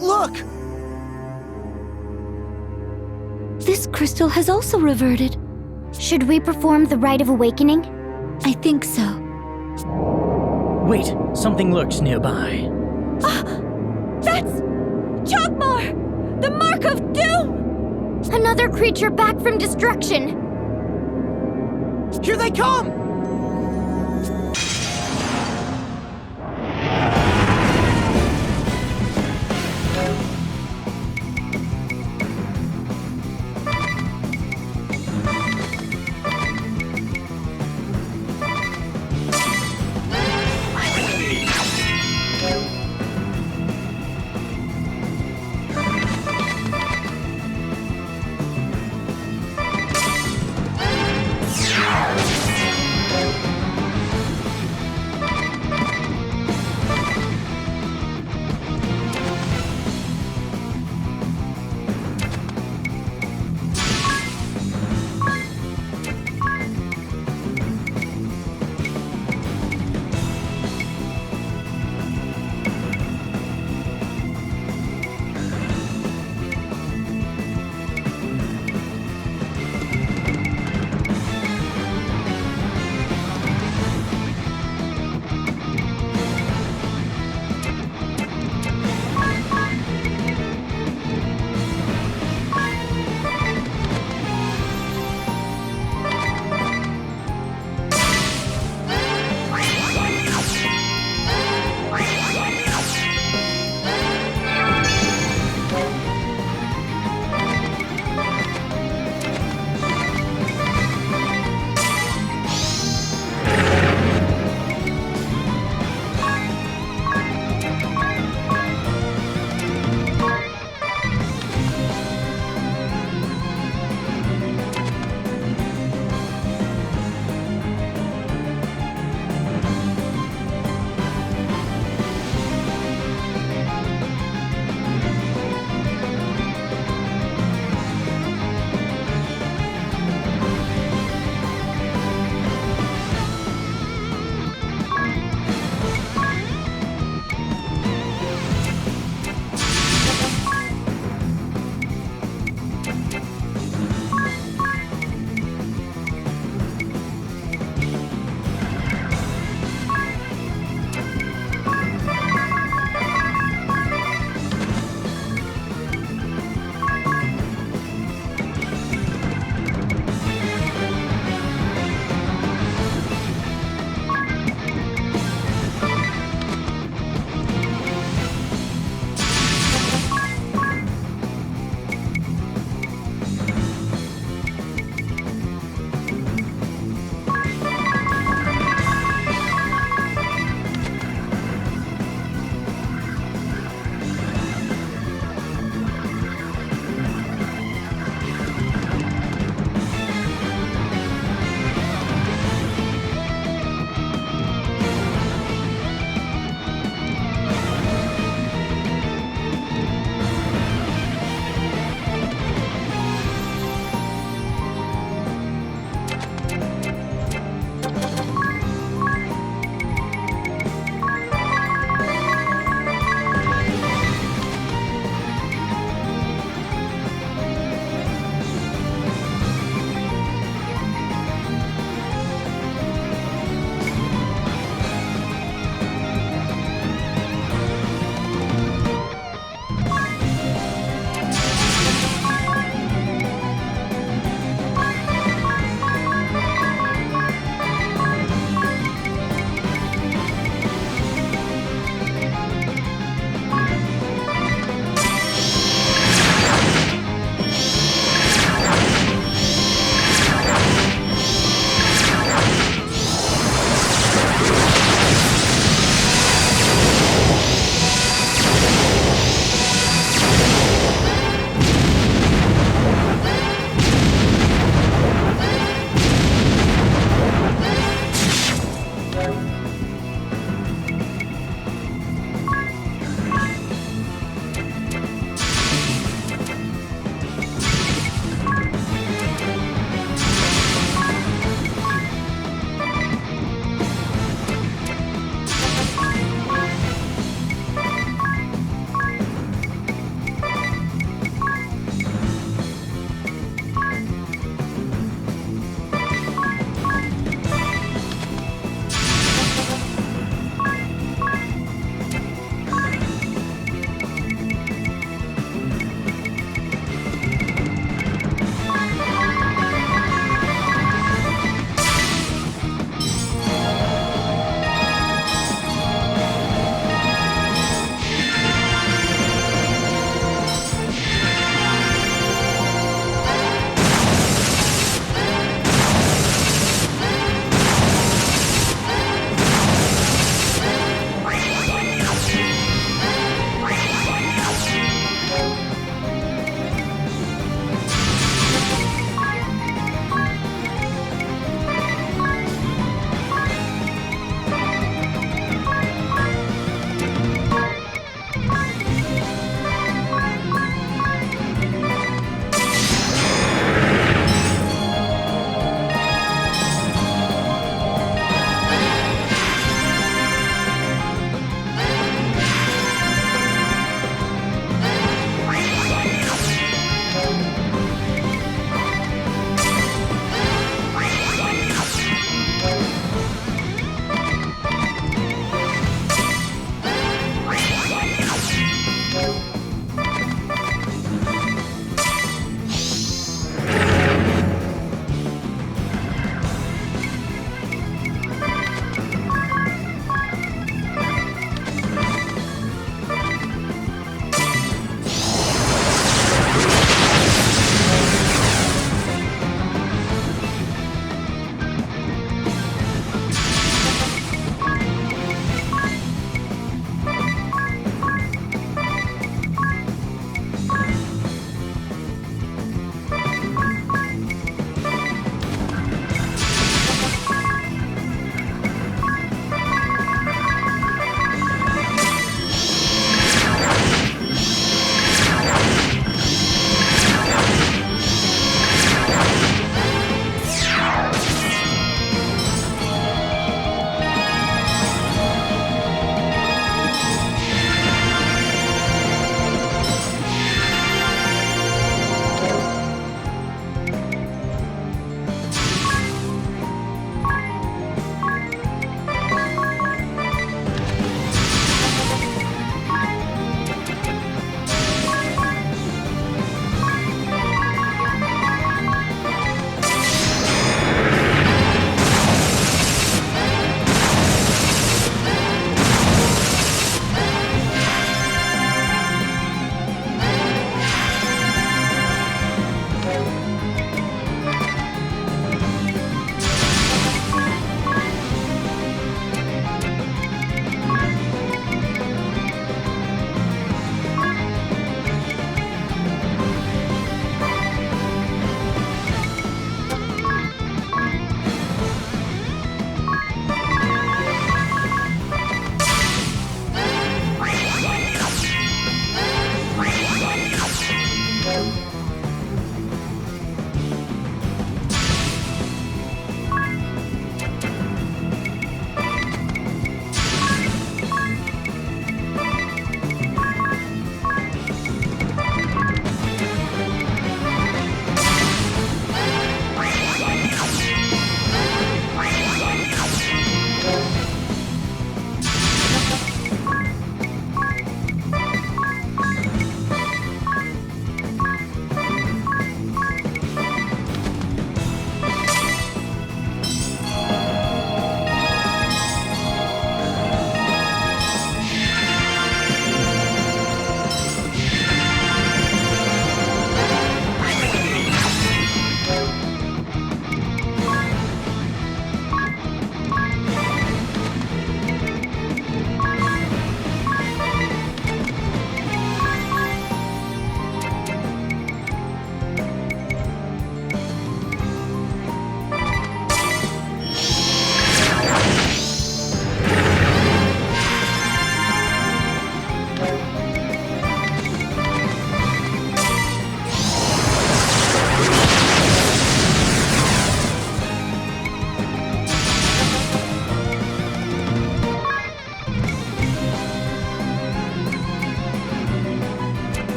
Look! This crystal has also reverted. Should we perform the Rite of Awakening? I think so. Wait, something lurks nearby. That's Chogmar! The Mark of Doom! Another creature back from destruction! Here they come!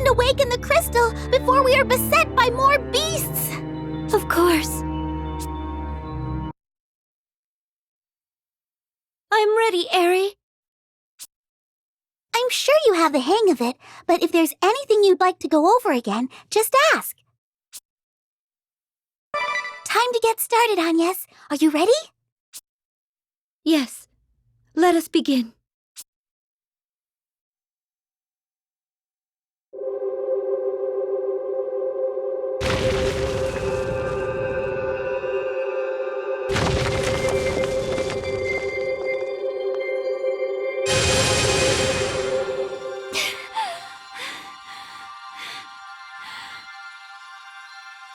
and awaken the crystal before we are beset by more beasts! Of course. I'm ready, Eri. I'm sure you have the hang of it, but if there's anything you'd like to go over again, just ask. Time to get started, Agnes. Are you ready? Yes. Let us begin.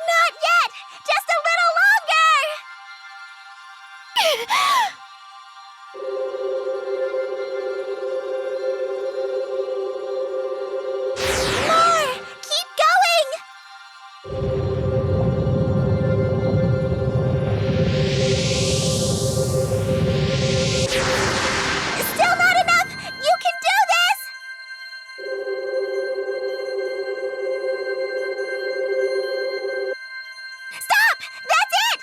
Not yet! Just a little longer! More! Keep going! Still not enough! You can do this! Stop! That's it!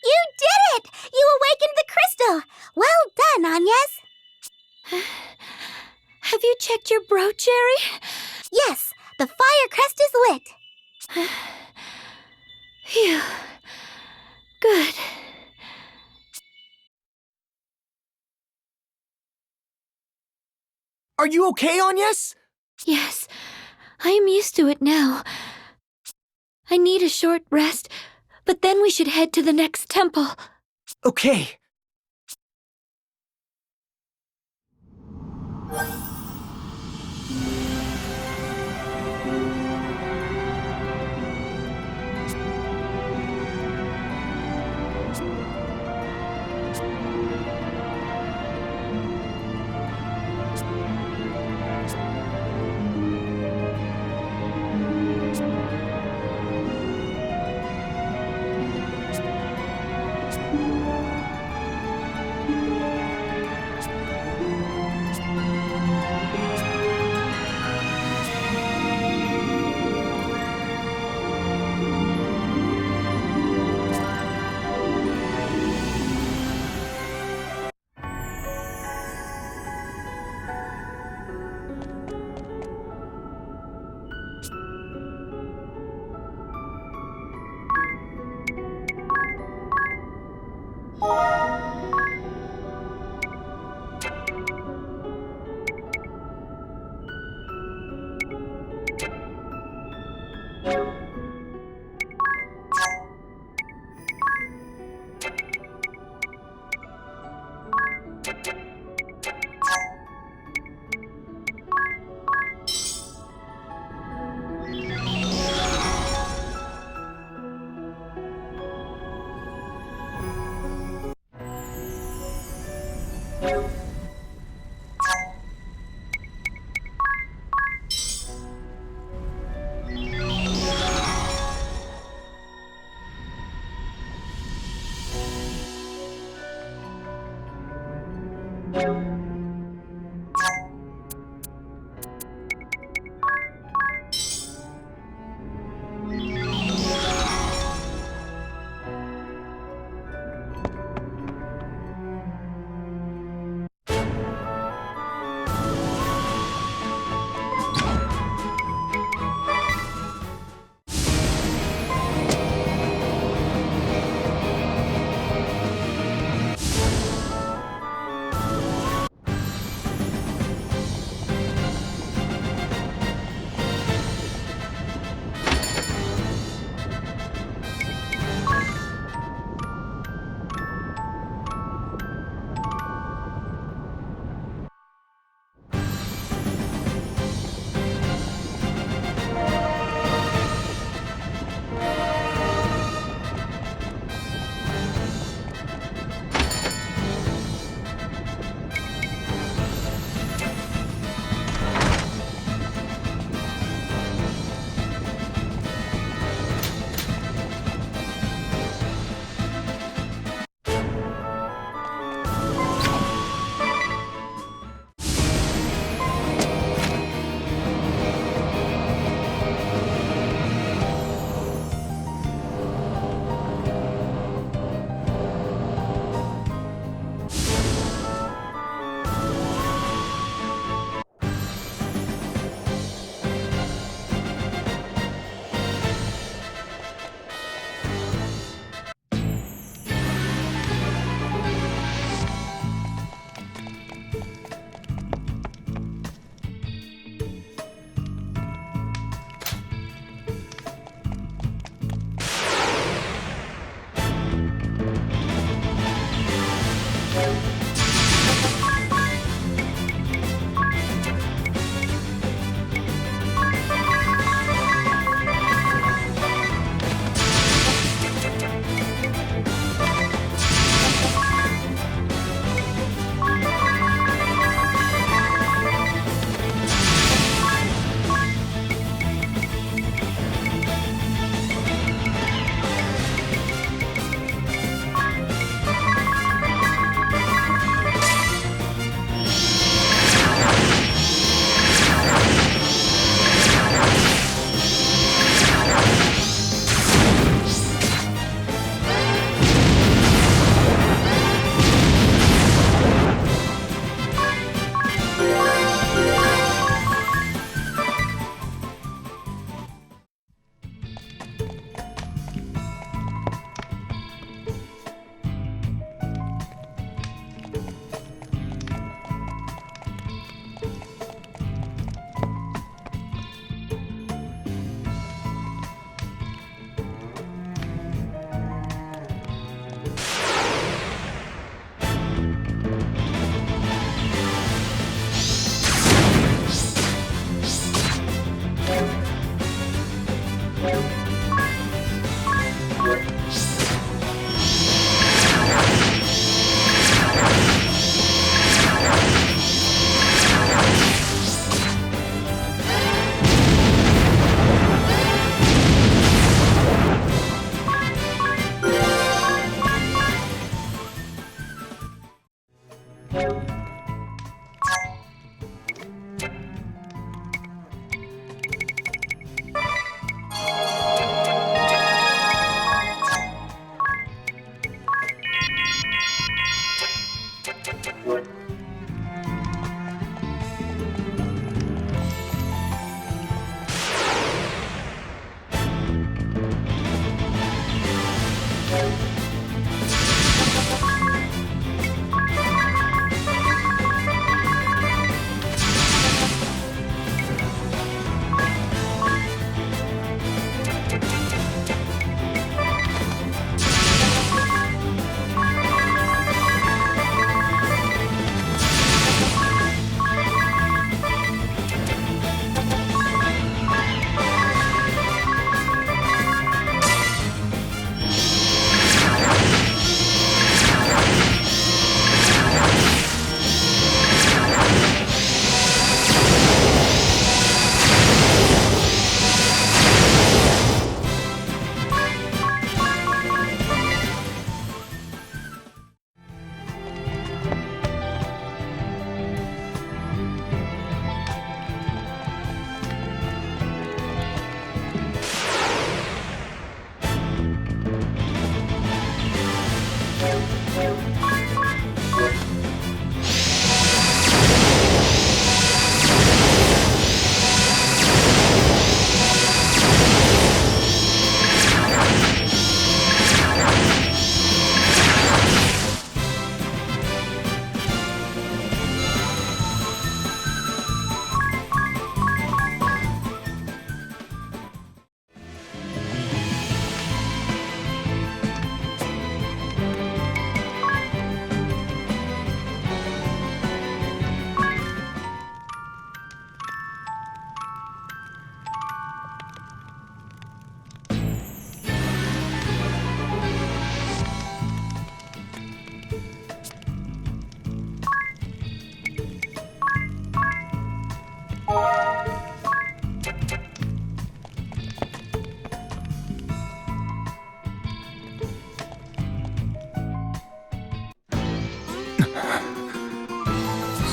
You did it! You awakened the crystal! Well done, Agnes! Have you checked your brooch, Eri? Yes, the fire crest is lit. Phew. Good. Are you okay, Agnes? Yes, I am used to it now. I need a short rest, but then we should head to the next temple. Okay.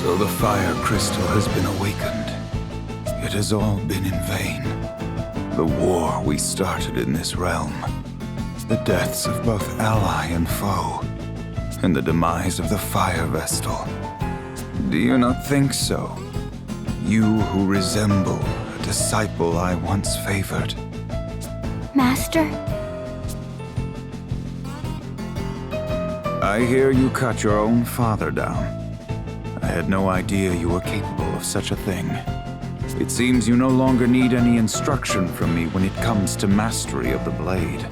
So the fire crystal has been awakened. It has all been in vain. The war we started in this realm, the deaths of both ally and foe, and the demise of the fire vestal. Do you not think so? You who resemble a disciple I once favored. Master? I hear you cut your own father down. I had no idea you were capable of such a thing. It seems you no longer need any instruction from me when it comes to mastery of the blade.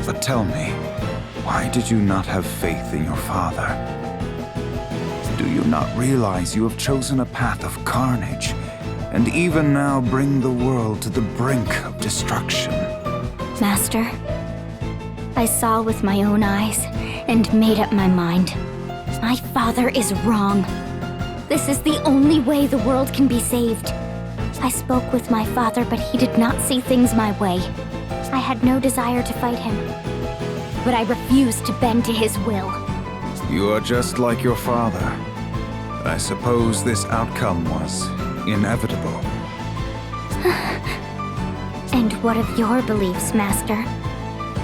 But tell me, why did you not have faith in your father? Do you not realize you have chosen a path of carnage, and even now bring the world to the brink of destruction? Master, I saw with my own eyes and made up my mind. My father is wrong. This is the only way the world can be saved. I spoke with my father, but he did not see things my way. I had no desire to fight him, but I refused to bend to his will. You are just like your father. I suppose this outcome was inevitable. And what of your beliefs, Master?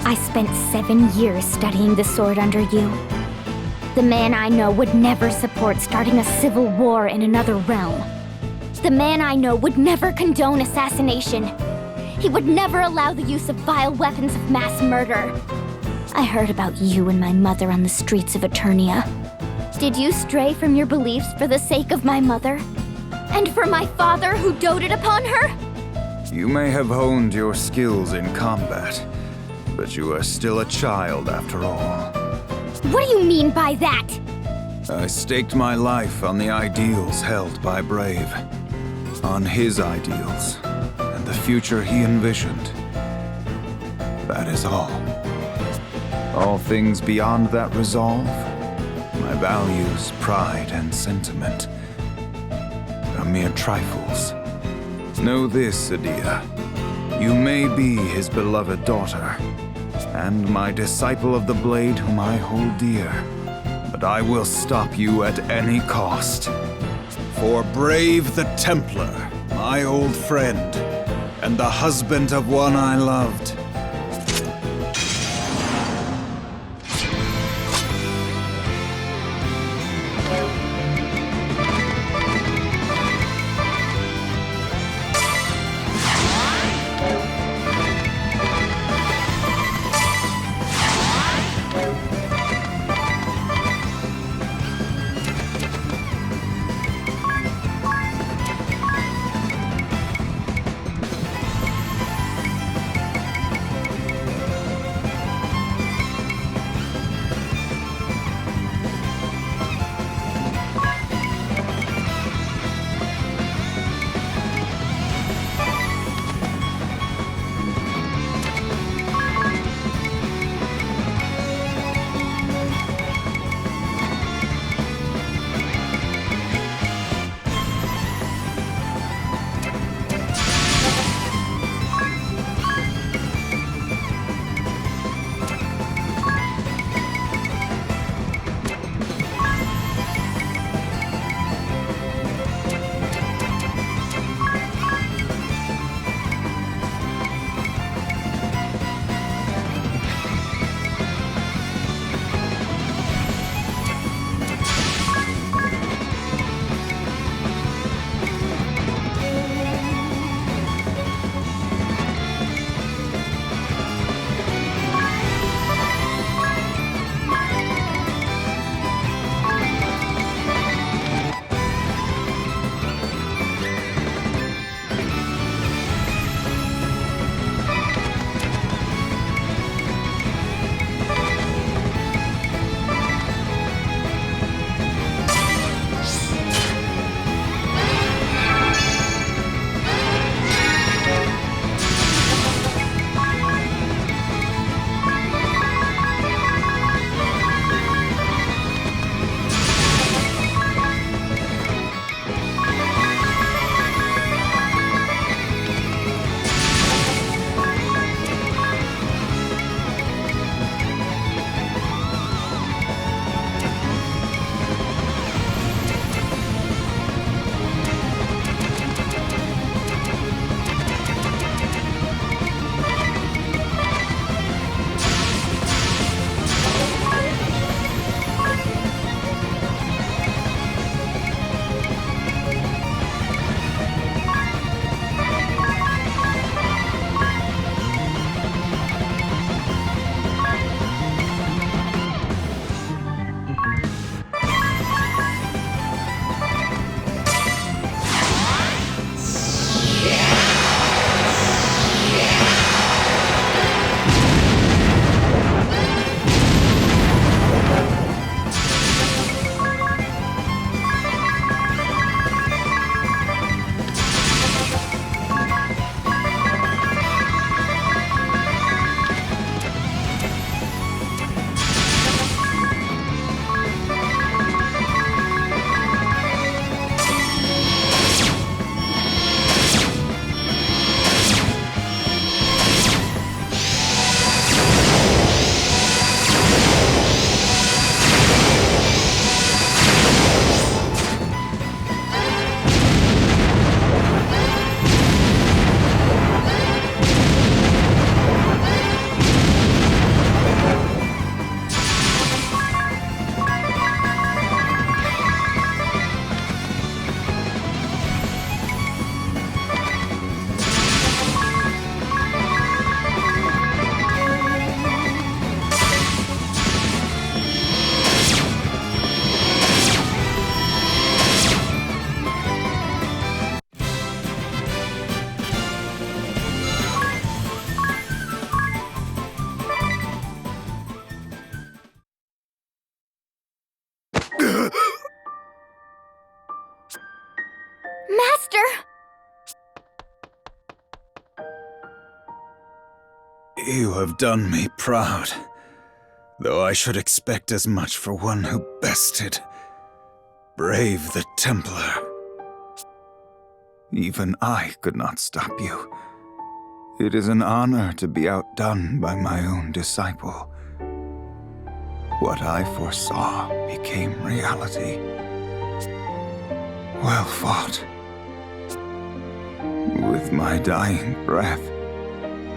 I spent 7 years studying the sword under you. The man I know would never support starting a civil war in another realm. The man I know would never condone assassination. He would never allow the use of vile weapons of mass murder. I heard about you and my mother on the streets of Eternia. Did you stray from your beliefs for the sake of my mother? And for my father who doted upon her? You may have honed your skills in combat, but you are still a child after all. What do you mean by that? I staked my life on the ideals held by Brave. On his ideals, and the future he envisioned. That is all. All things beyond that resolve, my values, pride, and sentiment, are mere trifles. Know this, Adia. You may be his beloved daughter, and my disciple of the blade whom I hold dear, but I will stop you at any cost. For Brave the Templar, my old friend, and the husband of one I loved. Master! You have done me proud, though I should expect as much for one who bested Brave the Templar. Even I could not stop you. It is an honor to be outdone by my own disciple. What I foresaw became reality. Well fought. With my dying breath,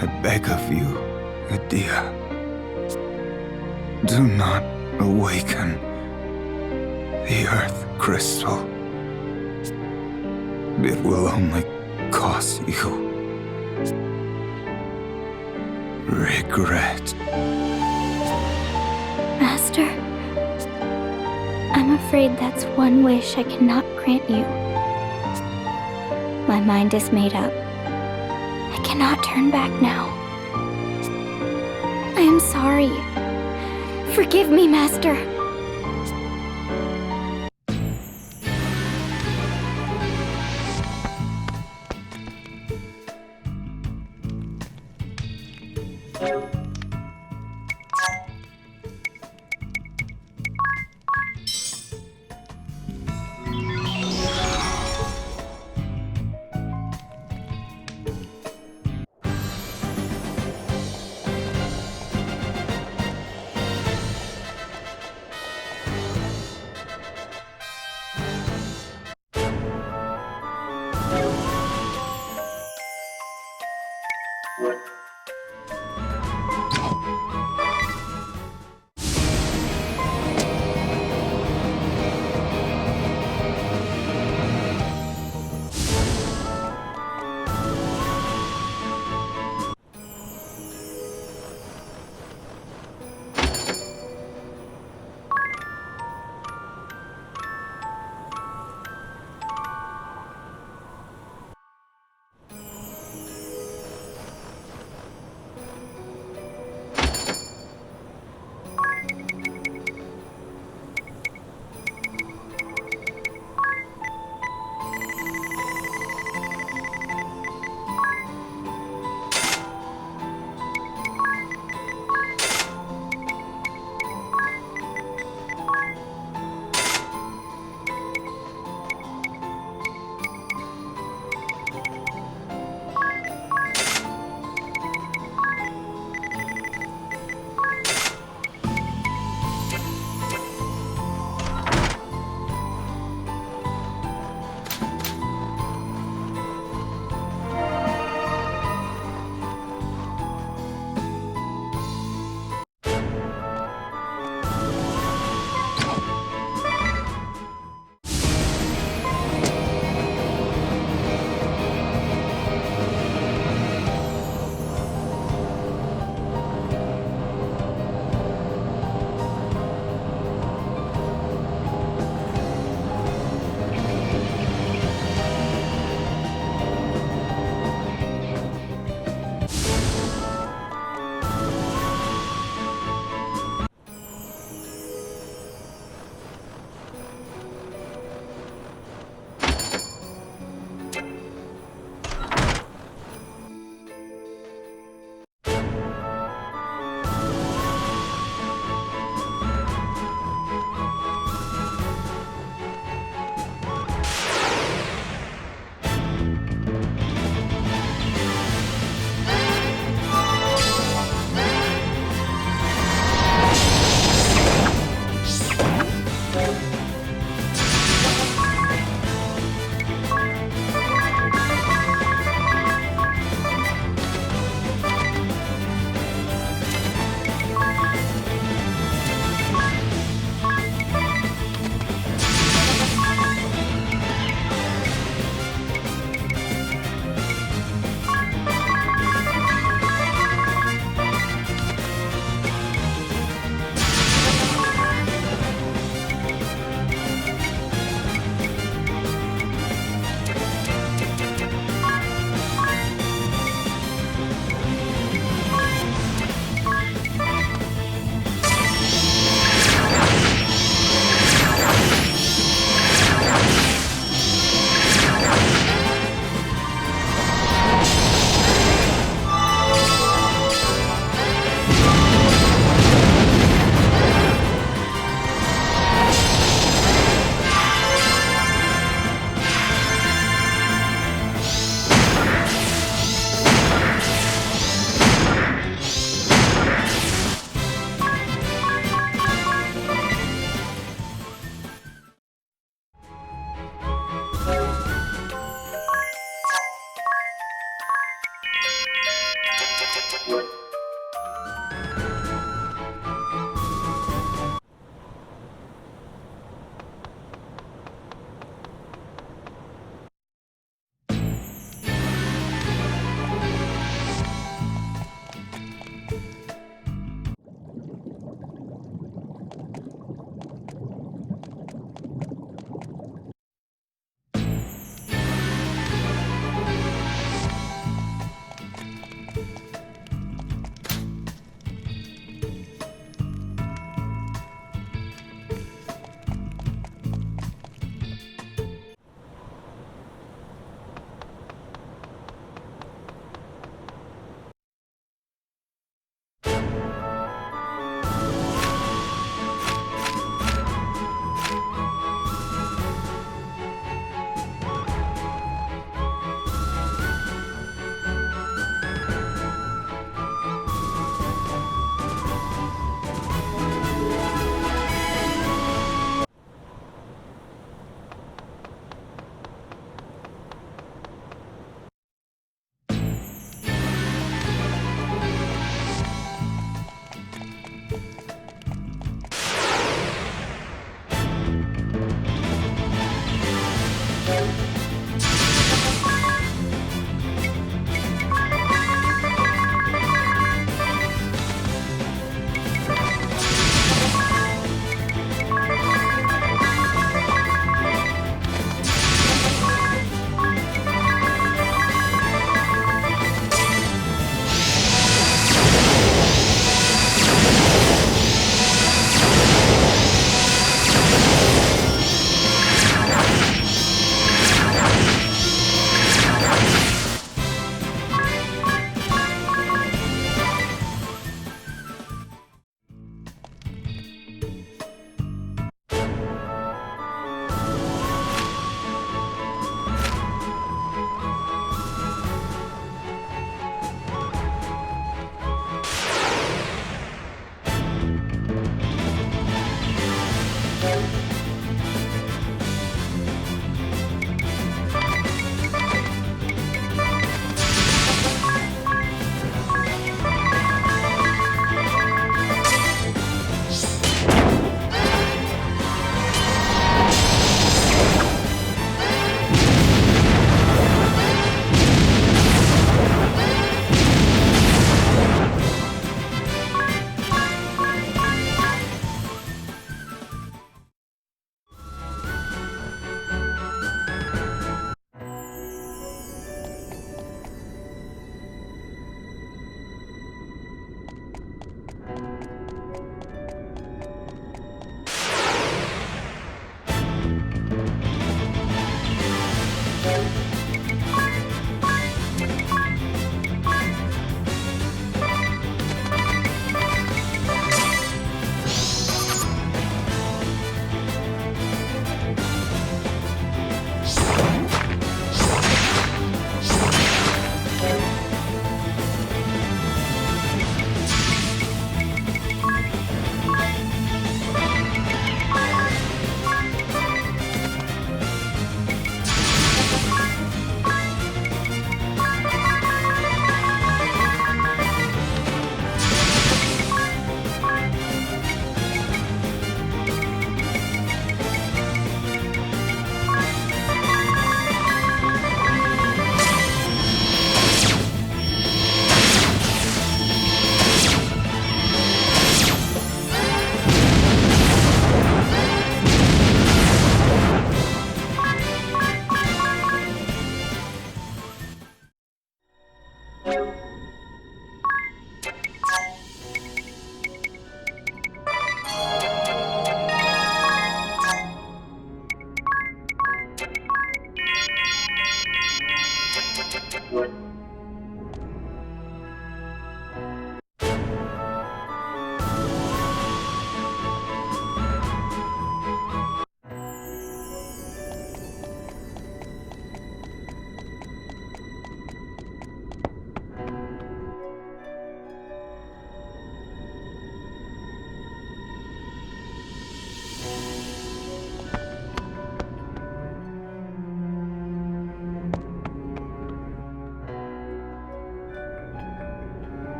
I beg of you, Adia, do not awaken the Earth Crystal. It will only cause you regret. Master, I'm afraid that's one wish I cannot grant you. My mind is made up. I cannot turn back now. I am sorry. Forgive me, Master.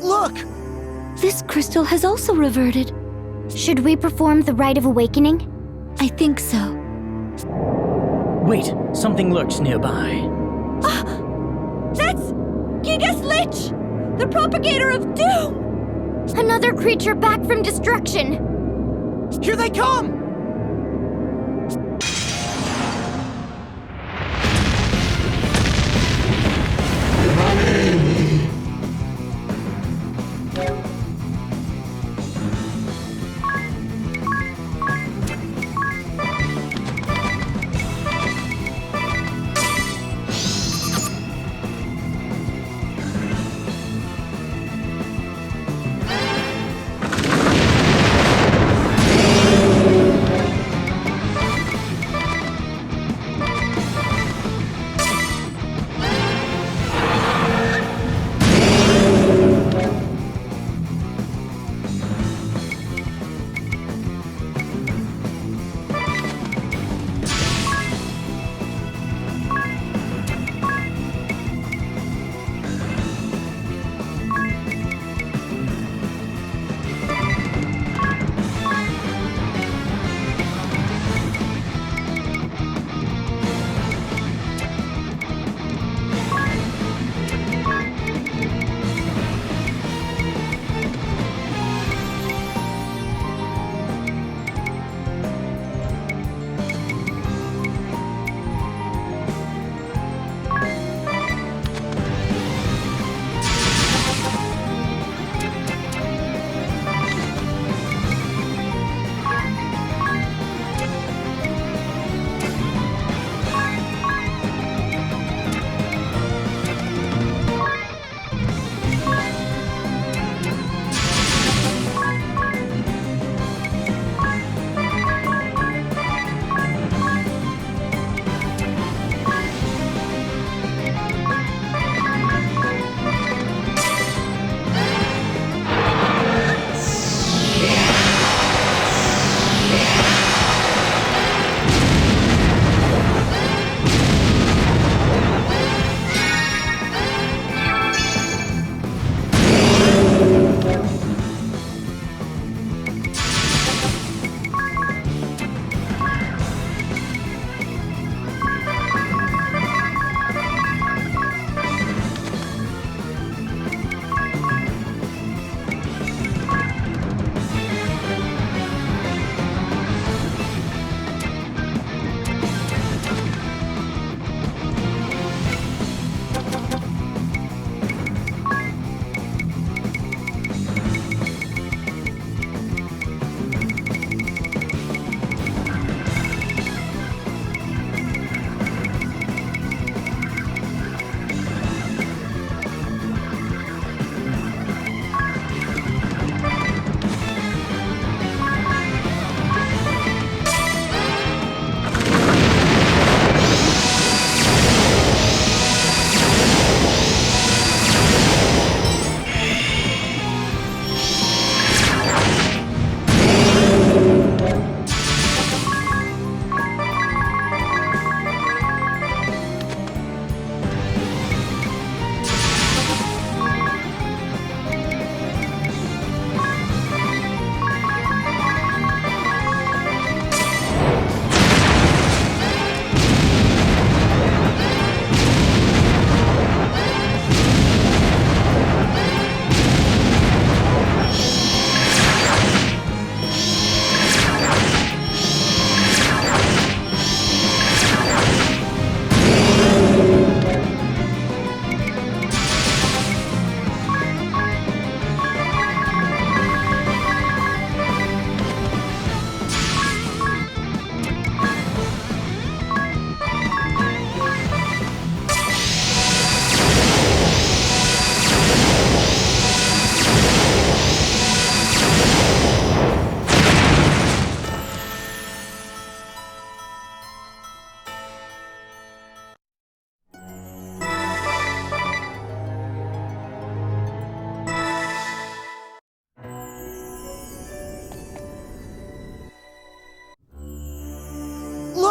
Look! This crystal has also reverted. Should we perform the Rite of Awakening? I think so. Wait, something lurks nearby. That's Gigas Lich! The propagator of doom! Another creature back from destruction! Here they come!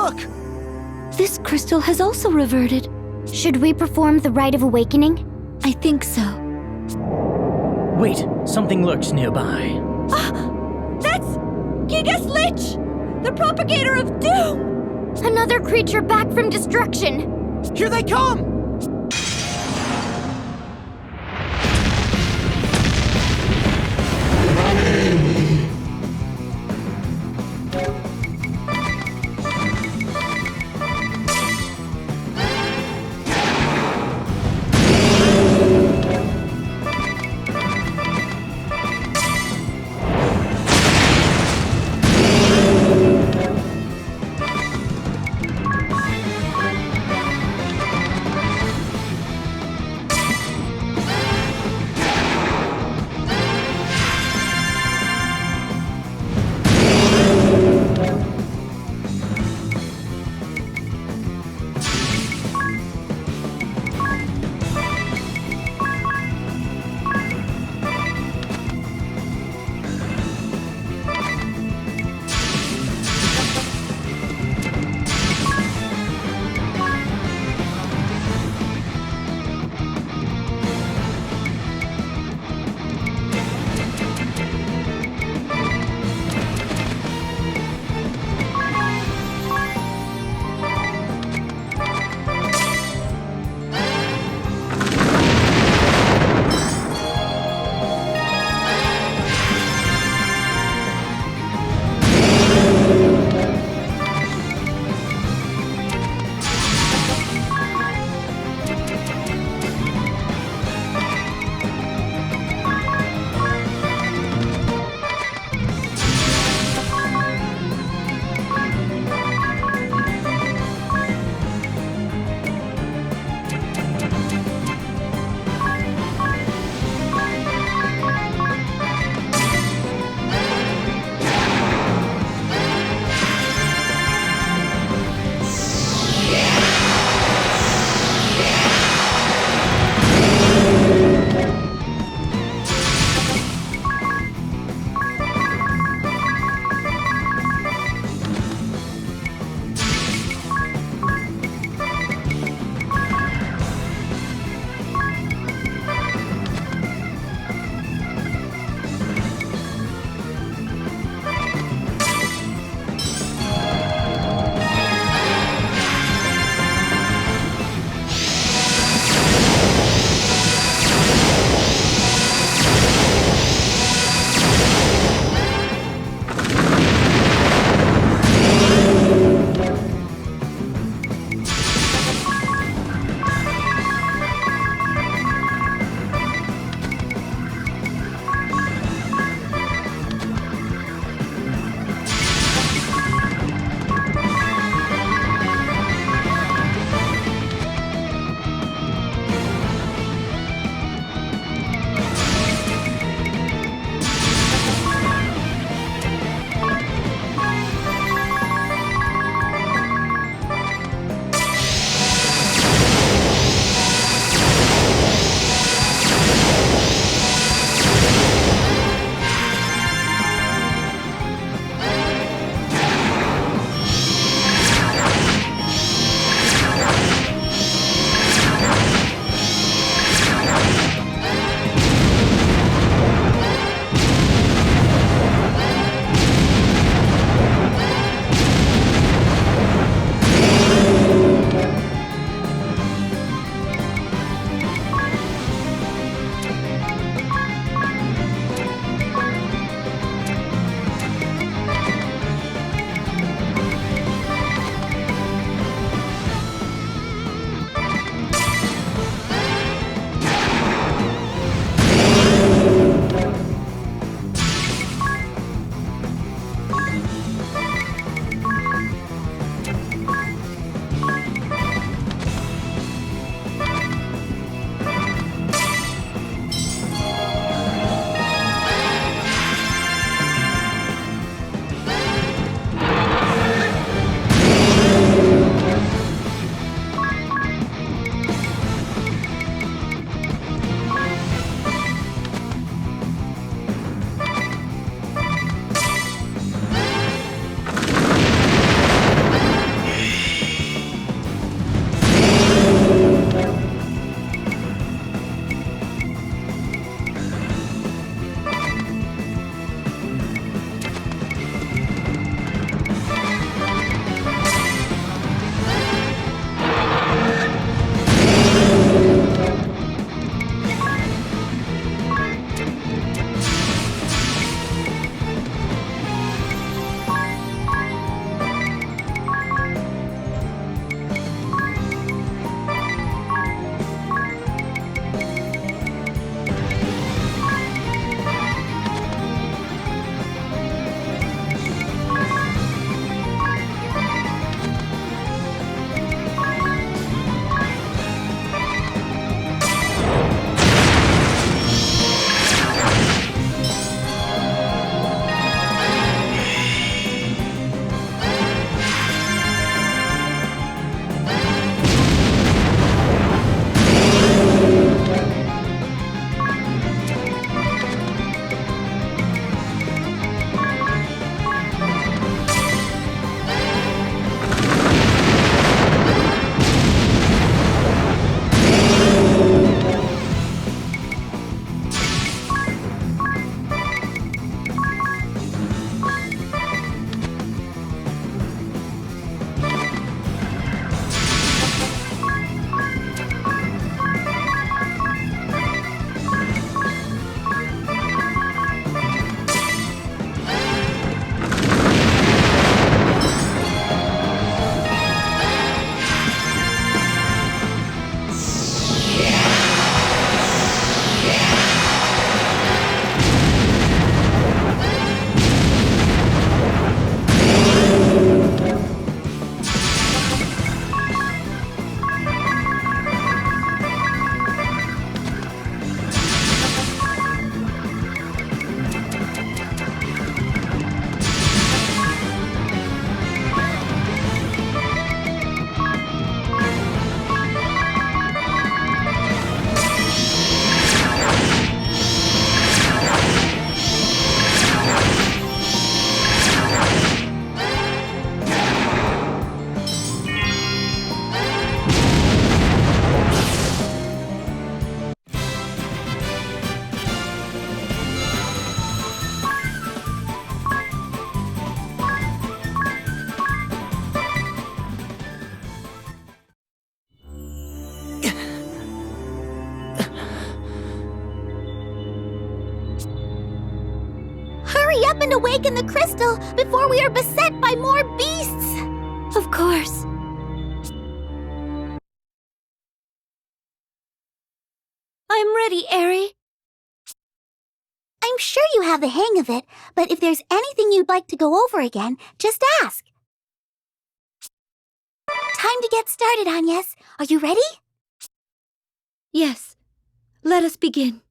Look! This crystal has also reverted. Should we perform the Rite of Awakening? I think so. Wait, something lurks nearby. That's Gigas Lich! The propagator of doom! Another creature back from destruction! Here they come! and awaken the crystal before we are beset by more beasts! Of course. I'm ready, Eri. I'm sure you have the hang of it, but if there's anything you'd like to go over again, just ask. Time to get started, Agnes. Are you ready? Yes. Let us begin.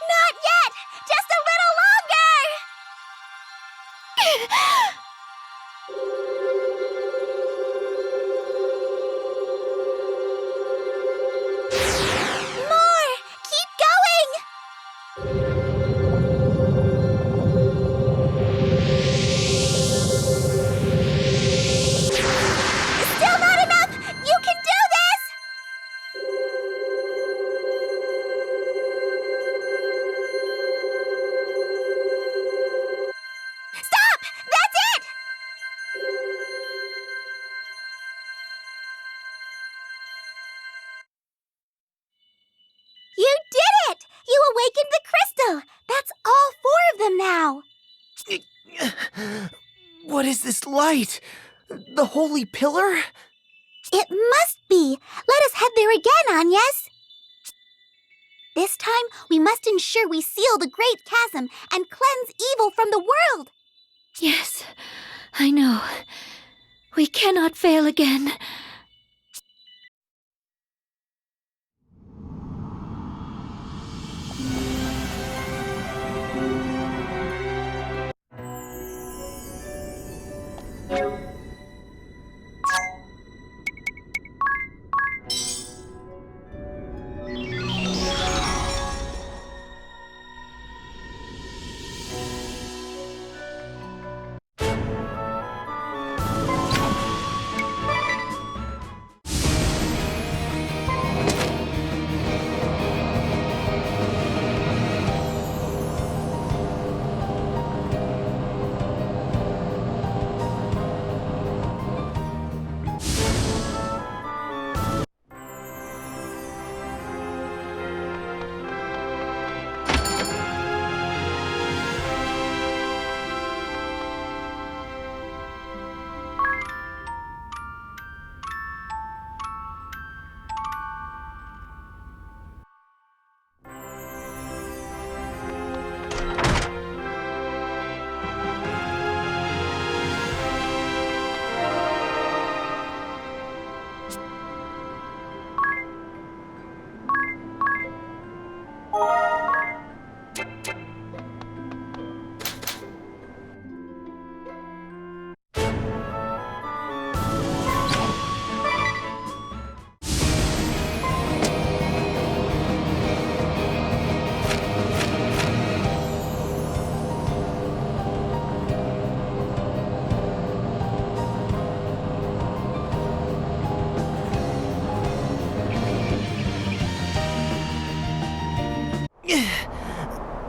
Not yet! Just a little longer! More! Keep going! Still not enough! You can do this! Stop! That's it! You did it! You awakened the crystal! That's all 4 of them now! What is this light? The holy pillar? It must be! Let us head there again, Agnes! This time, we must ensure we seal the Great Chasm and cleanse evil from the world! Yes, I know. We cannot fail again.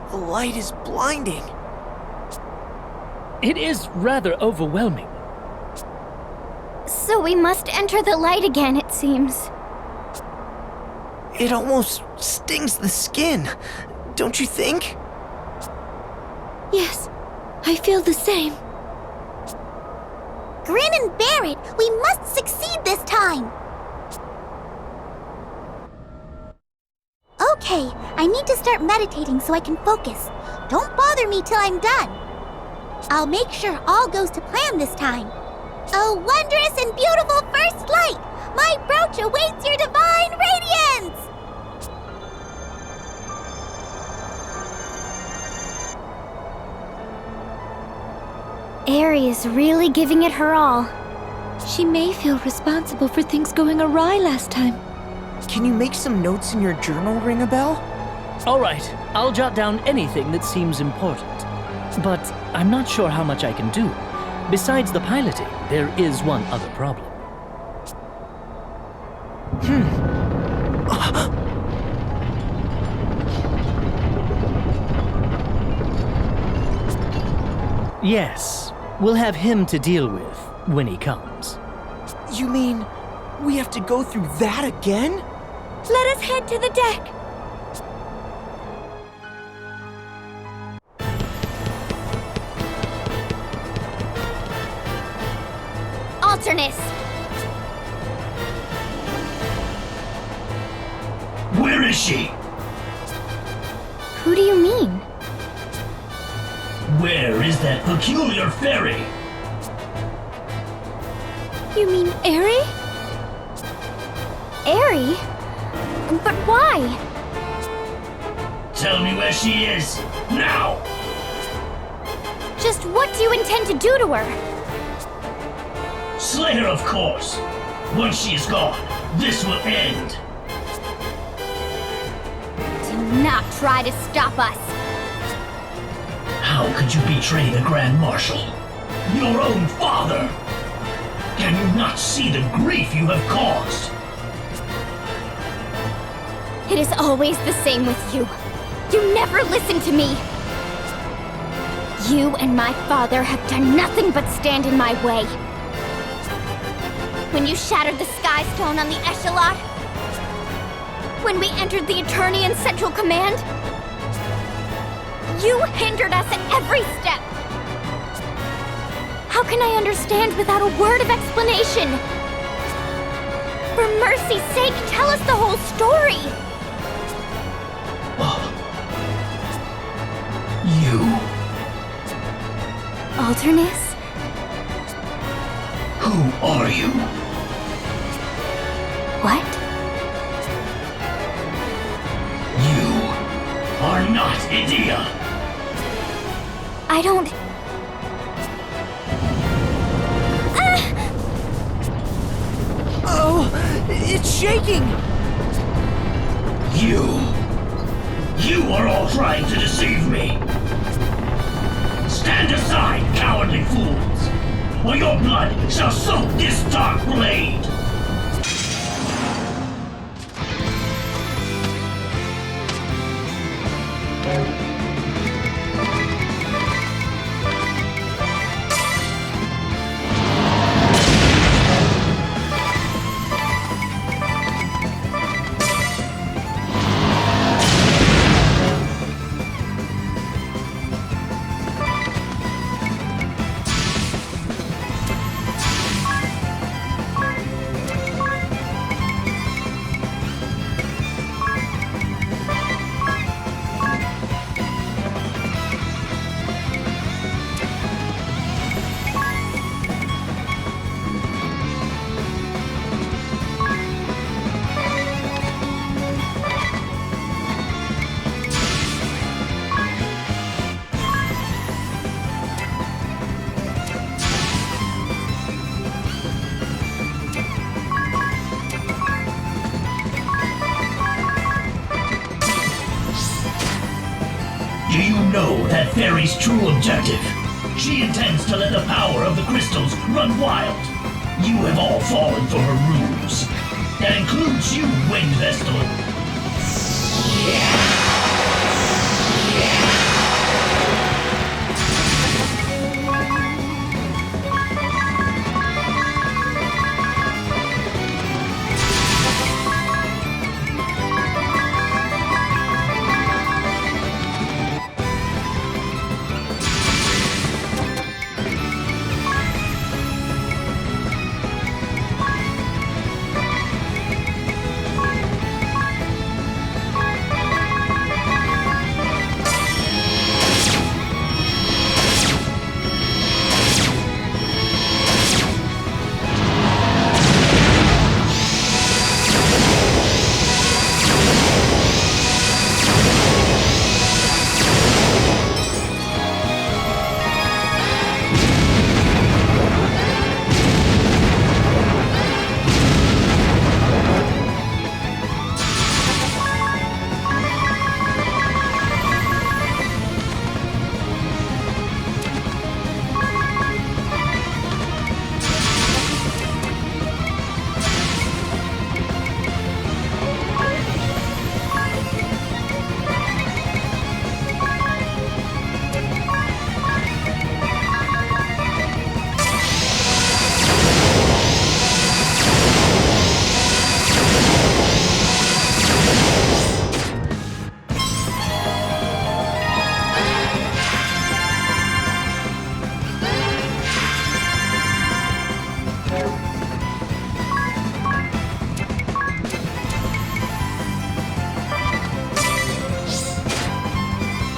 The light is blinding. It is rather overwhelming. So we must enter the light again, it seems. It almost stings the skin, don't you think? Yes, I feel the same. Grin and bear it! We must succeed this time! Okay, I need to start meditating so I can focus. Don't bother me till I'm done. I'll make sure all goes to plan this time. A wondrous and beautiful first light! My brooch awaits your divine radiance! Eri is really giving it her all. She may feel responsible for things going awry last time. Can you make some notes in your journal, ring a bell? All right, I'll jot down anything that seems important. But I'm not sure how much I can do. Besides the piloting, there is one other problem. Yes, we'll have him to deal with when he comes. You mean we have to go through that again? Let us head to the deck. Alternus! Where is she? Who do you mean? Where is that peculiar fairy? You mean Eri? Eri? But why? Tell me where she is, now! Just what do you intend to do to her? Slay her, of course. Once she is gone, this will end. Do not try to stop us. How could you betray the Grand Marshal? Your own father! Can you not see the grief you have caused? It is always the same with you. You never listen to me. You and my father have done nothing but stand in my way. When you shattered the Sky Stone on the Echelon, when we entered the Eternian Central Command, you hindered us at every step. How can I understand without a word of explanation? For mercy's sake, tell us the whole story! You... Alternus? Who are you? What? You are not Idea. I don't... Oh, it's shaking! You are all trying to deceive me. Stand aside, cowardly fools, or your blood shall soak this dark blade. Do you know that Fairy's true objective? She intends to let the power of the crystals run wild. You have all fallen for her ruse. That includes you, Wind Vestal.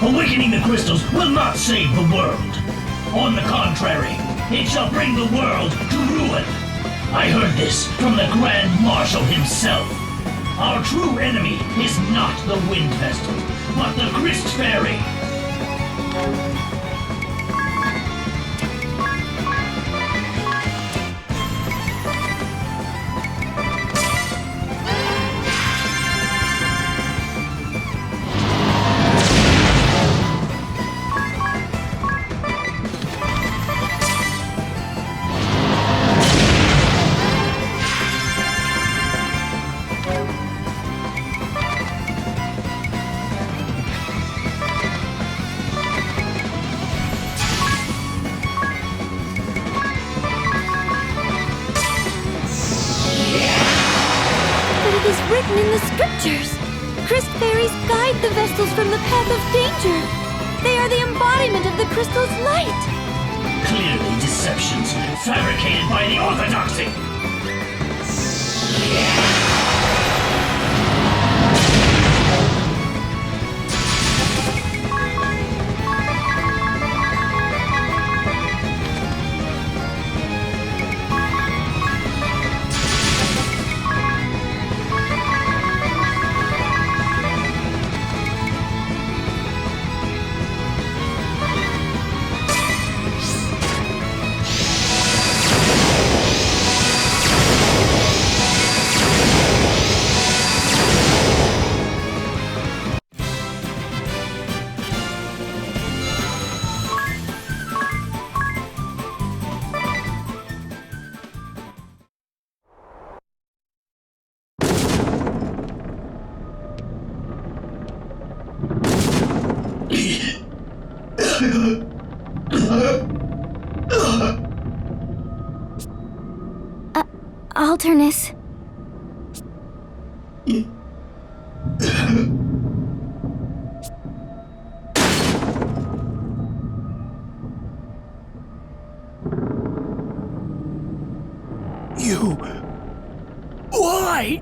Awakening the crystals will not save the world. On the contrary, it shall bring the world to ruin. I heard this from the Grand Marshal himself. Our true enemy is not the Wind Vestal, but the Crystal Fairy. It is written in the scriptures. Crystal fairies guide the Vestals from the path of danger. They are the embodiment of the crystal's light. Clearly deceptions fabricated by the Orthodoxy. Alternus. You... Why?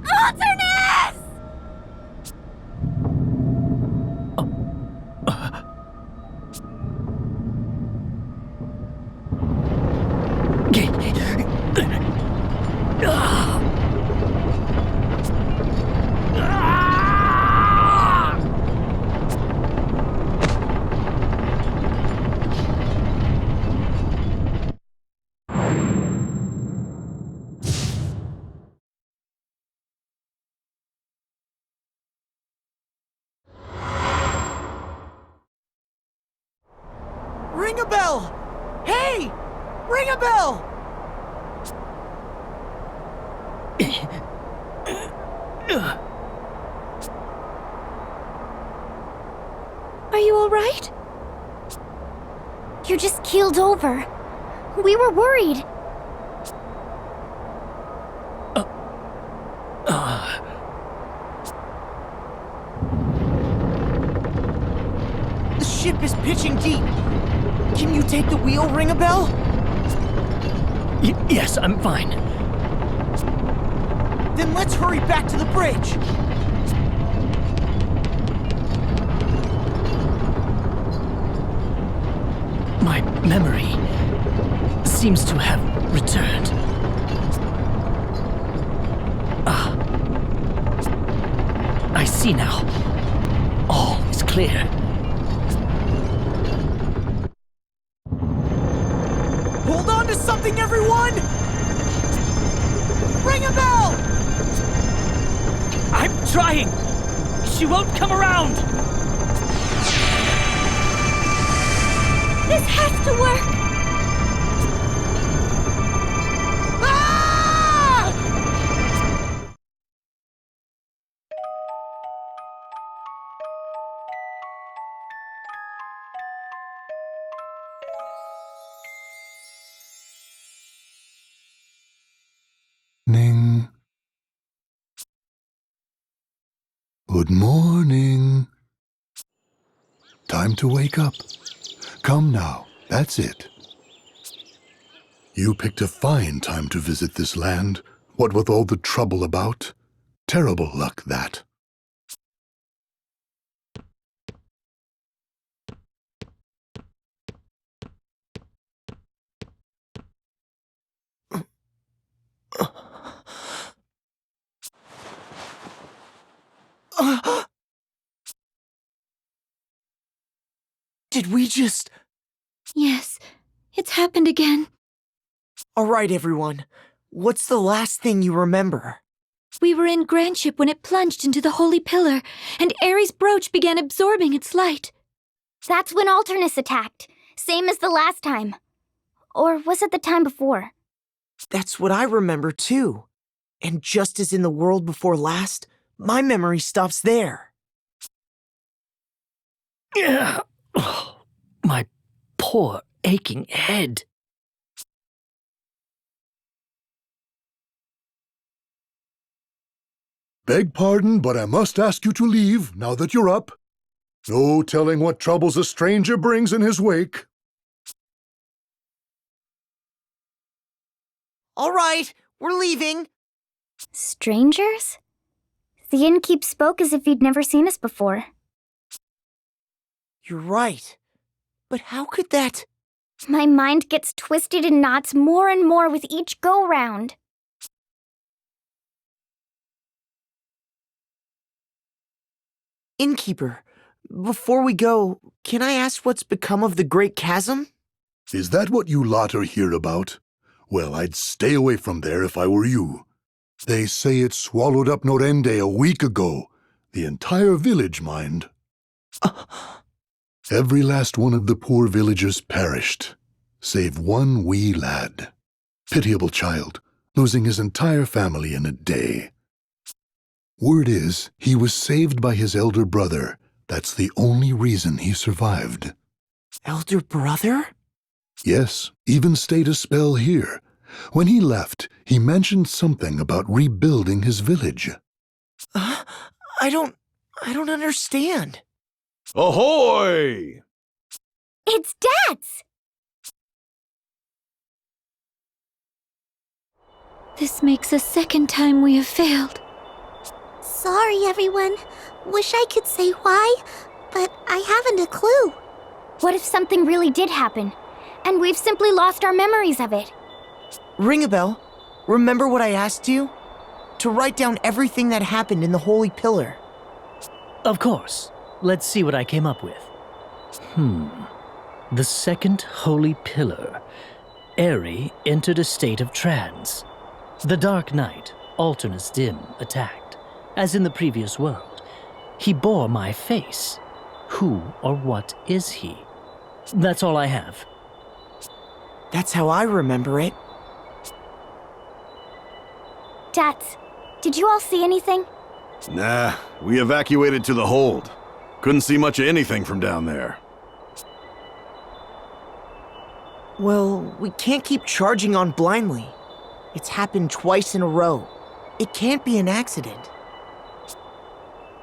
Alternus! Ring a bell! Hey! Ring a bell! Are you all right? You're just keeled over. We were worried. The ship is pitching deep. Can you take the wheel, Ring a bell? Yes, I'm fine. Then let's hurry back to the bridge. My memory seems to have returned. Ah. I see now. All is clear. Hold on to something, everyone! Ring a bell! I'm trying! She won't come around! This has to work! Ah! Ning. Good morning. Time to wake up. Come now, that's it. You picked a fine time to visit this land. What with all the trouble about? Terrible luck, that. Did we just... Yes, it's happened again. All right, everyone. What's the last thing you remember? We were in Grandship when it plunged into the Holy Pillar, and Ares' brooch began absorbing its light. That's when Alternus attacked, same as the last time. Or was it the time before? That's what I remember, too. And just as in the world before last, my memory stops there. Yeah. Oh, my poor aching head. Beg pardon, but I must ask you to leave now that you're up. No telling what troubles a stranger brings in his wake. All right, we're leaving. Strangers? The innkeep spoke as if he'd never seen us before. You're right. But how could that... My mind gets twisted in knots more and more with each go-round. Innkeeper, before we go, can I ask what's become of the Great Chasm? Is that what you lot are here about? Well, I'd stay away from there if I were you. They say it swallowed up Norende a week ago. The entire village, mind. Every last one of the poor villagers perished, save one wee lad. Pitiable child, losing his entire family in a day. Word is, he was saved by his elder brother. That's the only reason he survived. Elder brother? Yes, even stayed a spell here. When he left, he mentioned something about rebuilding his village. I don't understand. Ahoy! It's Dad's! This makes the second time we have failed. Sorry, everyone. Wish I could say why, but I haven't a clue. What if something really did happen, and we've simply lost our memories of it? Ring a bell. Remember what I asked you? To write down everything that happened in the Holy Pillar. Of course. Let's see what I came up with. The second Holy Pillar. Eri entered a state of trance. The Dark Knight, Alternus Dim, attacked. As in the previous world, he bore my face. Who or what is he? That's all I have. That's how I remember it. Dads, did you all see anything? Nah, we evacuated to the hold. Couldn't see much of anything from down there. Well, we can't keep charging on blindly. It's happened twice in a row. It can't be an accident.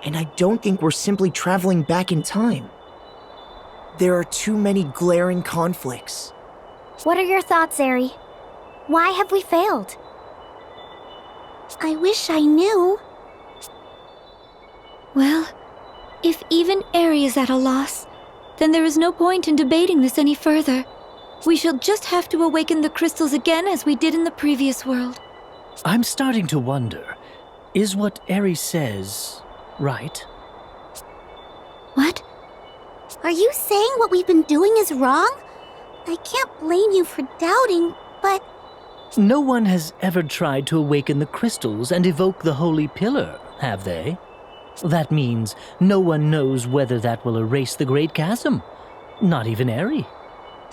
And I don't think we're simply traveling back in time. There are too many glaring conflicts. What are your thoughts, Eri? Why have we failed? I wish I knew. Well, if even Eri is at a loss, then there is no point in debating this any further. We shall just have to awaken the crystals again as we did in the previous world. I'm starting to wonder, is what Eri says right? What? Are you saying what we've been doing is wrong? I can't blame you for doubting, but... No one has ever tried to awaken the crystals and evoke the Holy Pillar, have they? That means no one knows whether that will erase the Great Chasm. Not even Eri.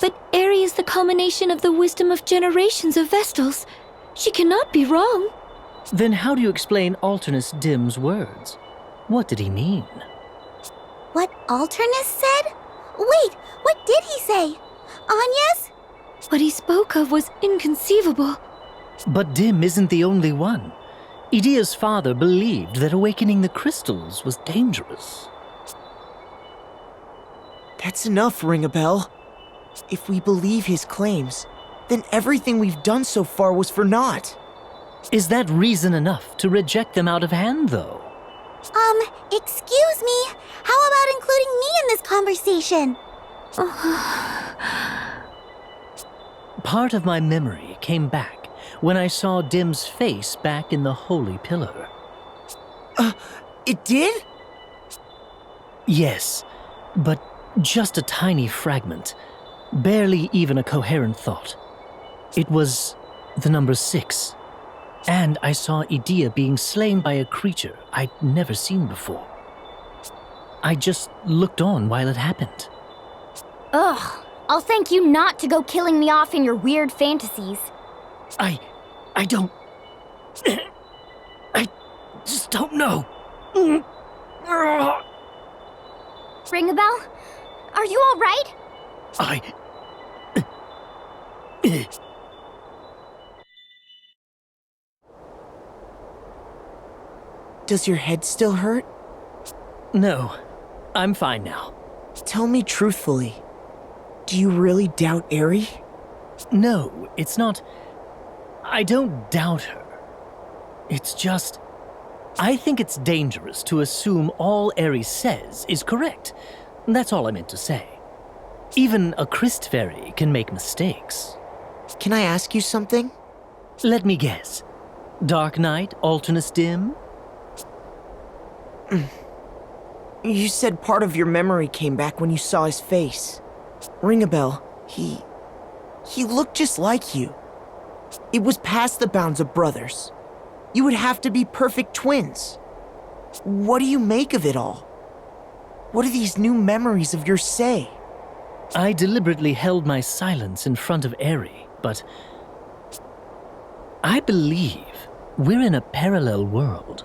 But Eri is the culmination of the wisdom of generations of Vestals. She cannot be wrong. Then how do you explain Alternus Dim's words? What did he mean? What Alternus said? Wait, what did he say? Anya's? What he spoke of was inconceivable. But Dim isn't the only one. Idia's father believed that awakening the crystals was dangerous. That's enough, Ring a Bell. If we believe his claims, then everything we've done so far was for naught. Is that reason enough to reject them out of hand, though? Excuse me. How about including me in this conversation? Part of my memory came back when I saw Dim's face back in the holy pillar. It did? Yes, but just a tiny fragment. Barely even a coherent thought. It was the number 6. And I saw Idea being slain by a creature I'd never seen before. I just looked on while it happened. Ugh, I'll thank you not to go killing me off in your weird fantasies. I don't... I just don't know. Ring a bell? Are you all right? Does your head still hurt? No, I'm fine now. Tell me truthfully. Do you really doubt Eri? No, it's not... I don't doubt her. It's just... I think it's dangerous to assume all Eri says is correct. That's all I meant to say. Even a Christ Fairy can make mistakes. Can I ask you something? Let me guess. Dark Knight, Alternus Dim? You said part of your memory came back when you saw his face. Ring a bell. He looked just like you. It was past the bounds of brothers. You would have to be perfect twins. What do you make of it all? What do these new memories of yours say? I deliberately held my silence in front of Eri, but I believe we're in a parallel world.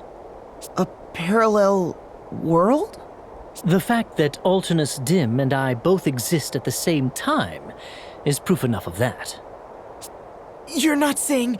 A parallel world? The fact that Alternus Dim and I both exist at the same time is proof enough of that. You're not saying...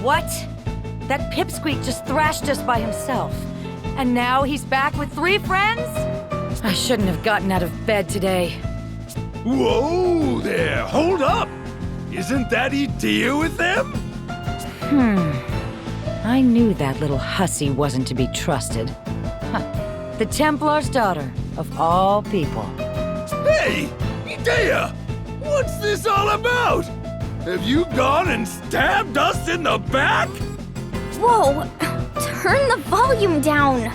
What? That pipsqueak just thrashed us by himself. And now he's back with 3 friends? I shouldn't have gotten out of bed today. Whoa there, hold up! Isn't that Idea with them? I knew that little hussy wasn't to be trusted. Huh. The Templar's daughter, of all people. Hey, Idea! What's this all about? Have you gone and stabbed us in the back? Whoa! Turn the volume down!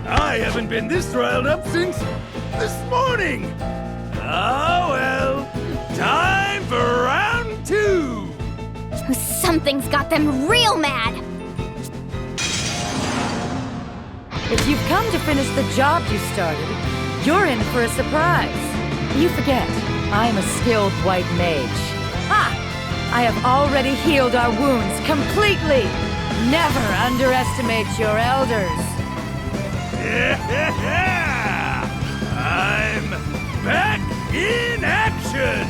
I haven't been this riled up since this morning. Ah, well, time for round 2. Something's got them real mad! If you've come to finish the job you started, you're in for a surprise. You forget, I'm a skilled white mage. Ha! I have already healed our wounds completely. Never underestimate your elders. I'm back in action!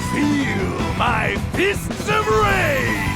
Feel my fists of rage!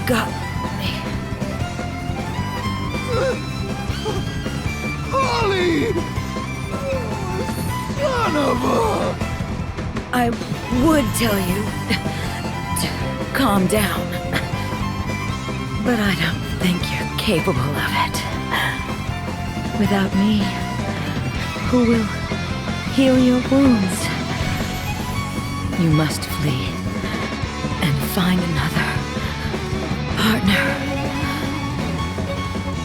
got me. Holly! Son of a... I would tell you to calm down, but I don't think you're capable of it. Without me, who will heal your wounds? You must flee and find another partner.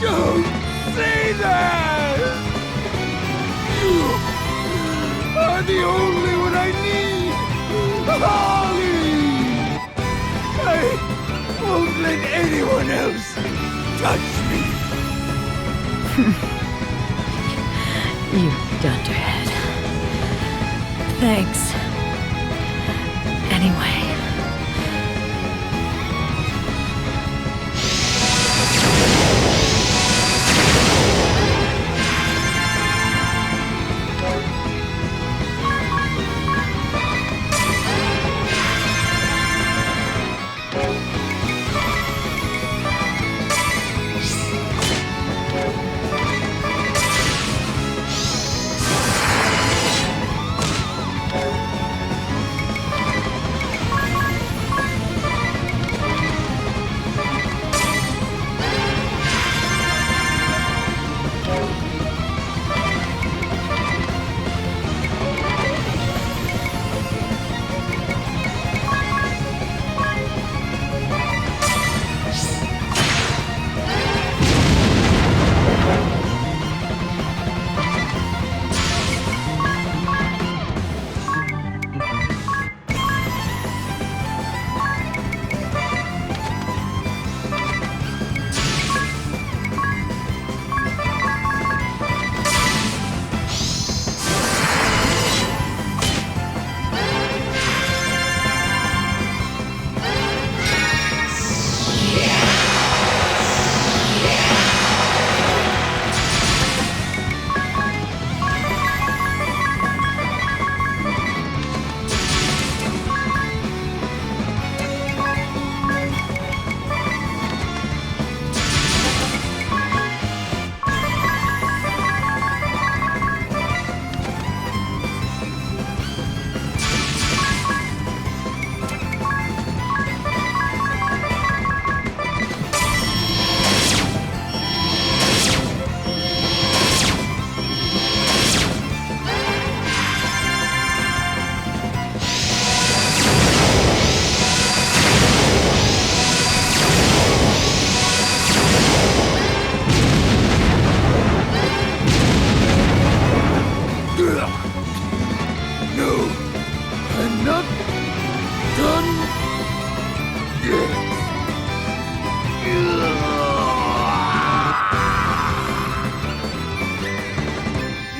Don't say that! You are the only one I need! Holly! let anyone else touch me. You dunderhead. Thanks. Anyway.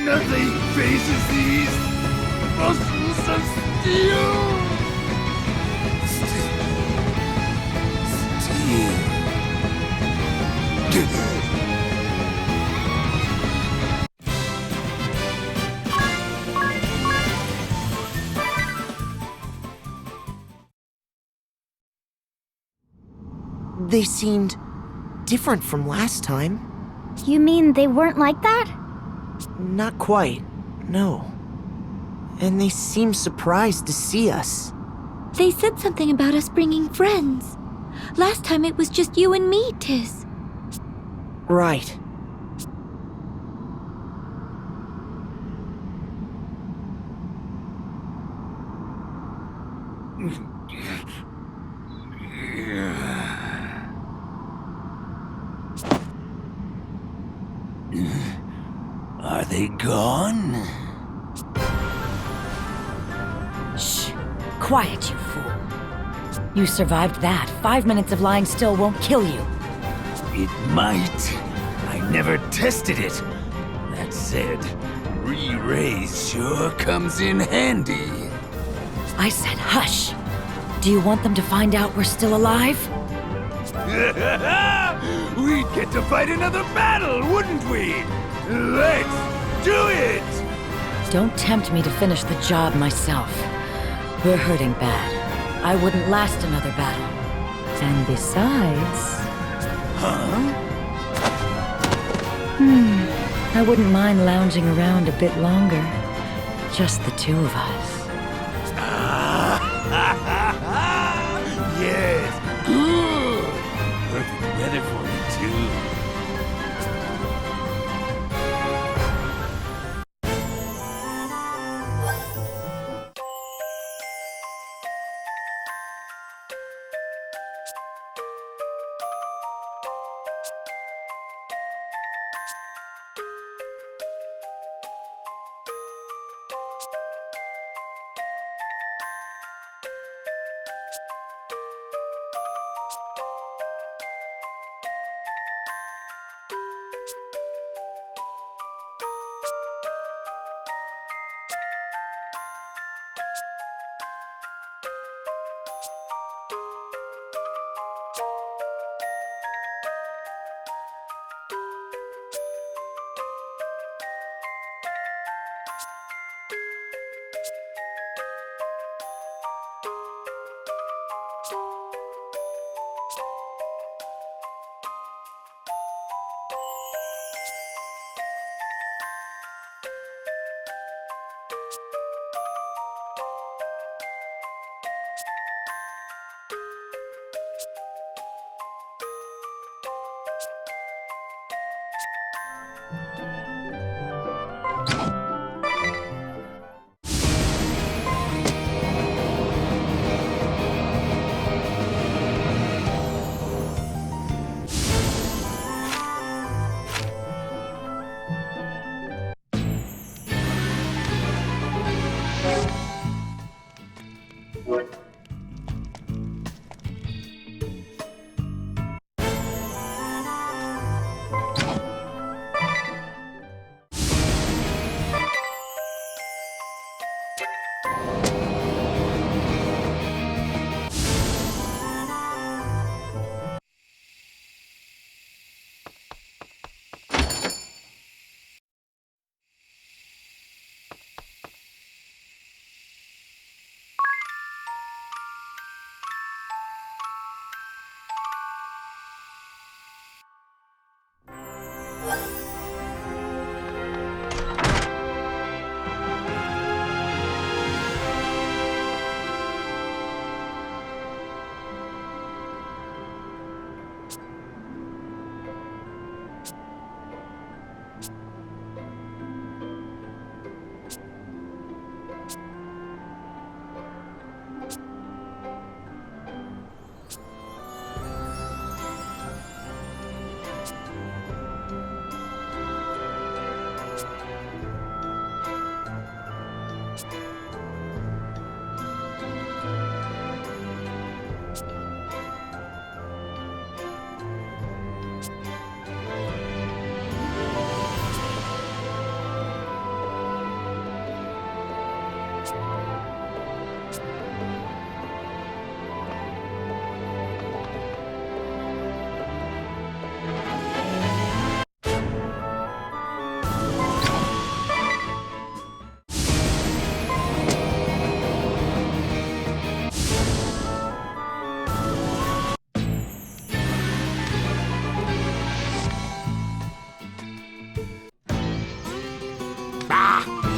Nothing faces these muscles of steel. They seemed different from last time. You mean they weren't like that? Not quite, no. And they seemed surprised to see us. They said something about us bringing friends. Last time it was just you and me, Tiz. Right. Are they gone? Shh. Quiet, you fool. You survived that. 5 minutes of lying still won't kill you. It might. I never tested it. That said, re-raise sure comes in handy. I said hush. Do you want them to find out we're still alive? We'd get to fight another battle, wouldn't we? Let's do it! Don't tempt me to finish the job myself. We're hurting bad. I wouldn't last another battle. And besides... Huh? I wouldn't mind lounging around a bit longer. Just the two of us. Yes, good! Perfect weather for me, too.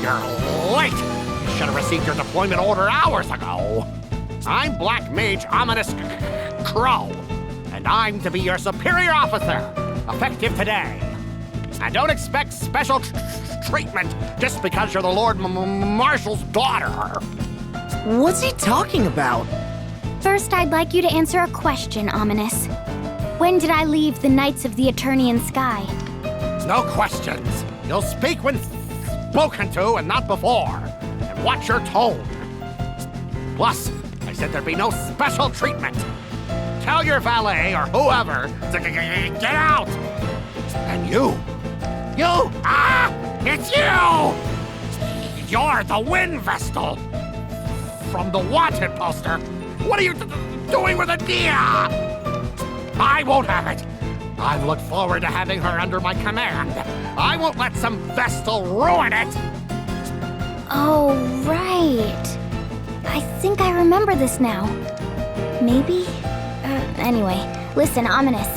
You're late! You should have received your deployment order hours ago. I'm Black Mage Ominous Crow, and I'm to be your superior officer, effective today. And don't expect special treatment just because you're the Lord Marshal's daughter. What's he talking about? First, I'd like you to answer a question, Ominous. When did I leave the Knights of the Eternian Sky? No questions. You'll speak when spoken to and not before. And watch your tone. Plus, I said there'd be no special treatment. Tell your valet or whoever to get out. And you, it's you! You're the Wind Vestal from the Wanted poster. What are you doing with Adia? I won't have it. I've looked forward to having her under my command. I won't let some Vestal ruin it! Oh, right. I think I remember this now. Maybe? Anyway, listen, Ominous.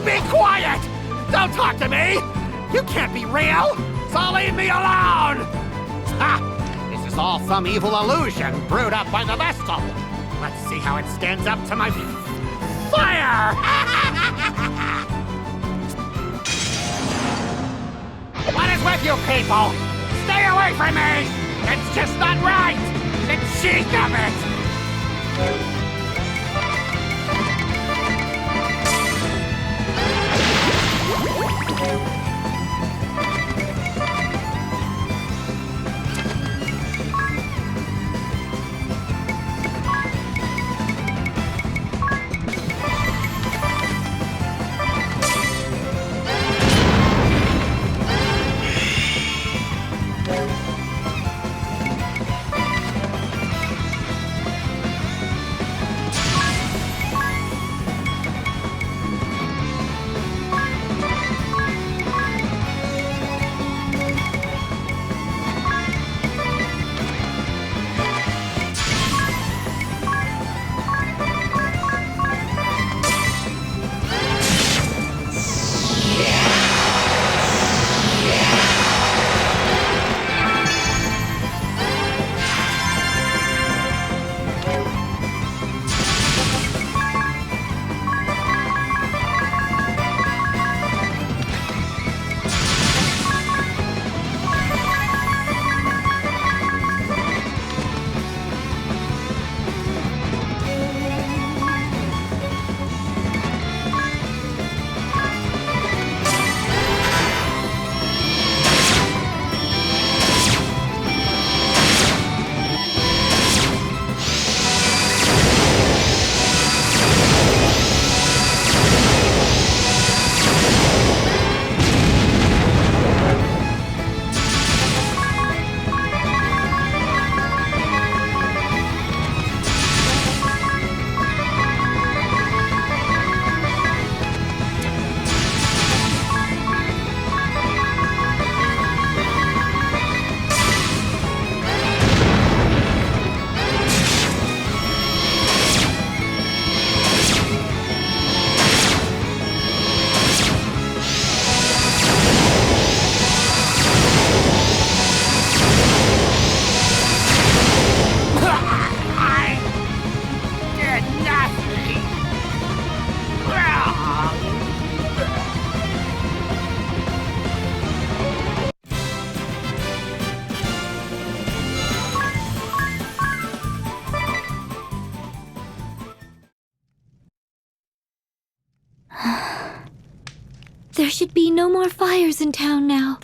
Be quiet! Don't talk to me! You can't be real, so leave me alone! Ha! This is all some evil illusion brewed up by the Vestal. Let's see how it stands up to my fire! What is with you people? Stay away from me! It's just not right! The cheek of it! There should be no more fires in town now.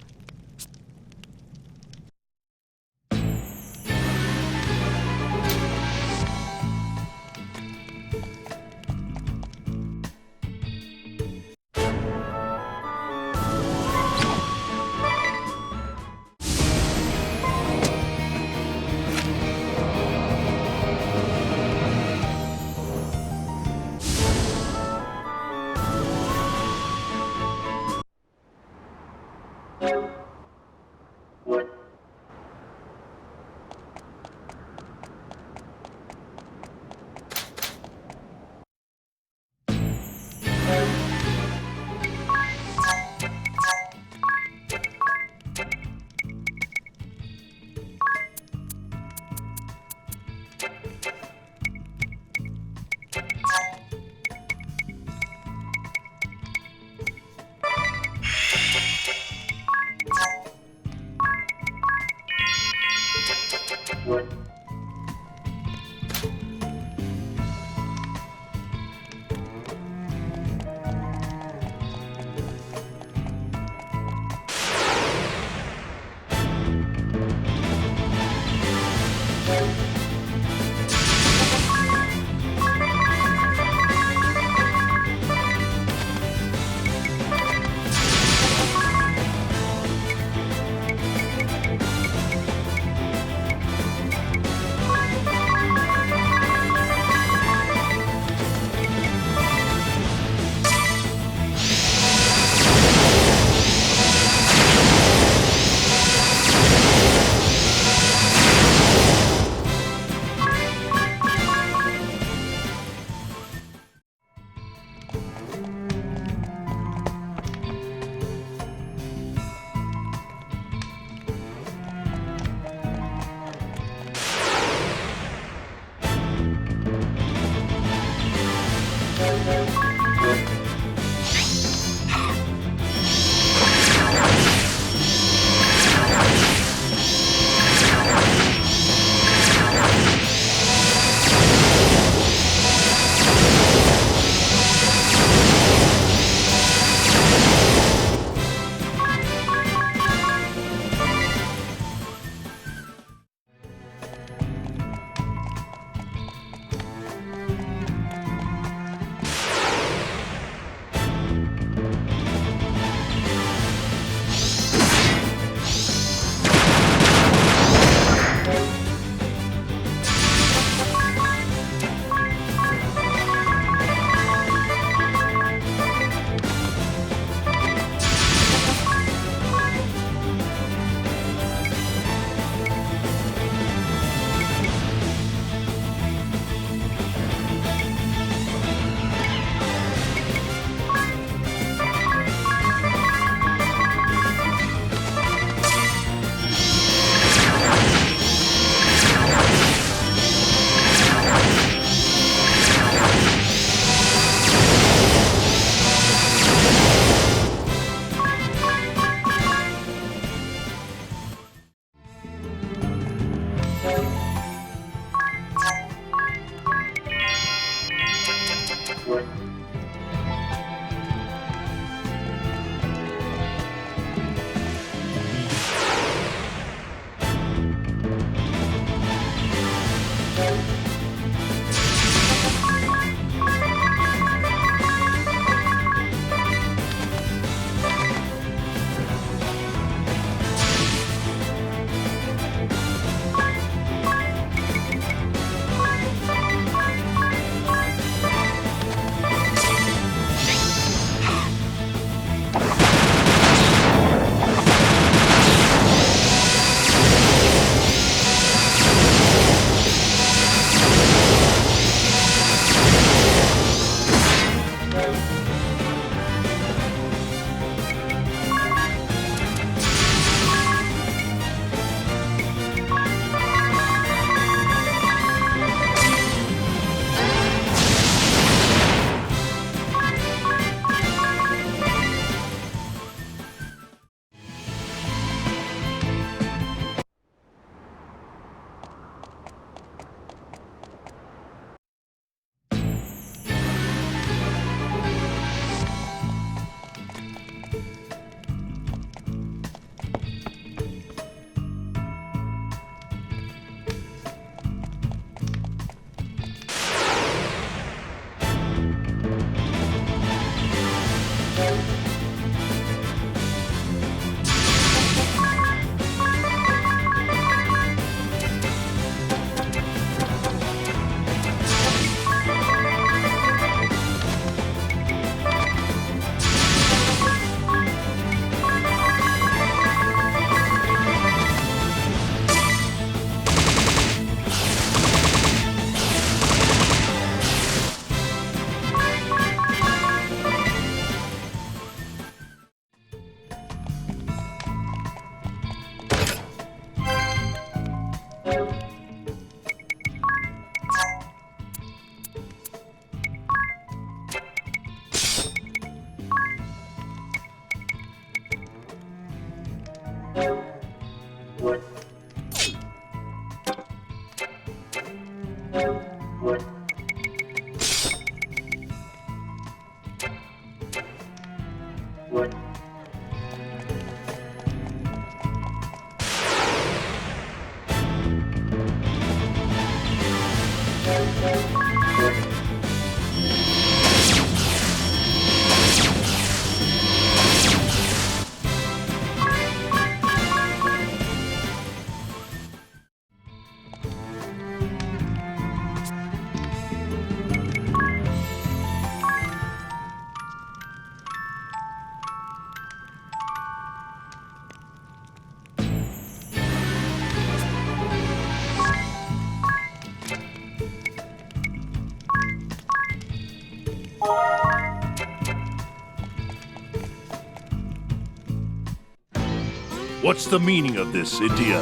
What's the meaning of this, Idia?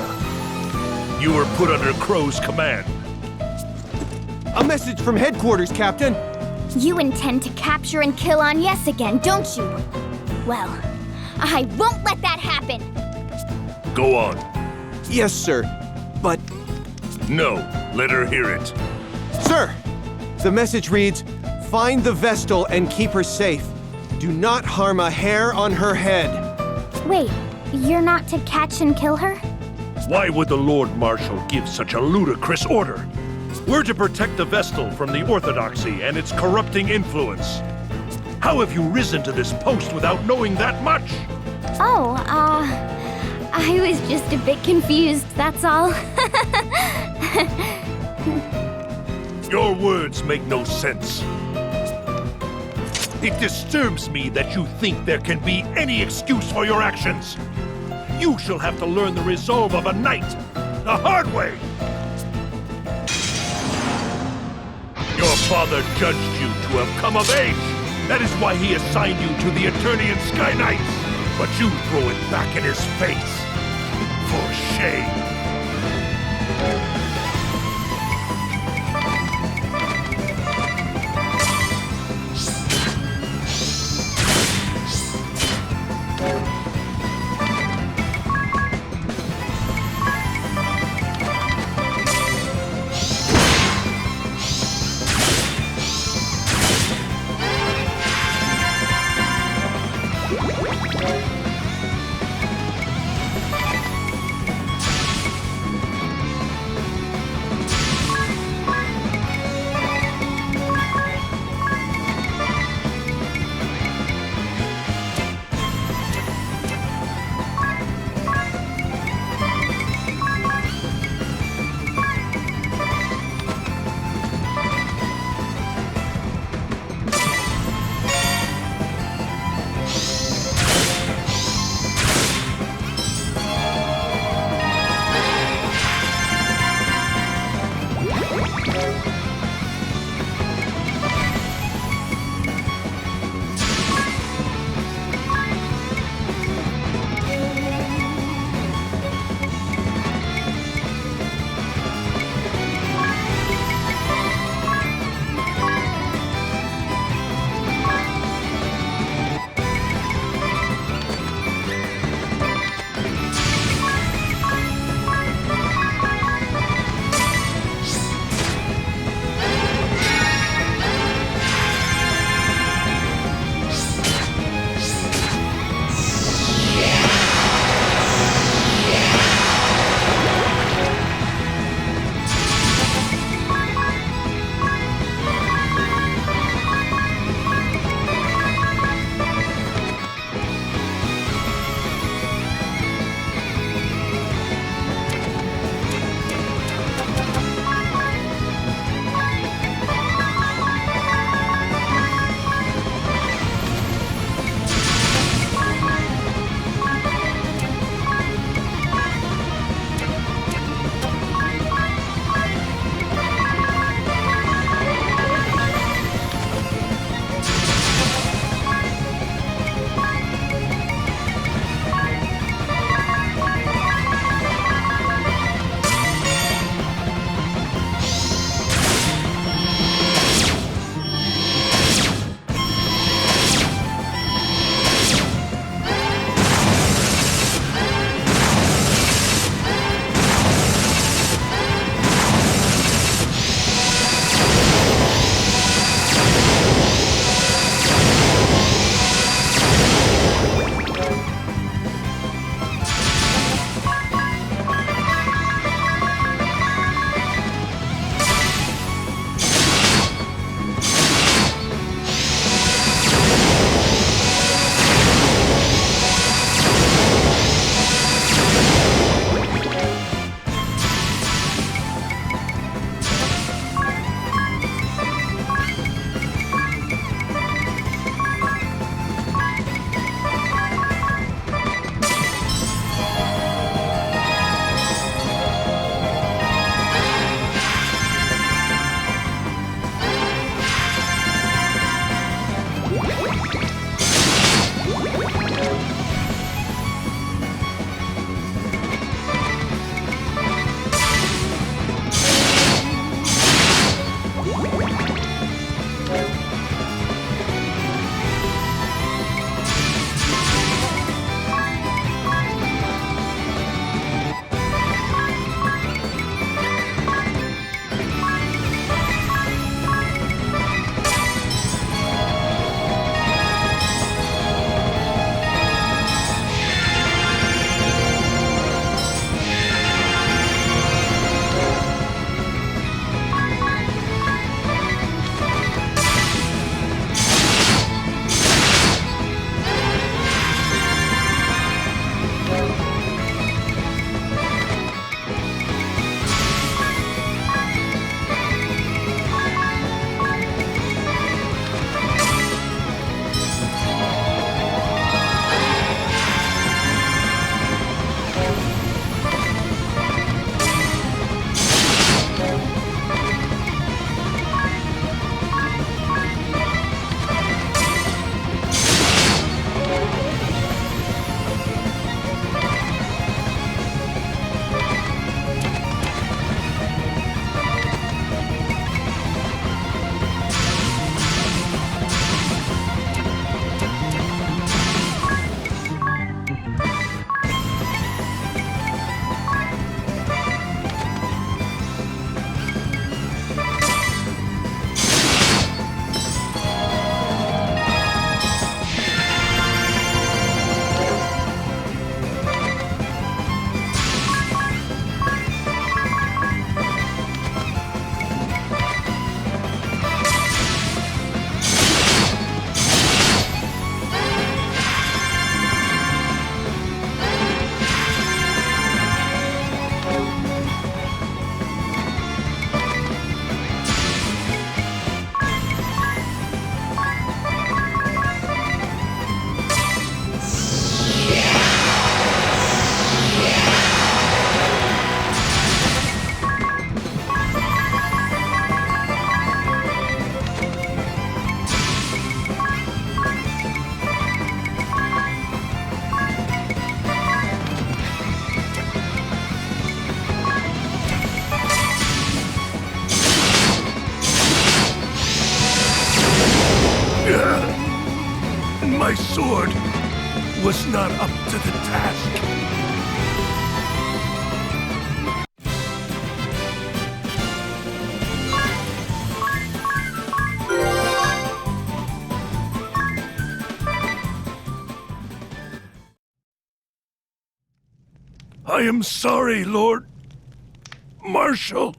You were put under Crow's command. A message from headquarters, Captain. You intend to capture and kill Agnes again, don't you? Well, I won't let that happen! Go on. Yes, sir. But... No, let her hear it. Sir! The message reads, "Find the Vestal and keep her safe. Do not harm a hair on her head." Wait, you're not to catch and kill her? Why would the Lord Marshal give such a ludicrous order? We're to protect the Vestal from the Orthodoxy and its corrupting influence. How have you risen to this post without knowing that much? Oh, I was just a bit confused, that's all. Your words make no sense. It disturbs me that you think there can be any excuse for your actions. You shall have to learn the resolve of a knight, the hard way. Your father judged you to have come of age. That is why he assigned you to the Eternian Sky Knights. But you throw it back in his face. For shame. sword was not up to the task. I am sorry, Lord Marshal.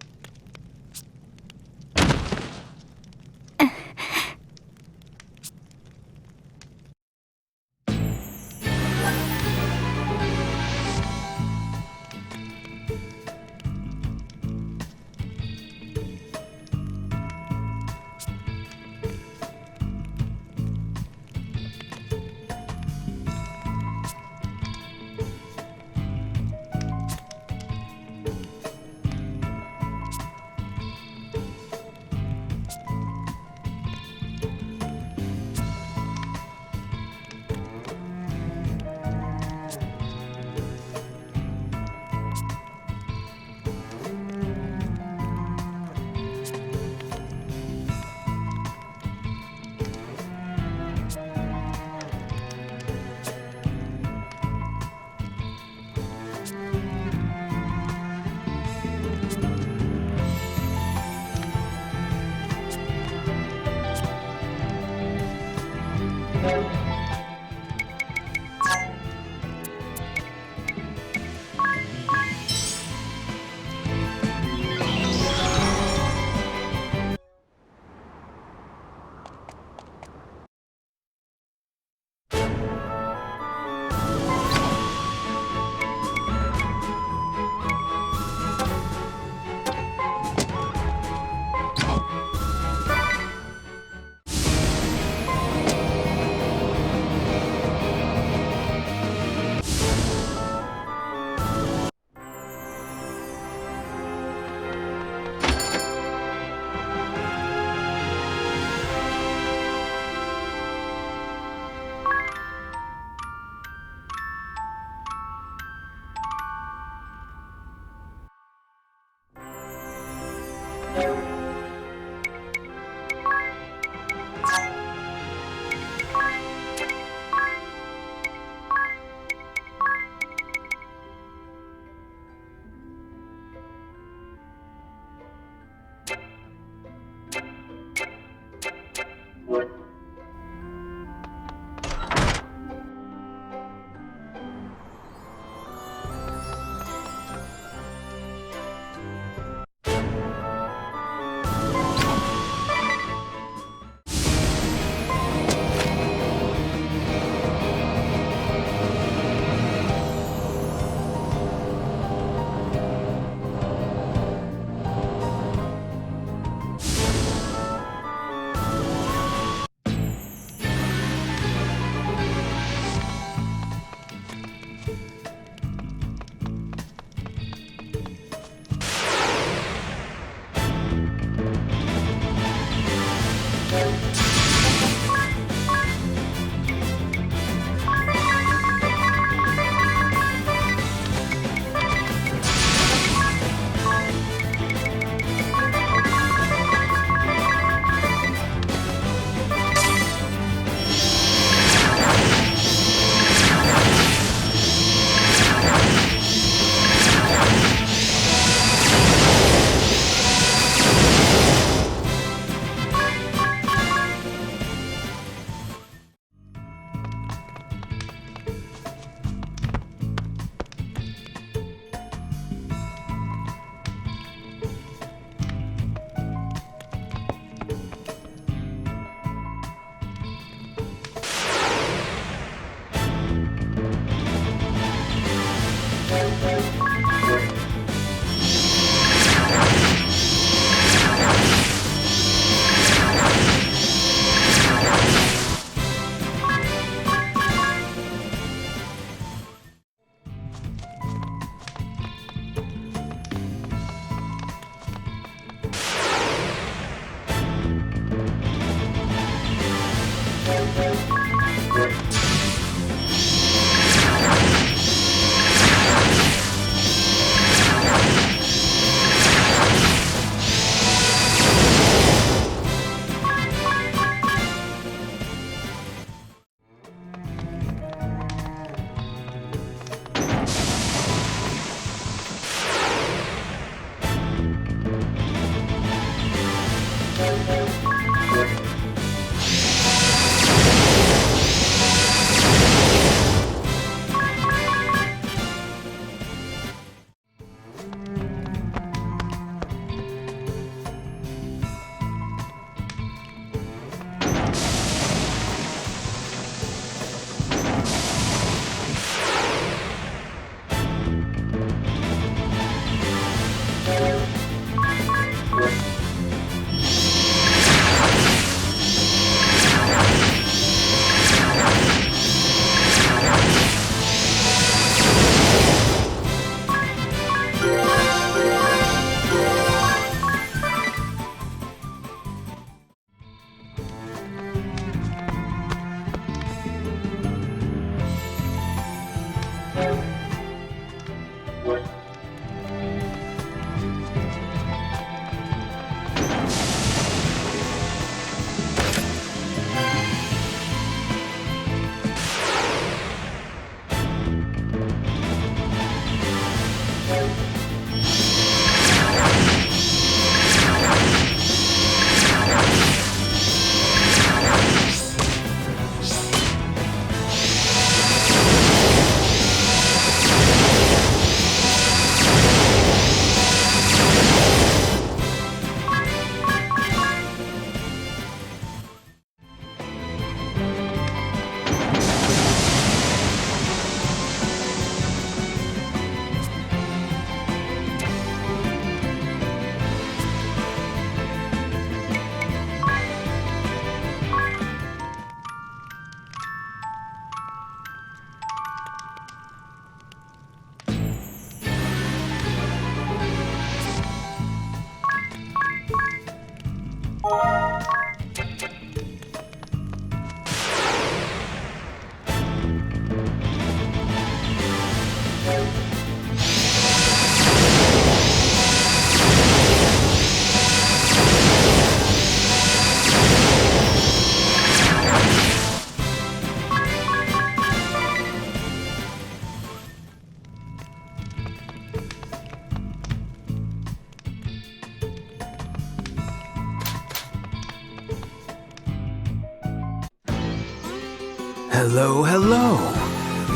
Hello, hello.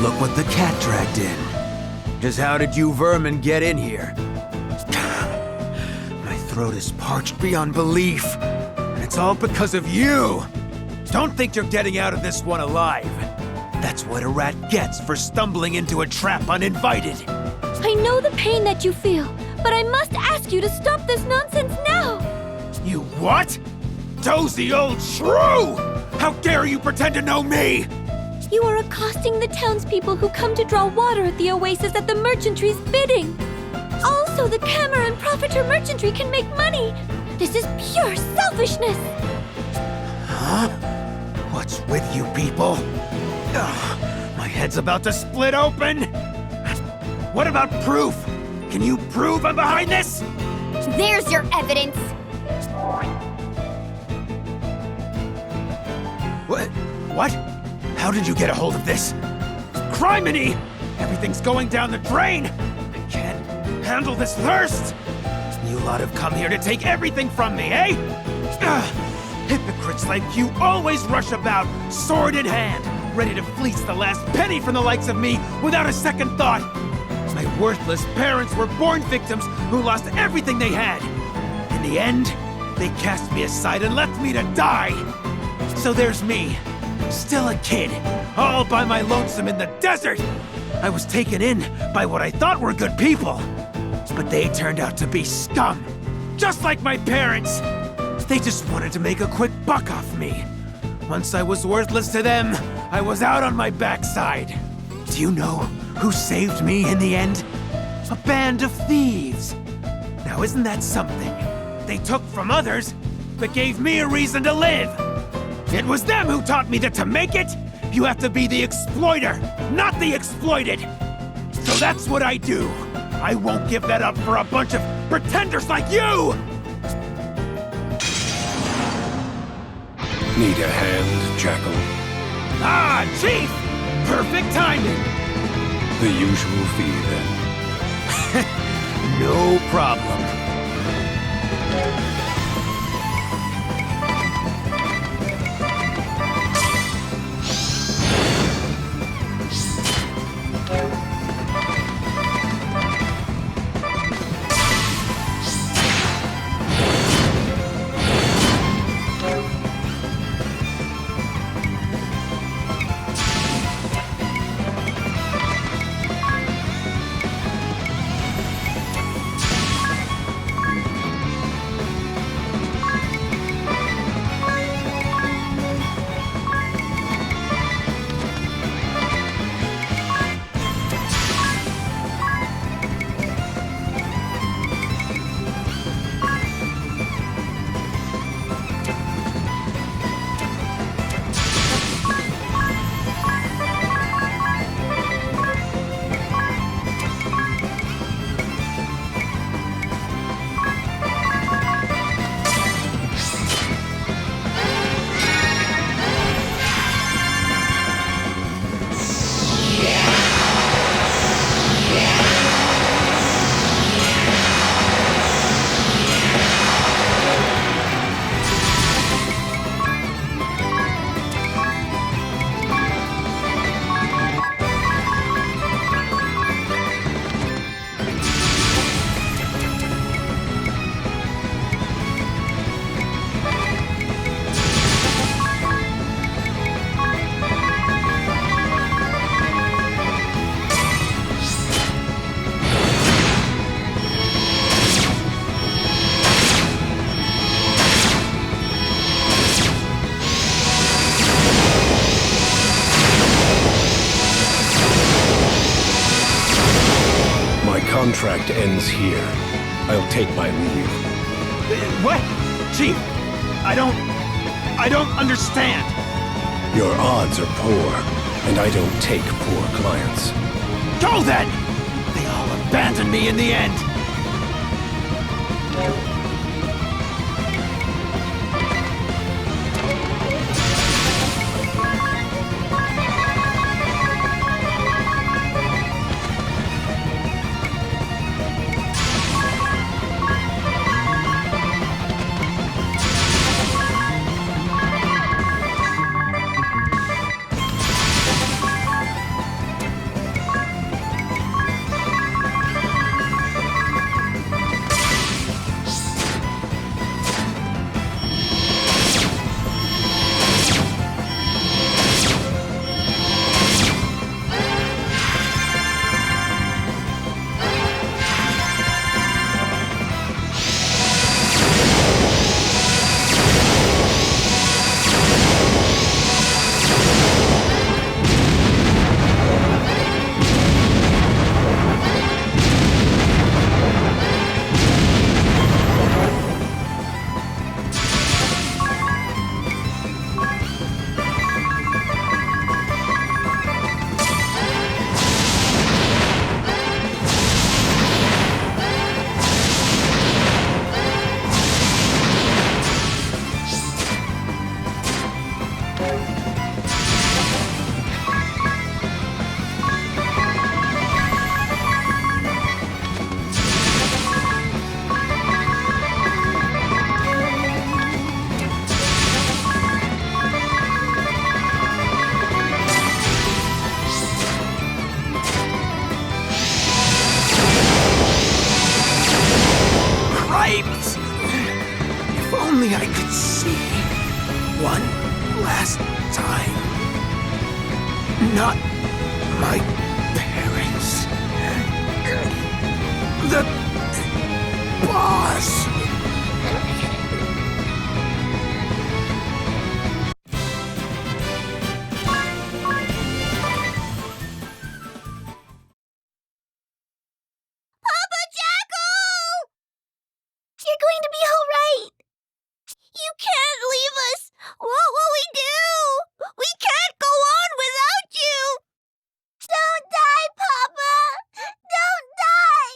Look what the cat dragged in. Just how did you vermin get in here? My throat is parched beyond belief. And it's all because of you. Don't think you're getting out of this one alive. That's what a rat gets for stumbling into a trap uninvited. I know the pain that you feel, but I must ask you to stop this nonsense now! You what? Dozy old shrew! How dare you pretend to know me? You are accosting the townspeople who come to draw water at the oasis at the merchantry's bidding. Also, the Camera and Profiter merchantry can make money. This is pure selfishness. Huh? What's with you people? Ugh, my head's about to split open. What about proof? Can you prove I'm behind this? There's your evidence. What? How did you get a hold of this? Criminy! Everything's going down the drain! I can't handle this thirst! You lot have come here to take everything from me, eh? Hypocrites like you always rush about, sword in hand, ready to fleece the last penny from the likes of me without a second thought. My worthless parents were born victims who lost everything they had. In the end, they cast me aside and left me to die. So there's me, still a kid, all by my lonesome in the desert. I was taken in by what I thought were good people, but they turned out to be scum, just like my parents. They just wanted to make a quick buck off me. Once I was worthless to them, I was out on my backside. Do you know who saved me in the end? A band of thieves. Now isn't that something? They took from others, but gave me a reason to live. It was them who taught me that to make it, you have to be the exploiter, not the exploited. So that's what I do. I won't give that up for a bunch of pretenders like you! Need a hand, Jackal? Ah, Chief! Perfect timing! The usual fee, then. No problem. Contract ends here. I'll take my leave. What? Chief, I don't understand. Your odds are poor, and I don't take poor clients. Go then! They all abandoned me in the end. pipes! If only I could see one last time. Not my parents. The boss. Papa Jackal! You're going to be all right. You can't leave us. What will we do? We can't go on without you. Don't die, Papa. Don't die.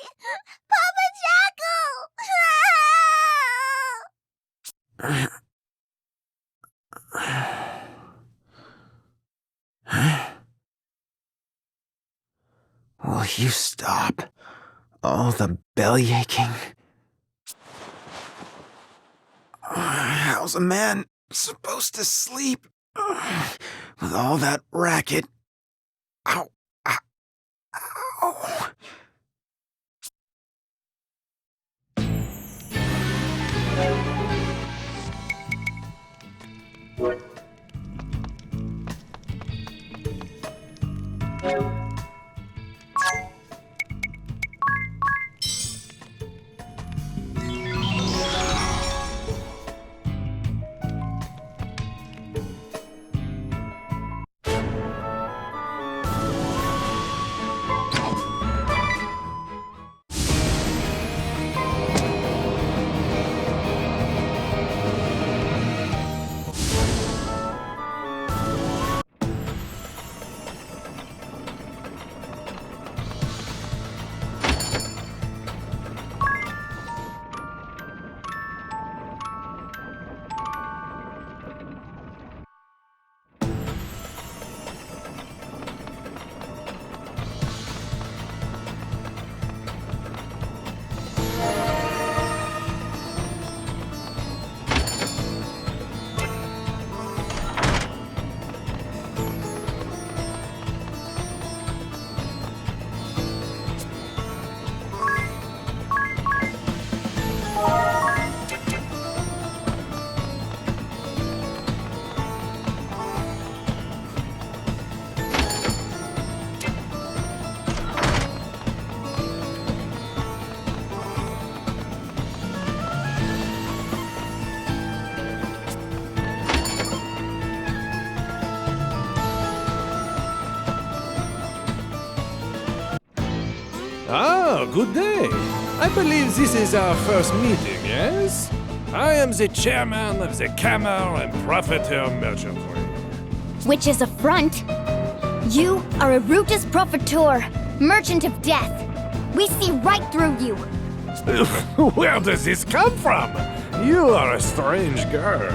Papa Jackal. Will you stop all the belly aching? How's a man supposed to sleep with all that racket? Ow! Ow! Ow. Ah, good day. I believe this is our first meeting, yes? I am the chairman of the Camel and Profiteer Merchantry. Which is a front. You are a Rutus Profiteur, merchant of death. We see right through you. Where does this come from? You are a strange girl.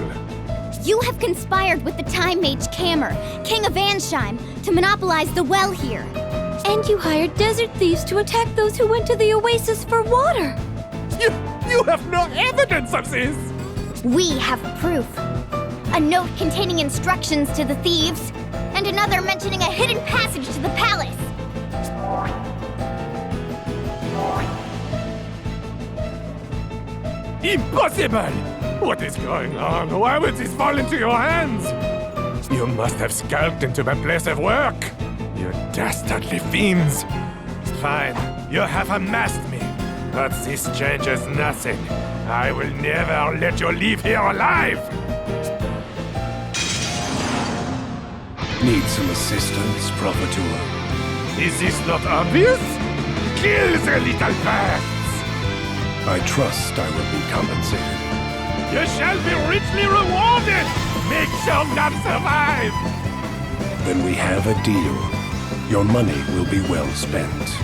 You have conspired with the Time Mage Kammer, King of Ansheim, to monopolize the well here. And you hired desert thieves to attack those who went to the oasis for water. You have no evidence of this! We have proof. A note containing instructions to the thieves, and another mentioning a hidden passage to the palace. Impossible! What is going on? Why would this fall into your hands? You must have scalped into my place of work. You dastardly fiends! Fine, you have amassed me, but this changes nothing. I will never let you leave here alive! Need some assistance, Profiteur? Is this not obvious? Kill the little beasts! I trust I will be compensated. You shall be richly rewarded! Make sure not survive! Then we have a deal. Your money will be well spent.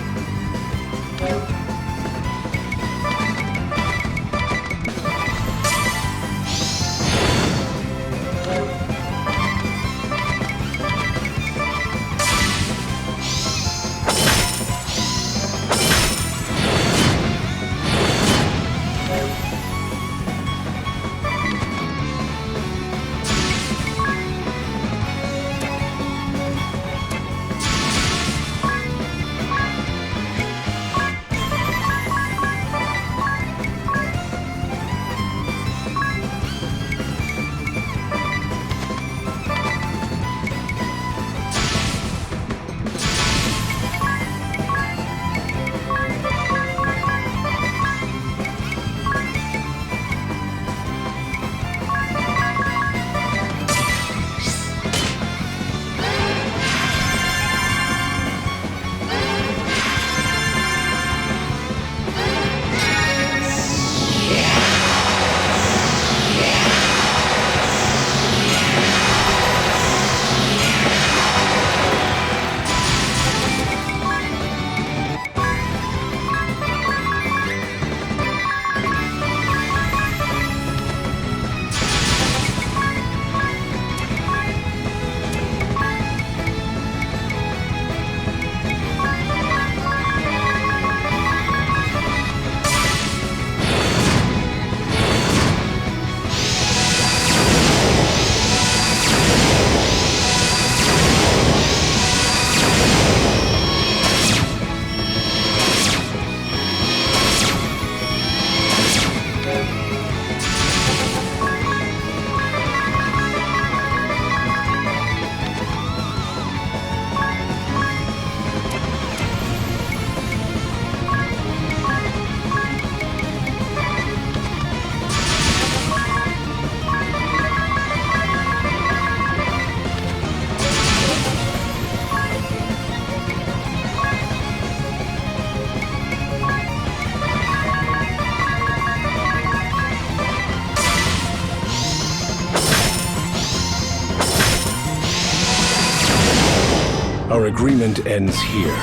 Our agreement ends here.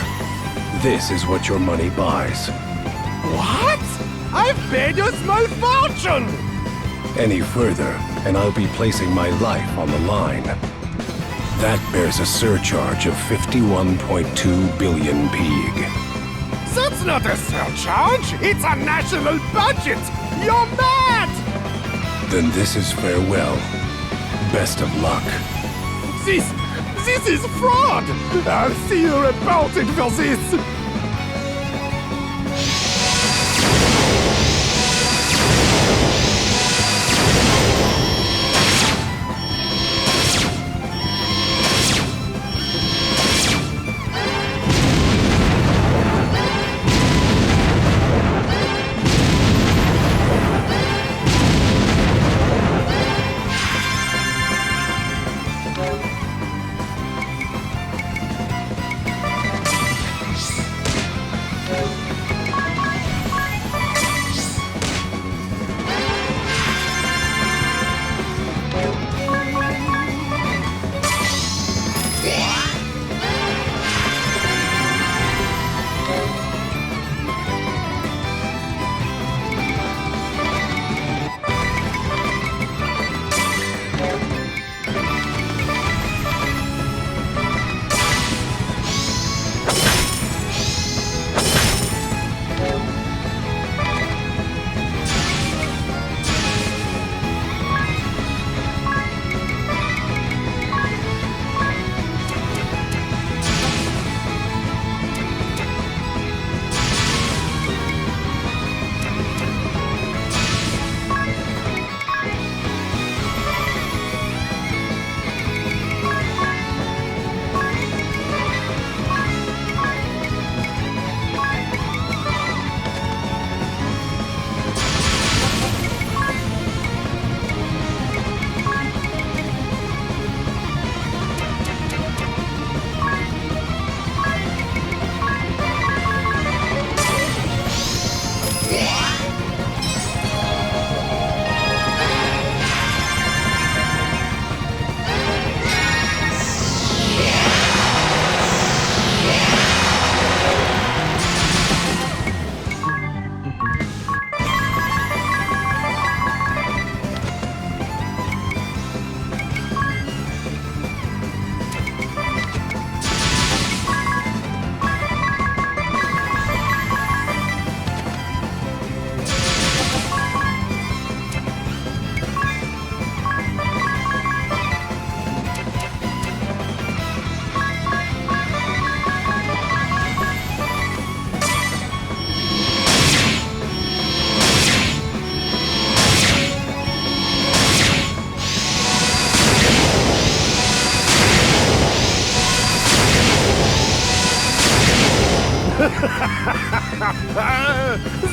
This is what your money buys. What? I've paid you a small fortune! Any further, and I'll be placing my life on the line. That bears a surcharge of 51.2 billion peeg. That's not a surcharge! It's a national budget! You're mad! Then this is farewell. Best of luck. This is fraud! I'll see you reported for this!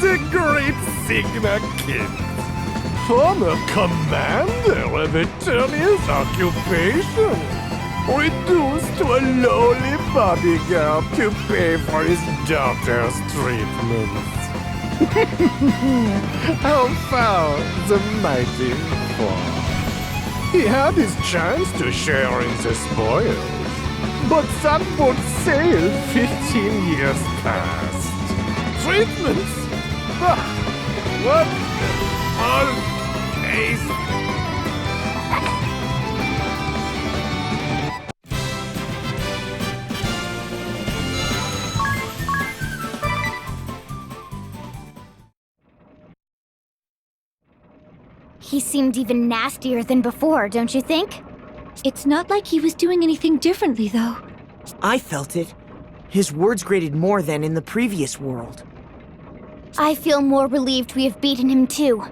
The great Sigma Kid. Former commander of Eternia's occupation. Reduced to a lowly bodyguard to pay for his daughter's treatments. How far the mighty fall. He had his chance to share in the spoils. But that boat sailed 15 years past. Treatments? Ah, what? All ace. He seemed even nastier than before, don't you think? It's not like he was doing anything differently, though. I felt it. His words grated more than in the previous world. I feel more relieved we have beaten him too.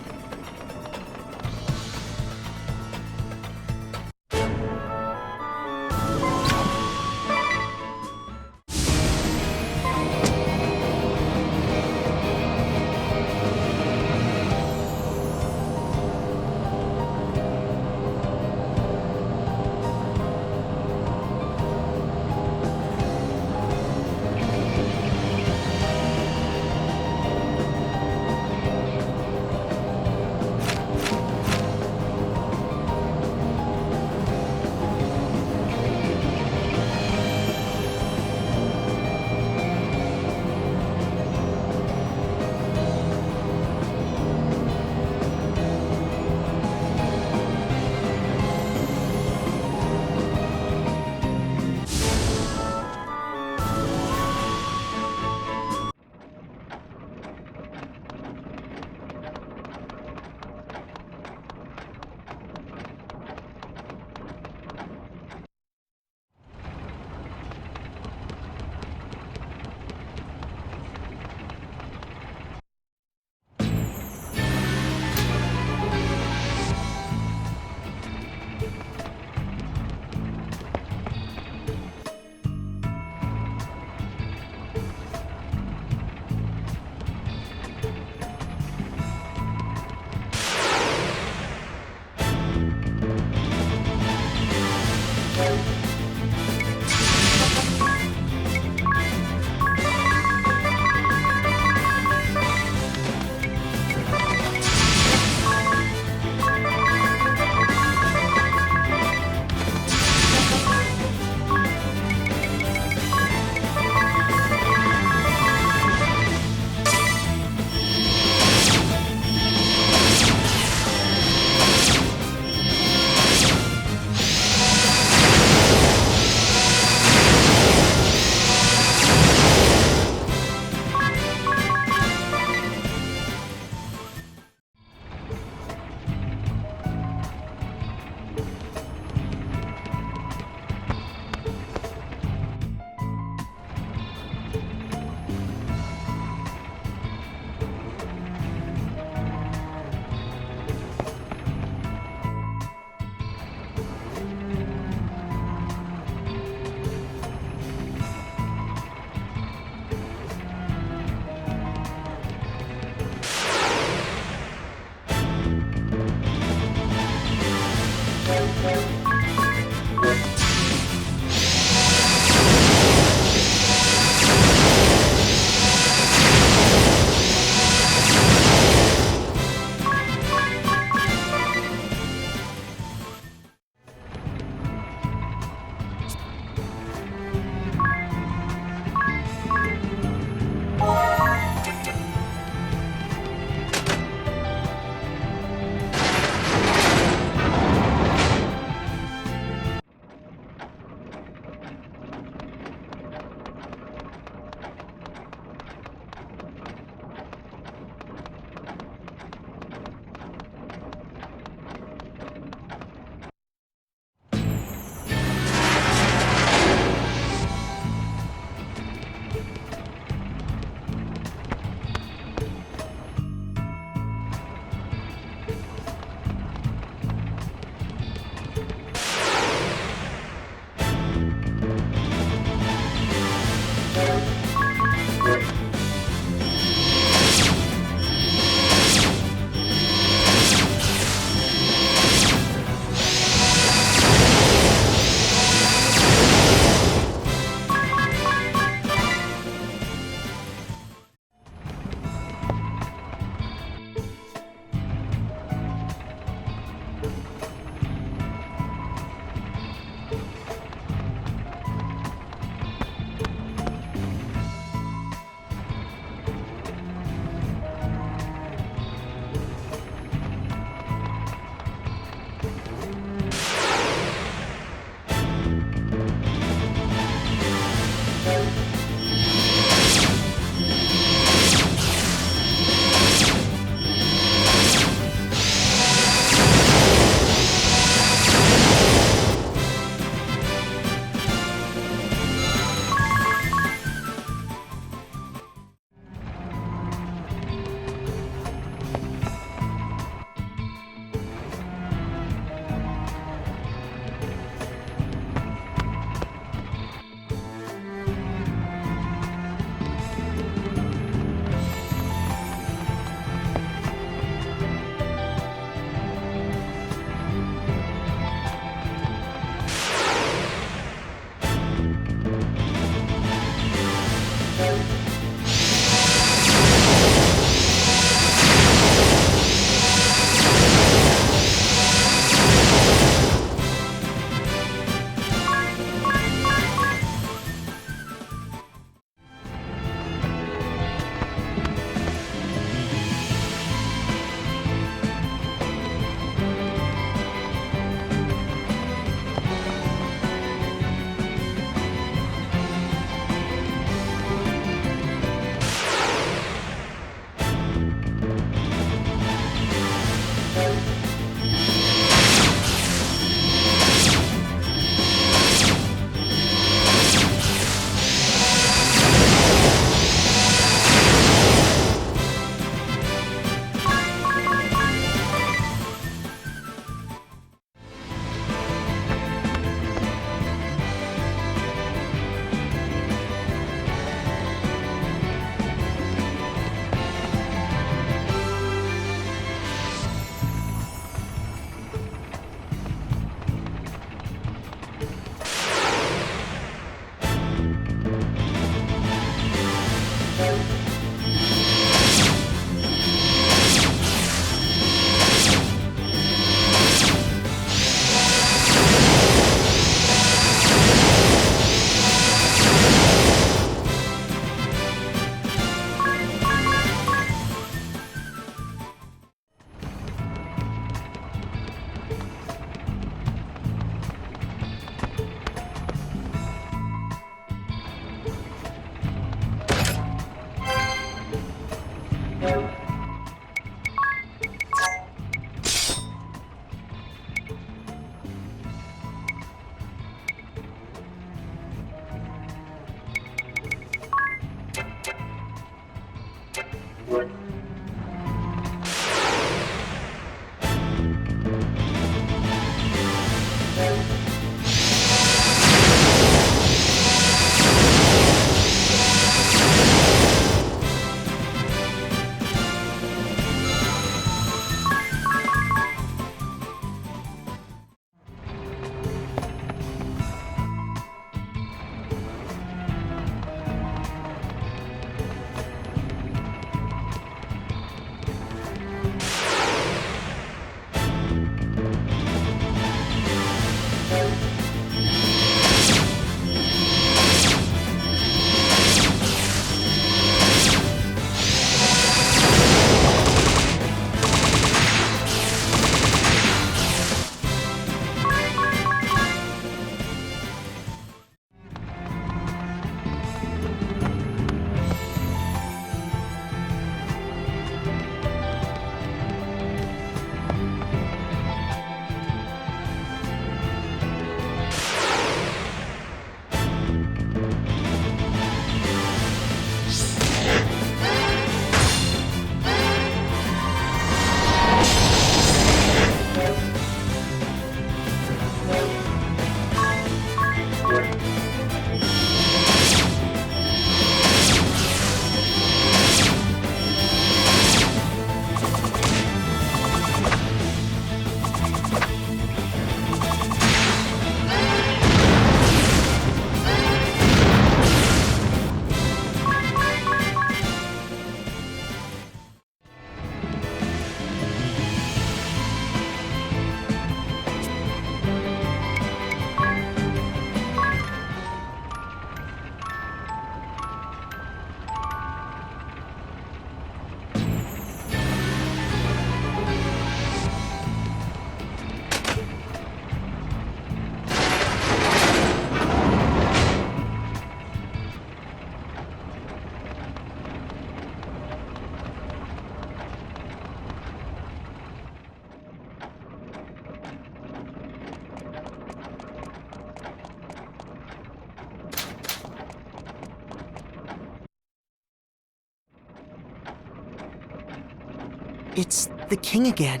It's the king again.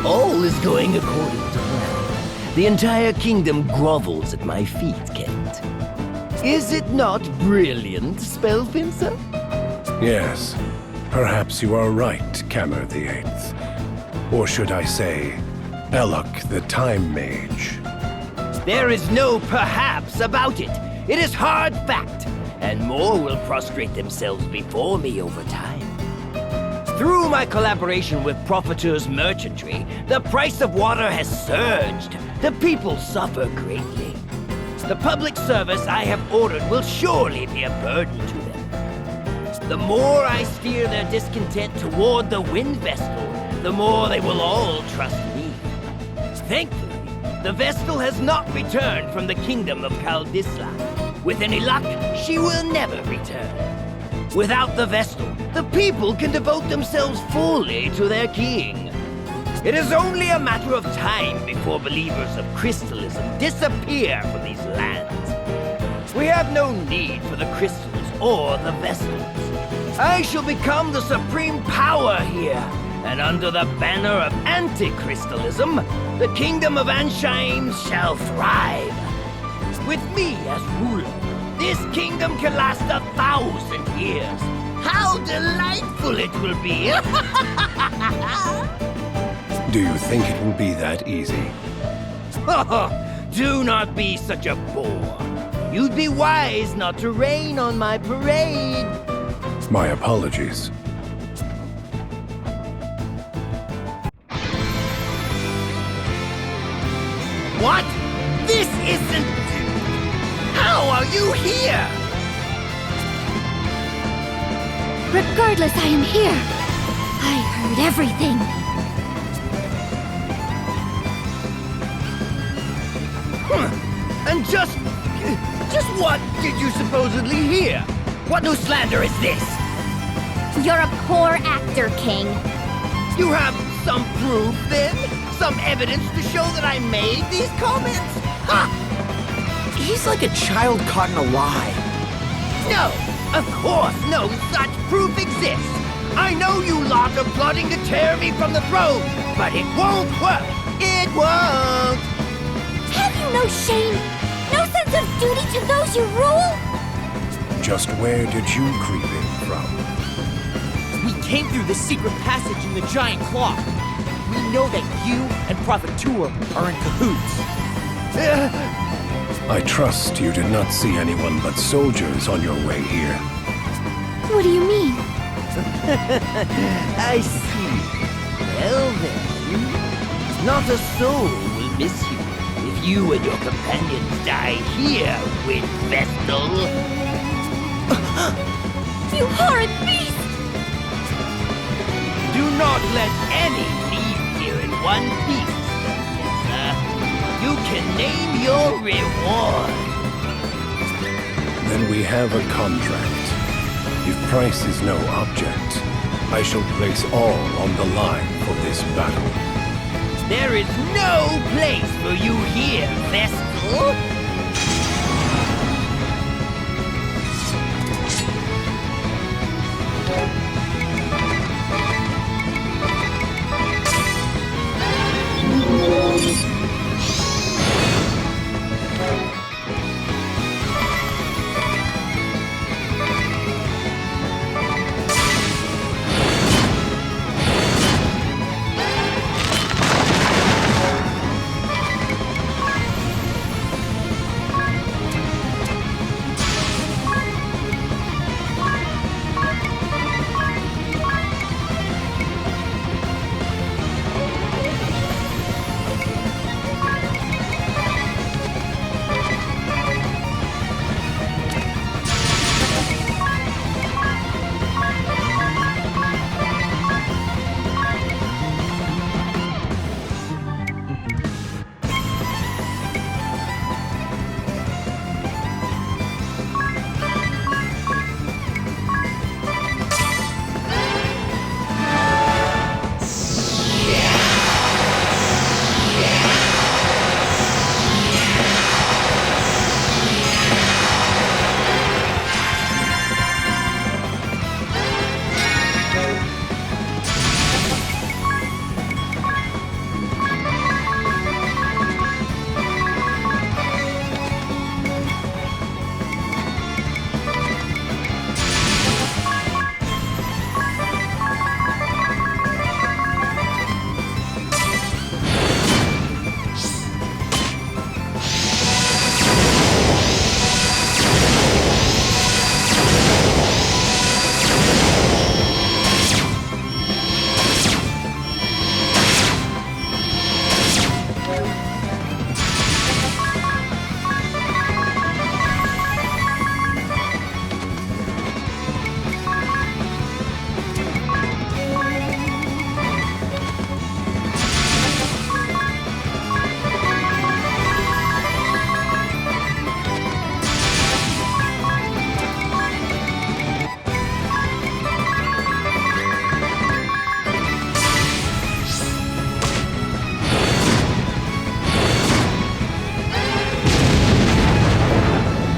All is going according to plan. The entire kingdom grovels at my feet, Kent. Is it not brilliant, Spellfencer? Yes, perhaps you are right, Cammer the Eighth. Or should I say, Belloc the Time Mage. There is no perhaps about it. It is hard fact, and more will prostrate themselves before me over time. Through my collaboration with Profiteur's merchantry, the price of water has surged. The people suffer greatly. The public service I have ordered will surely be a burden to them. The more I steer their discontent toward the wind Vestal, the more they will all trust me. Thankfully, the Vestal has not returned from the kingdom of Kaldisla. With any luck, she will never return. Without the Vestal, the people can devote themselves fully to their king. It is only a matter of time before believers of crystalism disappear from these lands. We have no need for the crystals or the Vestals. I shall become the supreme power here, and under the banner of anti-crystalism, the kingdom of Ansheim shall thrive. With me as ruler, this kingdom can last 1,000 years. How delightful it will be! Do you think it will be that easy? Do not be such a bore. You'd be wise not to rain on my parade. My apologies. What? This isn't... How are you here? Regardless, I am here. I heard everything. And just what did you supposedly hear? What new slander is this? You're a poor actor, King. You have some proof, then? Some evidence to show that I made these comments? Ha! He's like a child caught in a lie. No, of course no such proof exists. I know you lot are plotting to tear me from the throne, but it won't work. It won't. Have you no shame? No sense of duty to those you rule? Just where did you creep in from? We came through the secret passage in the giant clock. We know that you and Prophet Tour are in cahoots. I trust you did not see anyone but soldiers on your way here. What do you mean? I see. Well then, not a soul will miss you if you and your companions die here, Wind Vestal. You horrid beast! Do not let any leave here in one piece, Spencer. You can name your reward. Then we have a contract. If price is no object, I shall place all on the line for this battle. There is no place for you here, Vestal.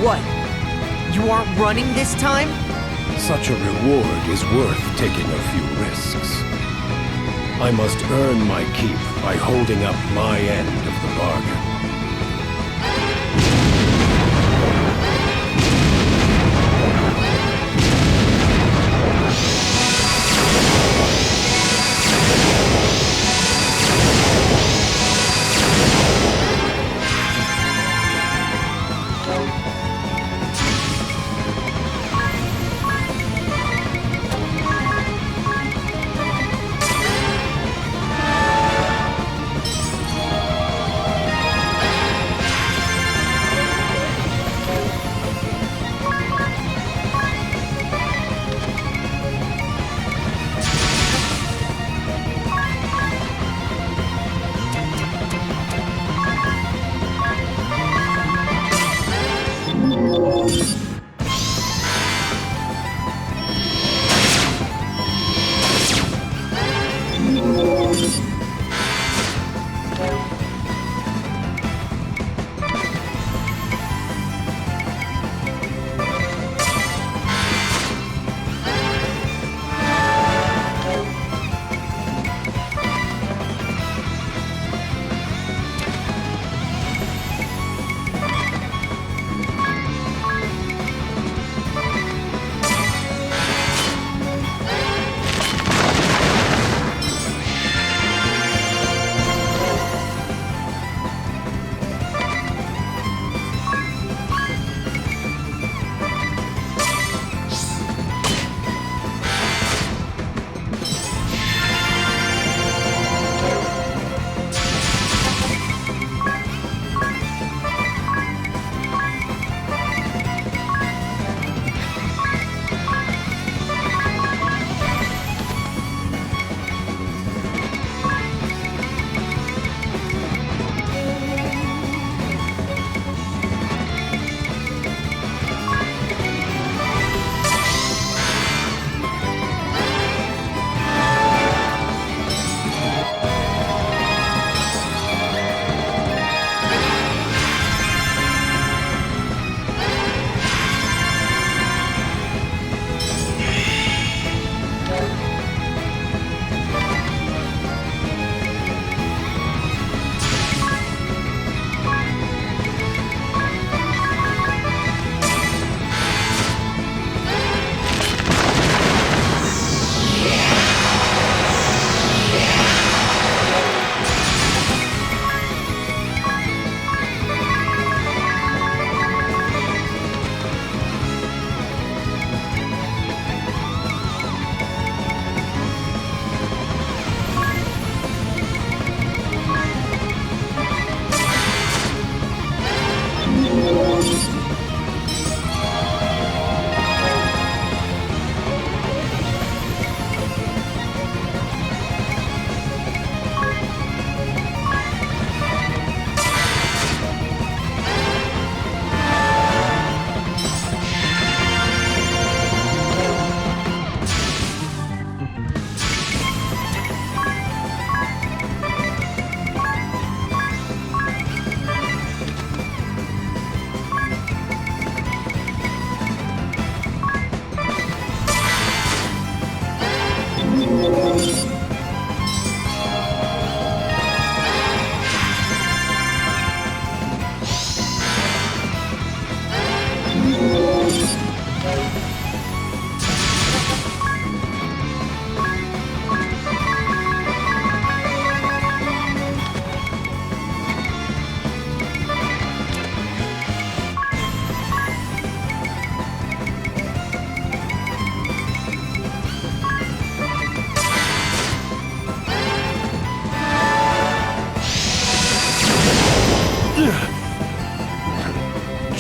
What? You aren't running this time? Such a reward is worth taking a few risks. I must earn my keep by holding up my end of the bargain.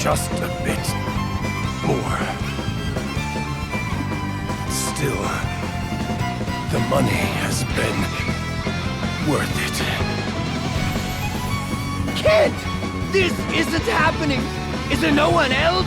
Just a bit more. Still, the money has been worth it. Kid! This isn't happening! Is there no one else?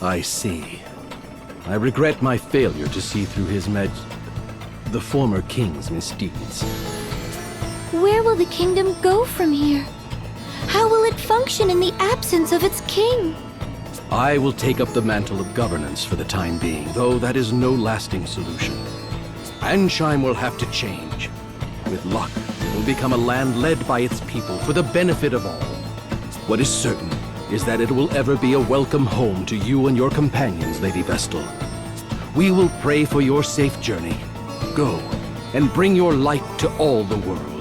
I see. I regret my failure to see through the former king's misdeeds. Where will the kingdom go from here? How will it function in the absence of its king? I will take up the mantle of governance for the time being, though that is no lasting solution. Ansheim will have to change. With luck, it will become a land led by its people for the benefit of all. What is certain is that it will ever be a welcome home to you and your companions, Lady Vestal. We will pray for your safe journey. Go, and bring your light to all the world.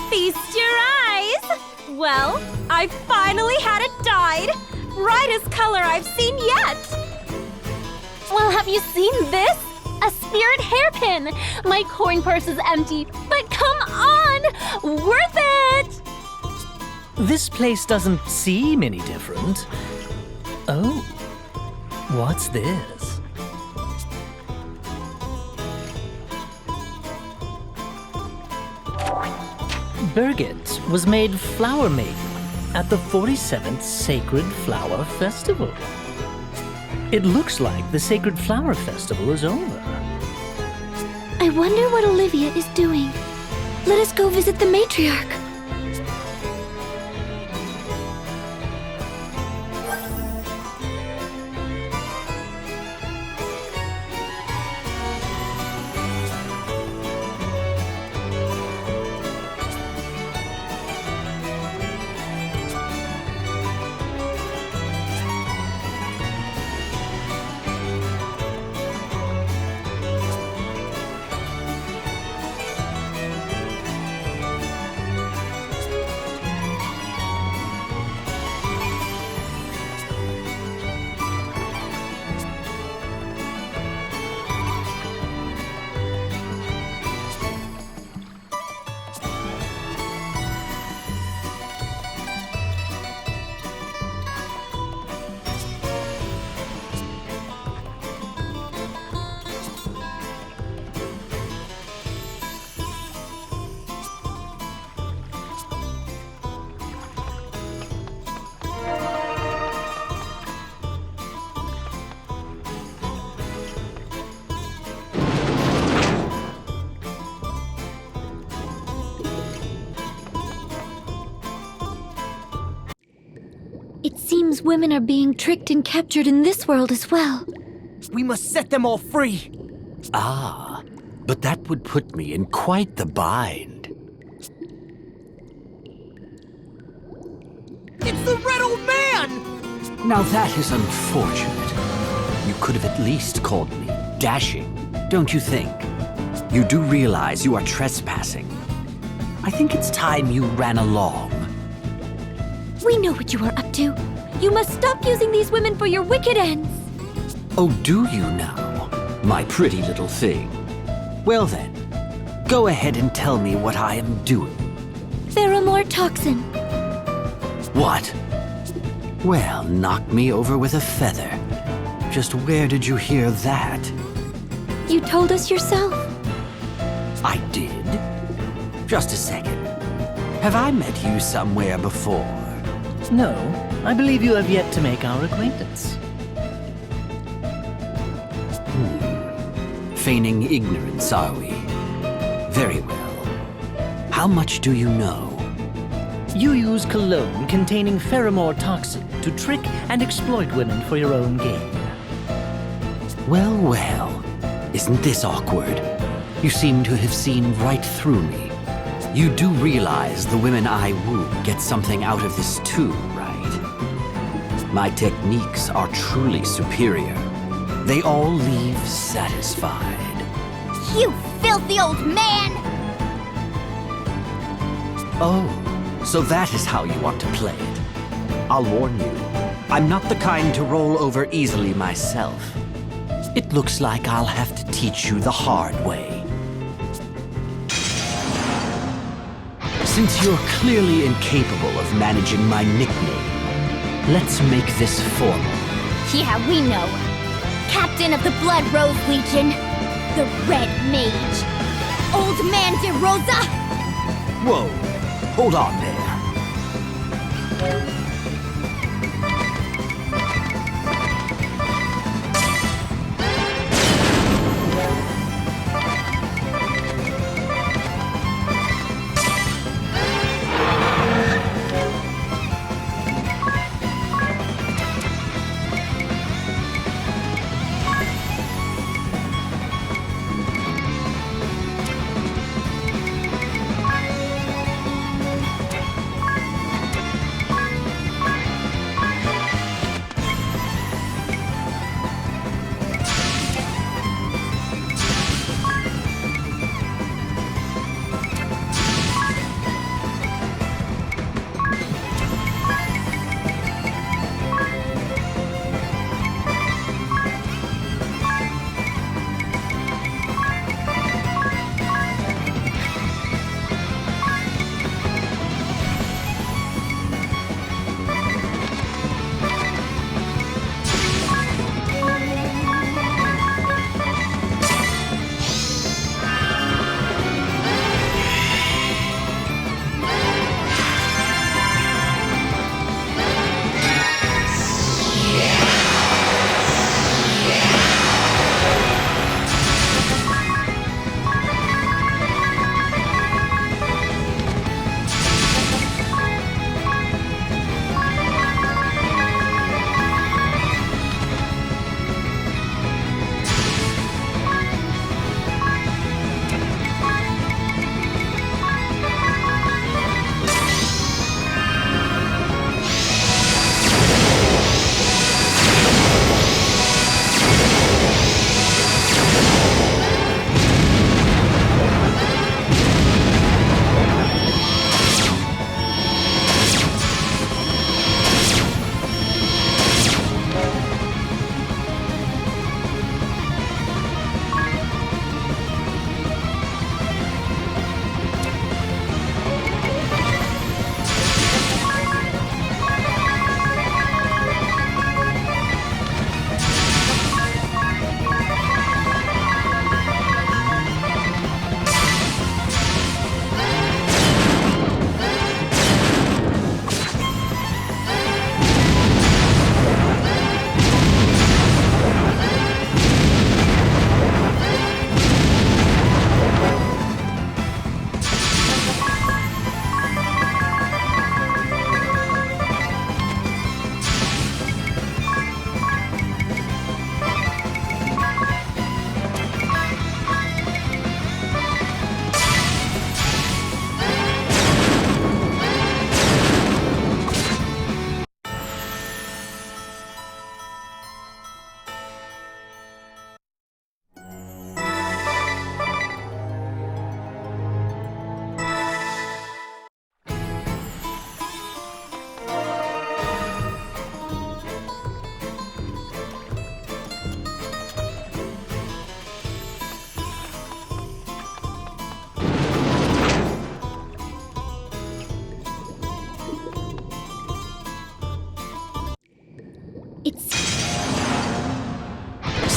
Feast your eyes! Well, I finally had it dyed! Brightest color I've seen yet! Well, have you seen this? A spirit hairpin! My coin purse is empty, but come on! Worth it! This place doesn't seem any different. Oh, what's this? Birgit was made Flower Maiden at the 47th Sacred Flower Festival. It looks like the Sacred Flower Festival is over. I wonder what Olivia is doing. Let us go visit the matriarch. seems women are being tricked and captured in this world as well. We must set them all free. Ah, but that would put me in quite the bind. It's the Red Old Man! Now that is unfortunate. You could have at least called me dashing, don't you think? You do realize you are trespassing. I think it's time you ran along. We know what you are up to. You must stop using these women for your wicked ends. Oh, do you now, my pretty little thing? Well then, go ahead and tell me what I am doing. Pheromore toxin. What? Well, knock me over with a feather. Just where did you hear that? You told us yourself. I did? Just a second. Have I met you somewhere before? No, I believe you have yet to make our acquaintance. Feigning ignorance, are we? Very well. How much do you know? You use cologne containing pheromore toxin to trick and exploit women for your own gain. Well, well. Isn't this awkward? You seem to have seen right through me. You do realize the women I woo get something out of this too, right? My techniques are truly superior. They all leave satisfied. You filthy old man! Oh, so that is how you want to play it. I'll warn you, I'm not the kind to roll over easily myself. It looks like I'll have to teach you the hard way. Since you're clearly incapable of managing my nickname, let's make this formal. Yeah, we know. Captain of the Blood Rose Legion, the Red Mage, Old Man de Rosa. Whoa, hold on there.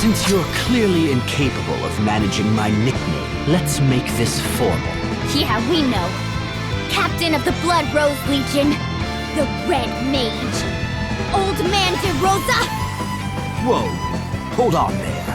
Since you're clearly incapable of managing my nickname, let's make this formal. Yeah, we know. Captain of the Blood Rose Legion, the Red Mage, Old Man de Rosa. Whoa, hold on there.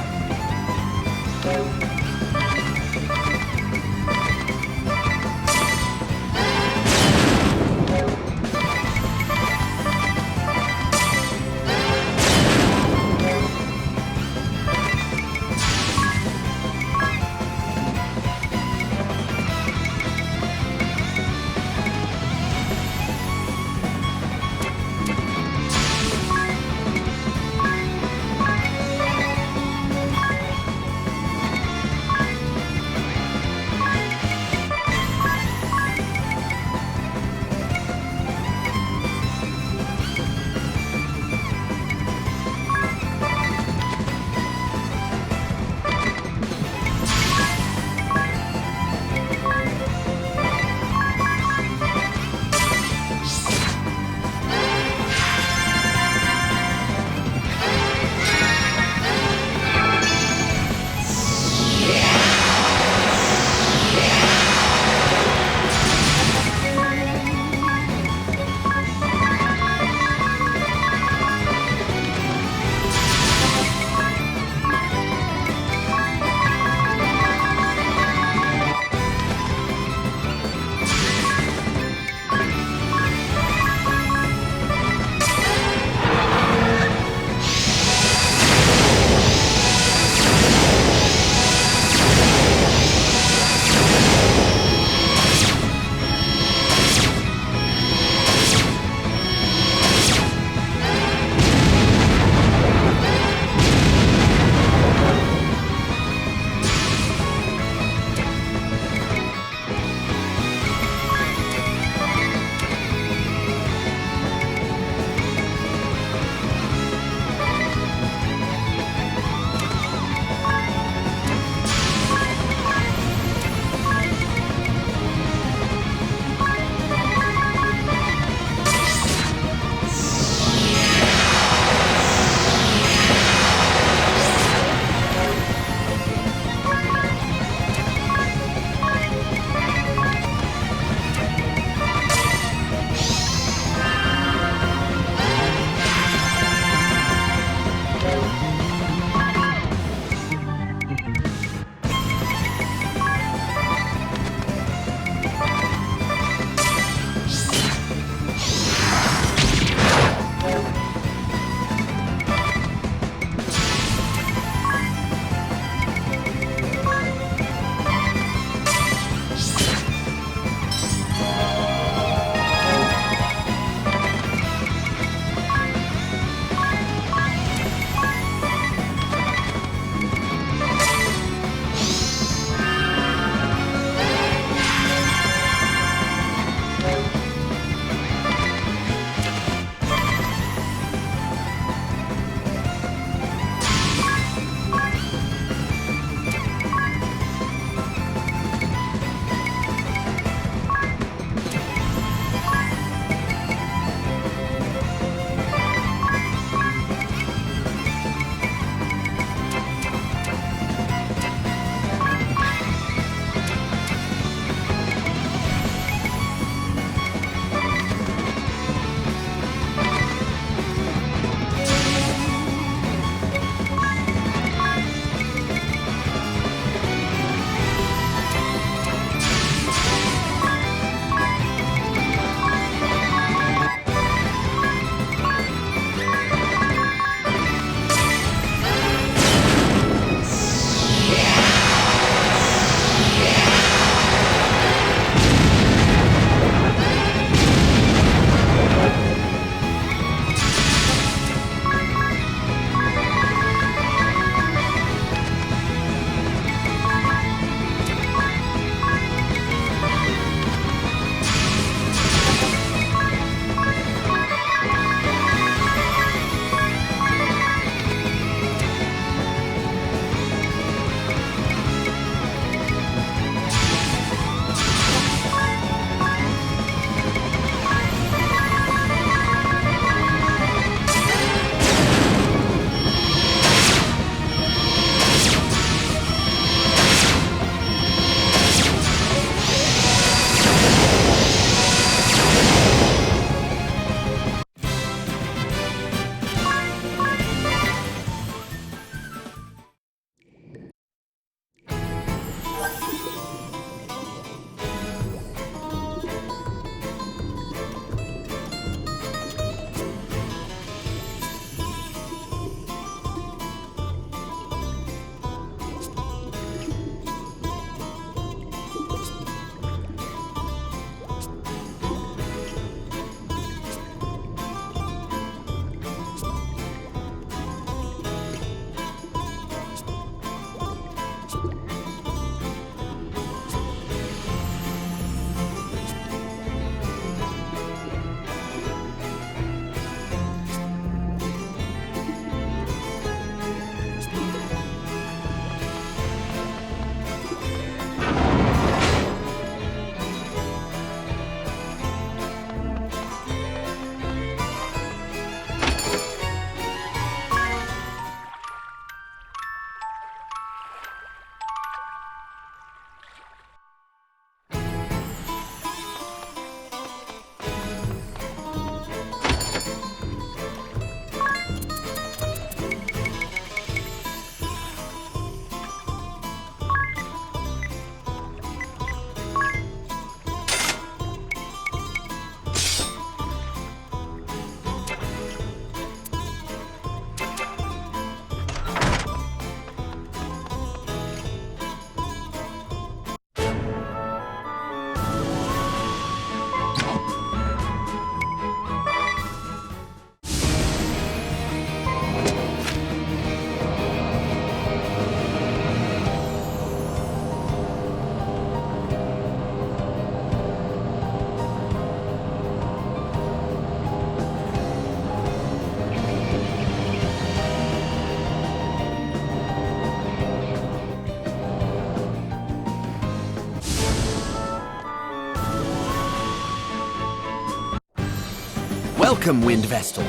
Welcome, Wind Vestal.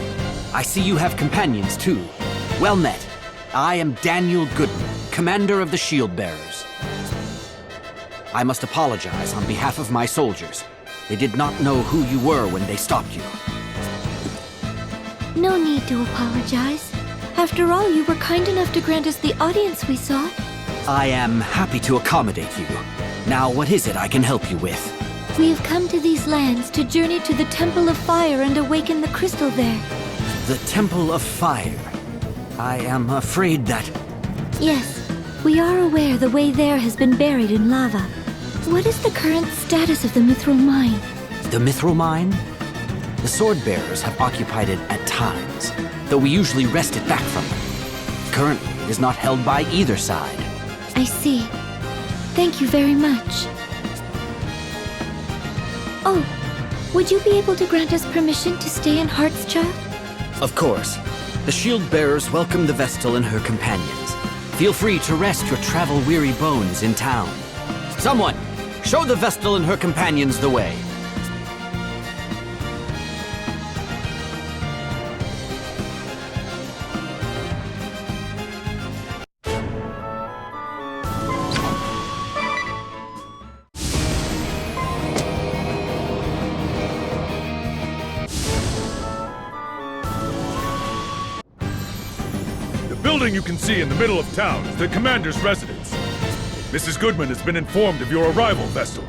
I see you have companions, too. Well met. I am Daniel Goodman, commander of the Shield Bearers. I must apologize on behalf of my soldiers. They did not know who you were when they stopped you. No need to apologize. After all, you were kind enough to grant us the audience we sought. I am happy to accommodate you. Now, what is it I can help you with? We have come to these lands to journey to the Temple of Fire and awaken the crystal there. The Temple of Fire. I am afraid that... Yes, we are aware the way there has been buried in lava. What is the current status of the Mithril Mine? The Mithril Mine? The Sword Bearers have occupied it at times, though we usually wrest it back from them. Currently, it is not held by either side. I see. Thank you very much. Oh, would you be able to grant us permission to stay in Heartschild? Of course. The Shield Bearers welcome the Vestal and her companions. Feel free to rest your travel-weary bones in town. Someone, show the Vestal and her companions the way. The building you can see in the middle of town is the commander's residence. Mrs. Goodman has been informed of your arrival, Vestal.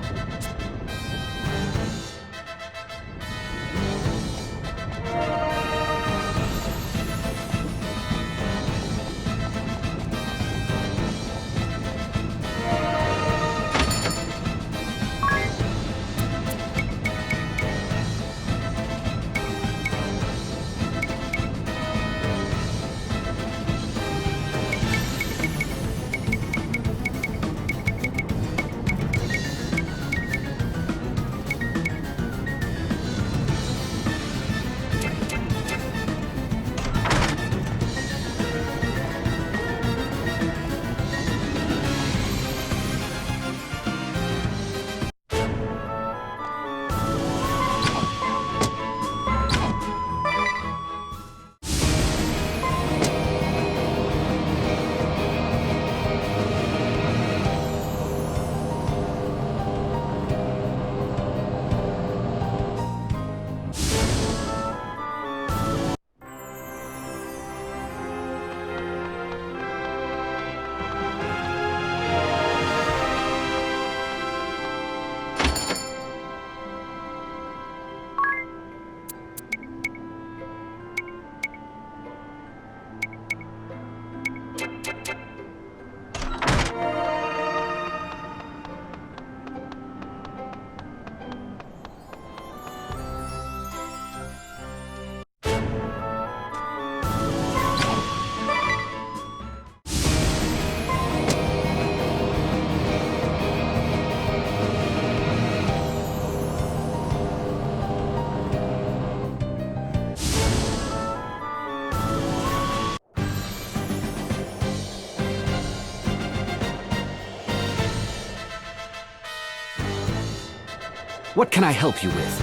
What can I help you with?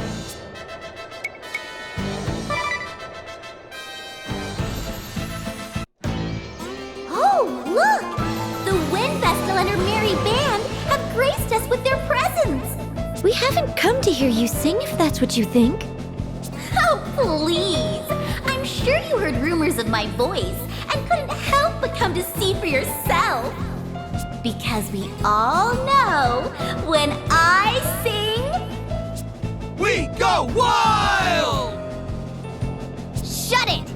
Oh, look! The Wind Vestal and her merry band have graced us with their presence! We haven't come to hear you sing, if that's what you think. Oh, please! I'm sure you heard rumors of my voice and couldn't help but come to see for yourself. Because we all know when I sing, we go wild! Shut it!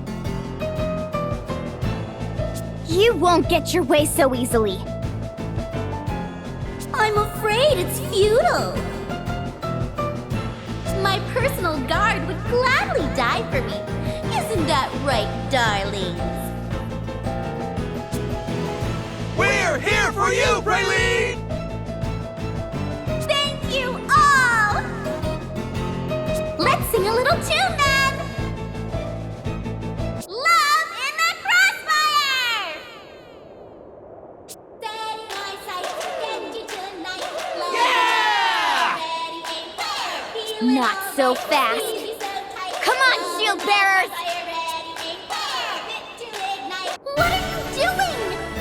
You won't get your way so easily. I'm afraid it's futile. My personal guard would gladly die for me. Isn't that right, darlings? We're here for you, Praline! Thank you all! Let's sing a little tune then! Love in the Crossfire! Steady my sights, get you tonight. Love Yeah! ready, aim, fire, feel it Not all so night. fast. Squeeze me so tight. Come on, shield bearers! What are you doing?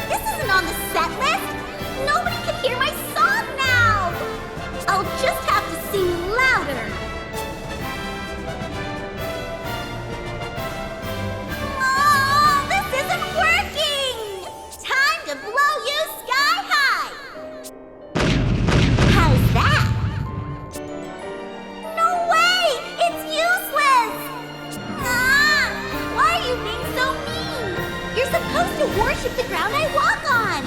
This isn't on the set list! Nobody can hear my song now! I'll just have to sing louder. Oh, this isn't working! Time to blow you sky high! How's that? No way! It's useless! Ah! Why are you being so mean? You're supposed to worship the ground I walk on!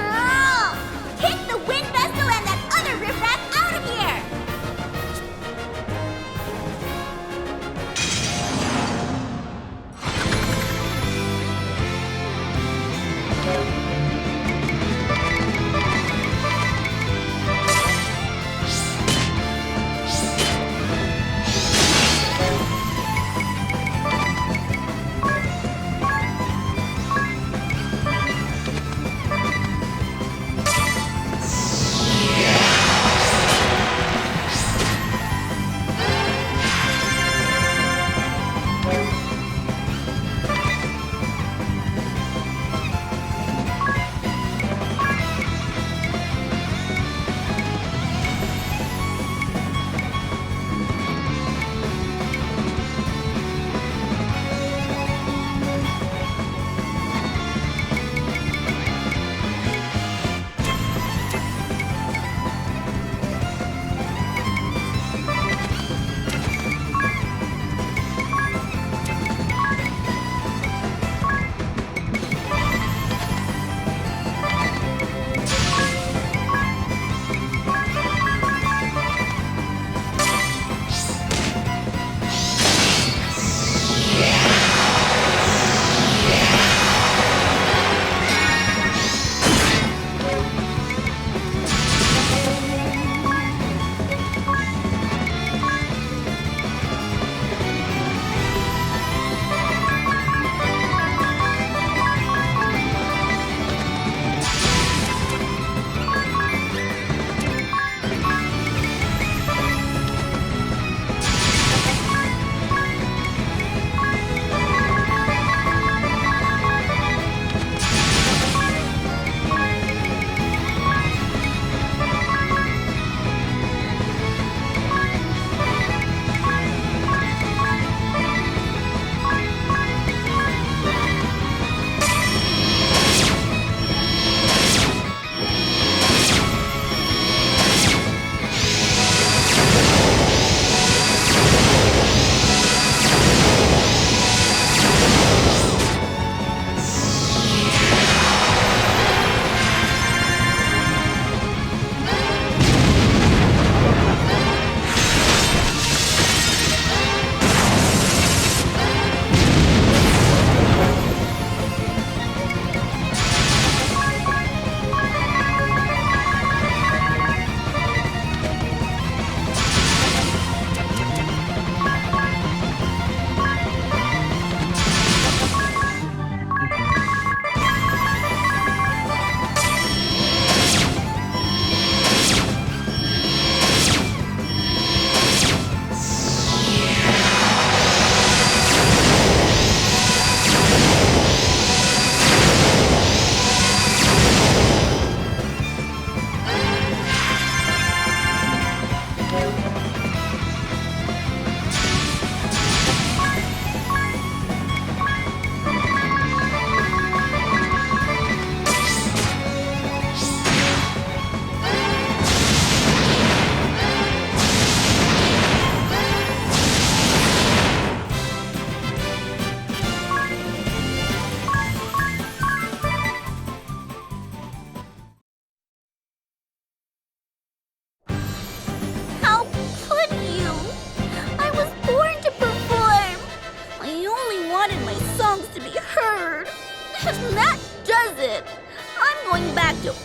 Oh, kick the wind vessel and that other riffraff out of here!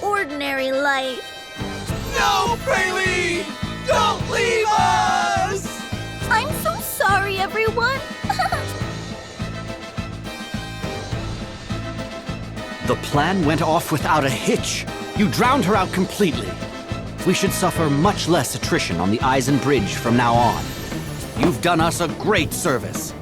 ordinary life. No, Bailey! Don't leave us! I'm so sorry, everyone. The plan went off without a hitch. You drowned her out completely. We should suffer much less attrition on the Eisen Bridge from now on. You've done us a great service.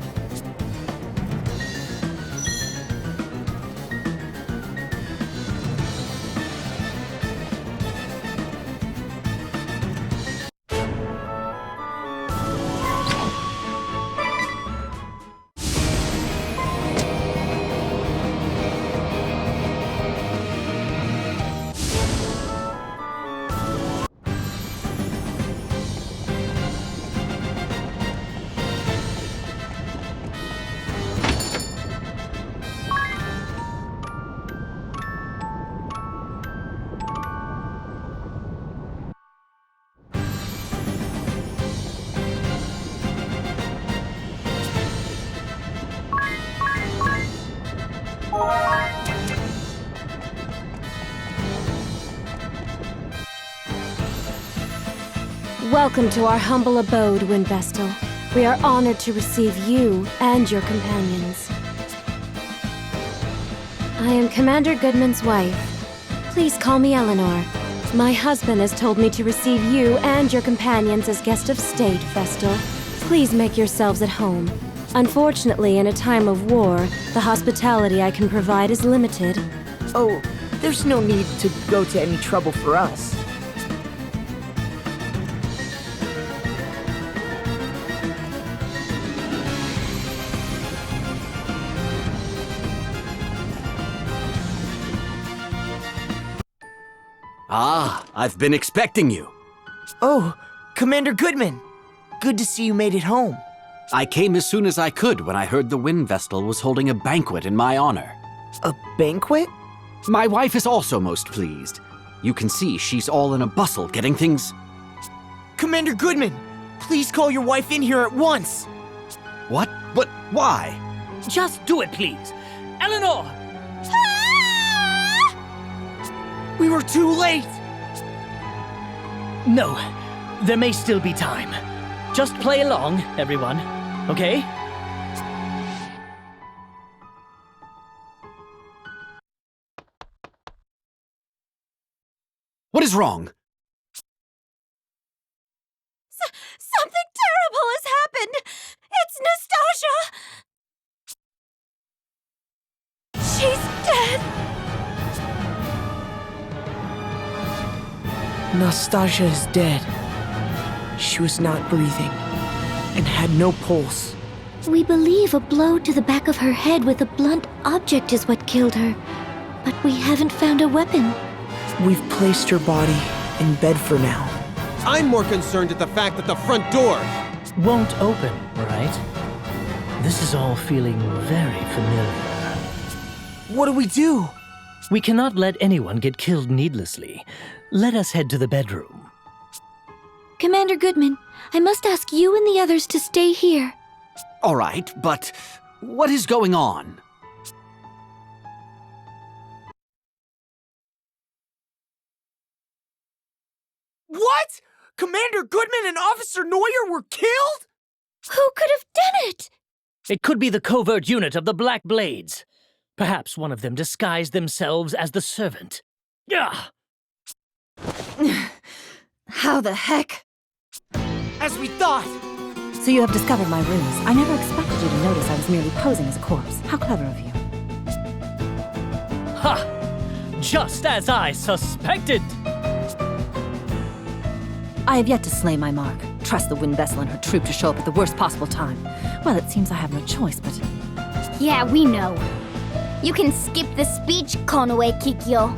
Welcome to our humble abode, Windvestal. We are honored to receive you and your companions. I am Commander Goodman's wife. Please call me Eleanor. My husband has told me to receive you and your companions as guest of state, Vestal. Please make yourselves at home. Unfortunately, in a time of war, the hospitality I can provide is limited. Oh, there's no need to go to any trouble for us. Ah, I've been expecting you. Oh, Commander Goodman. Good to see you made it home. I came as soon as I could when I heard the Wind Vestal was holding a banquet in my honor. A banquet? My wife is also most pleased. You can see she's all in a bustle getting things... Commander Goodman, please call your wife in here at once. What? But why? Just do it, please. Eleanor! We were too late! No, there may still be time. Just play along, everyone, okay? What is wrong? Something terrible has happened! It's Nastasia! She's dead! Nastasia is dead. She was not breathing and had no pulse. We believe a blow to the back of her head with a blunt object is what killed her. But we haven't found a weapon. We've placed her body in bed for now. I'm more concerned at the fact that the front door won't open, right? This is all feeling very familiar. What do we do? We cannot let anyone get killed needlessly. Let us head to the bedroom. Commander Goodman, I must ask you and the others to stay here. All right, but what is going on? What? Commander Goodman and Officer Neuer were killed? Who could have done it? It could be the covert unit of the Black Blades. Perhaps one of them disguised themselves as the servant. Yeah. How the heck? As we thought! So you have discovered my ruse. I never expected you to notice I was merely posing as a corpse. How clever of you. Ha! Just as I suspected! I have yet to slay my mark. Trust the Wind Vessel and her troop to show up at the worst possible time. Well, it seems I have no choice, but... Yeah, we know. You can skip the speech, Konoe Kikyo.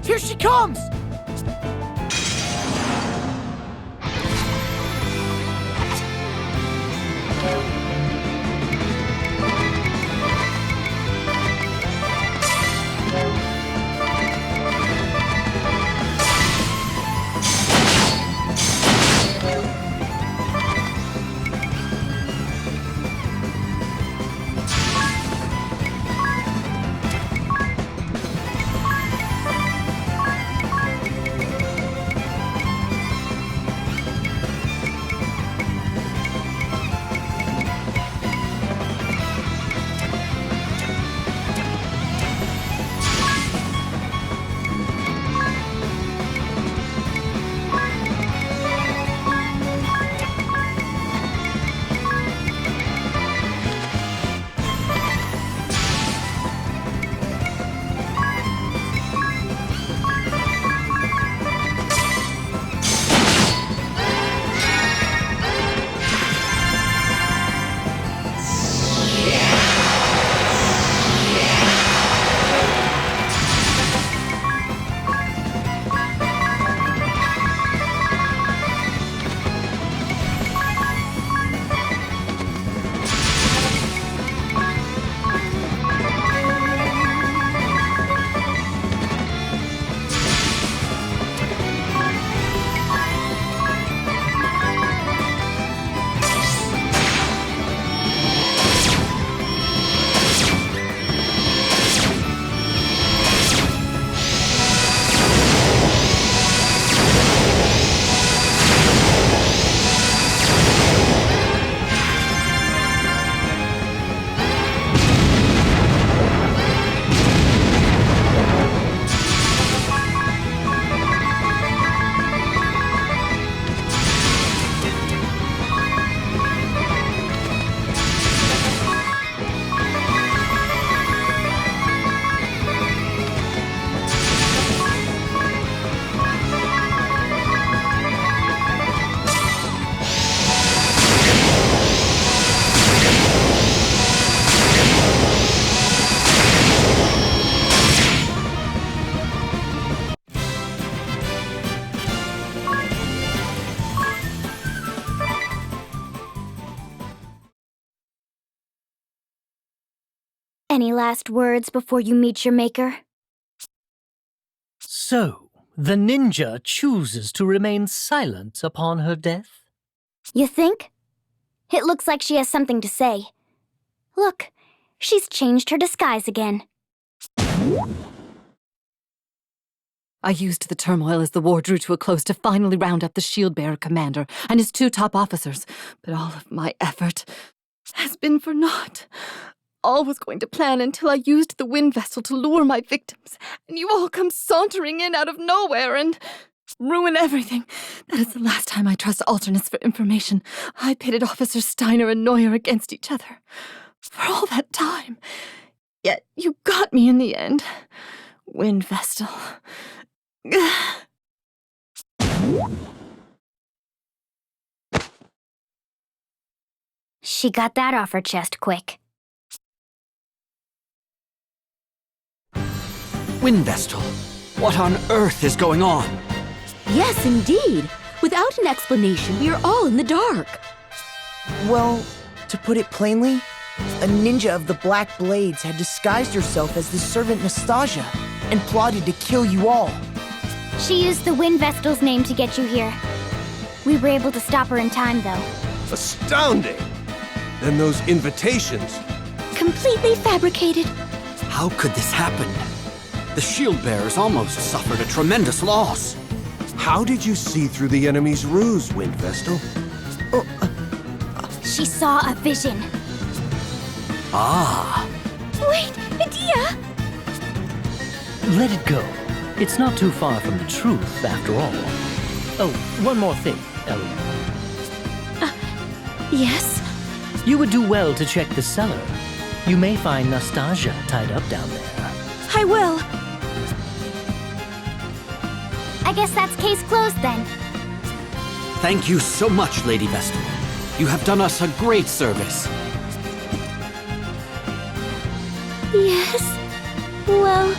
Here she comes! Any last words before you meet your maker? So, the ninja chooses to remain silent upon her death? You think? It looks like she has something to say. Look, she's changed her disguise again. I used the turmoil as the war drew to a close to finally round up the shield-bearer commander and his 2 top officers, but all of my effort has been for naught. All was going to plan until I used the wind vessel to lure my victims, and you all come sauntering in out of nowhere and ruin everything. That is the last time I trust alternates for information. I pitted Officers Steiner and Neuer against each other. For all that time. Yet you got me in the end. Wind Vestal. She got that off her chest quick. Windvestal, what on earth is going on? Yes, indeed. Without an explanation, we are all in the dark. Well, to put it plainly, a ninja of the Black Blades had disguised herself as the servant Nastasia and plotted to kill you all. She used the Wind Vestal's name to get you here. We were able to stop her in time, though. Astounding! Then those invitations. Completely fabricated. How could this happen? The shield bearers almost suffered a tremendous loss. How did you see through the enemy's ruse, Windvestal? She saw a vision. Ah. Wait, Medea! Let it go. It's not too far from the truth, after all. Oh, one more thing, Ellie. Yes? You would do well to check the cellar. You may find Nastasia tied up down there. I will. I guess that's case closed then. Thank you so much, Lady Vestal. You have done us a great service. Yes. Well...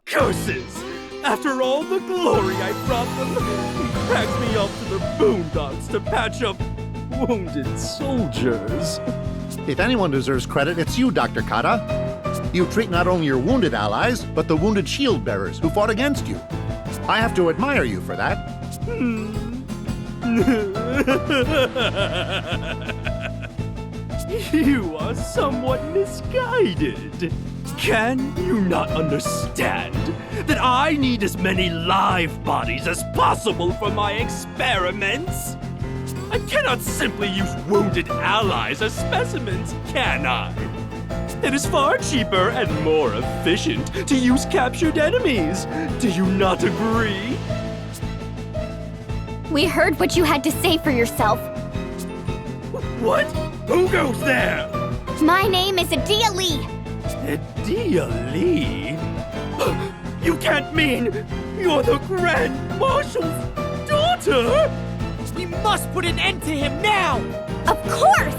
Curses! After all the glory I brought them, he drags me off to the boondocks to patch up wounded soldiers. If anyone deserves credit, it's you, Dr. Kata. You treat not only your wounded allies, but the wounded shield bearers who fought against you. I have to admire you for that. You are somewhat misguided. Can you not understand that I need as many live bodies as possible for my experiments? I cannot simply use wounded allies as specimens, can I? It is far cheaper and more efficient to use captured enemies. Do you not agree? We heard what you had to say for yourself. What? Who goes there? My name is Adia Lee. Adia Lee? You can't mean you're the Grand Marshal's daughter? We must put an end to him now! Of course!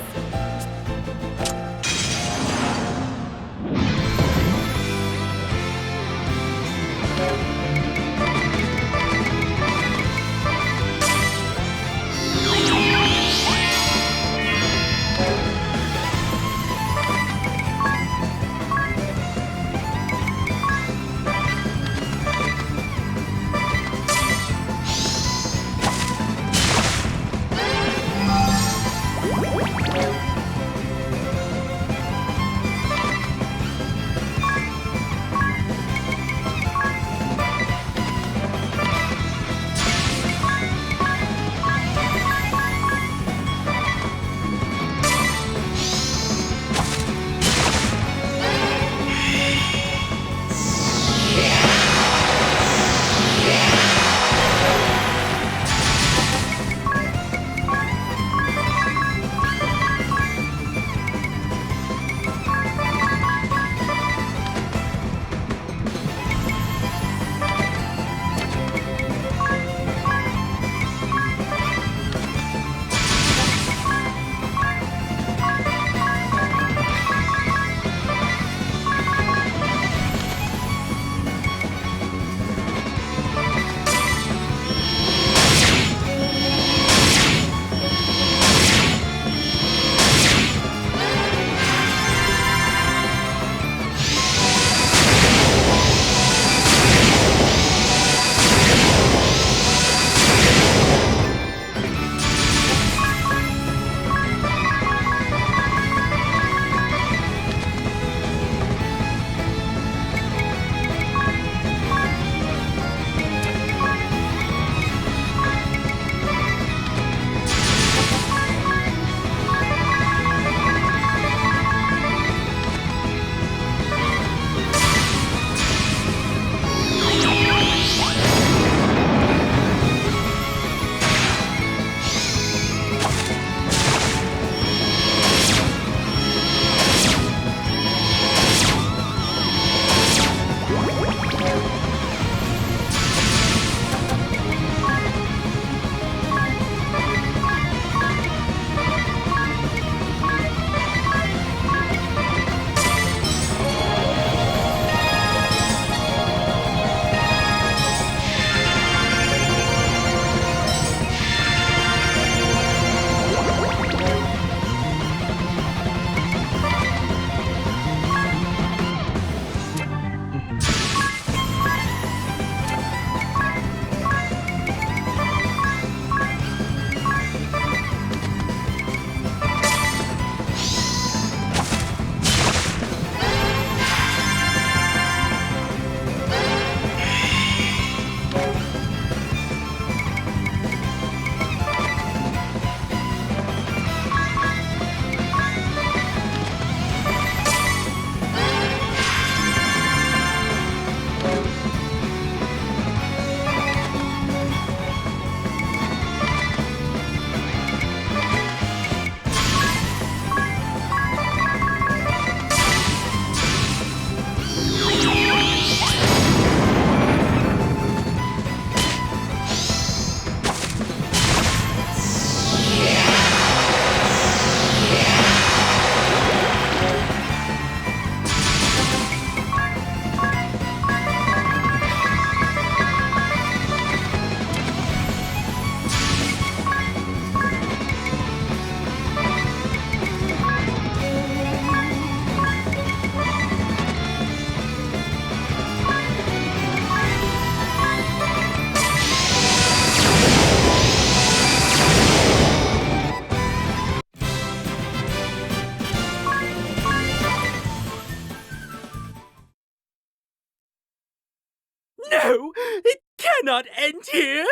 No! It cannot end here!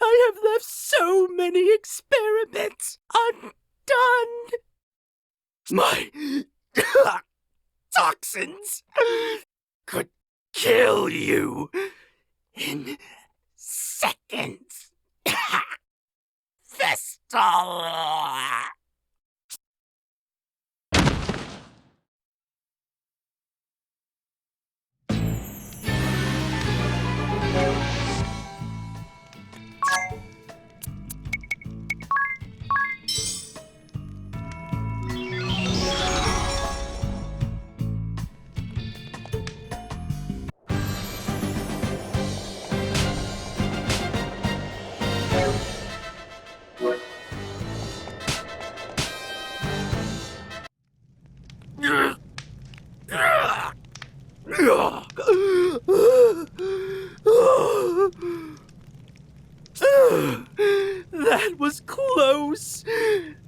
I have left so many experiments undone! My Vestal! That was close.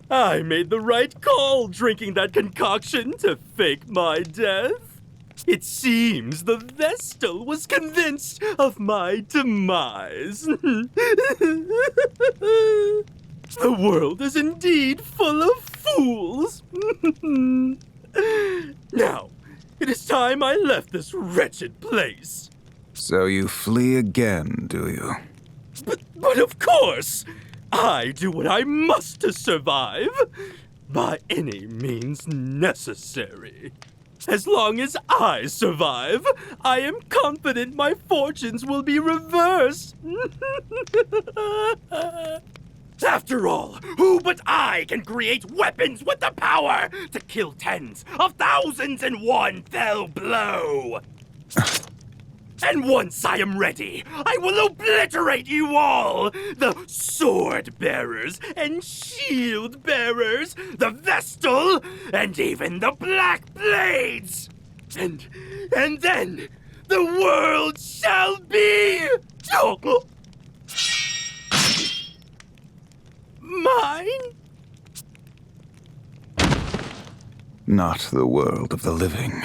I made the right call drinking that concoction to fake my death. It seems the Vestal was convinced of my demise. The world is indeed full of fools. Now, it is time I left this wretched place. So you flee again, do you? But of course! I do what I must to survive, by any means necessary. As long as I survive, I am confident my fortunes will be reversed. After all, who but I can create weapons with the power to kill tens of thousands in one fell blow? And once I am ready, I will obliterate you all! The sword bearers and shield bearers, the Vestal, and even the Black Blades! And then, the world shall be... mine? Not the world of the living.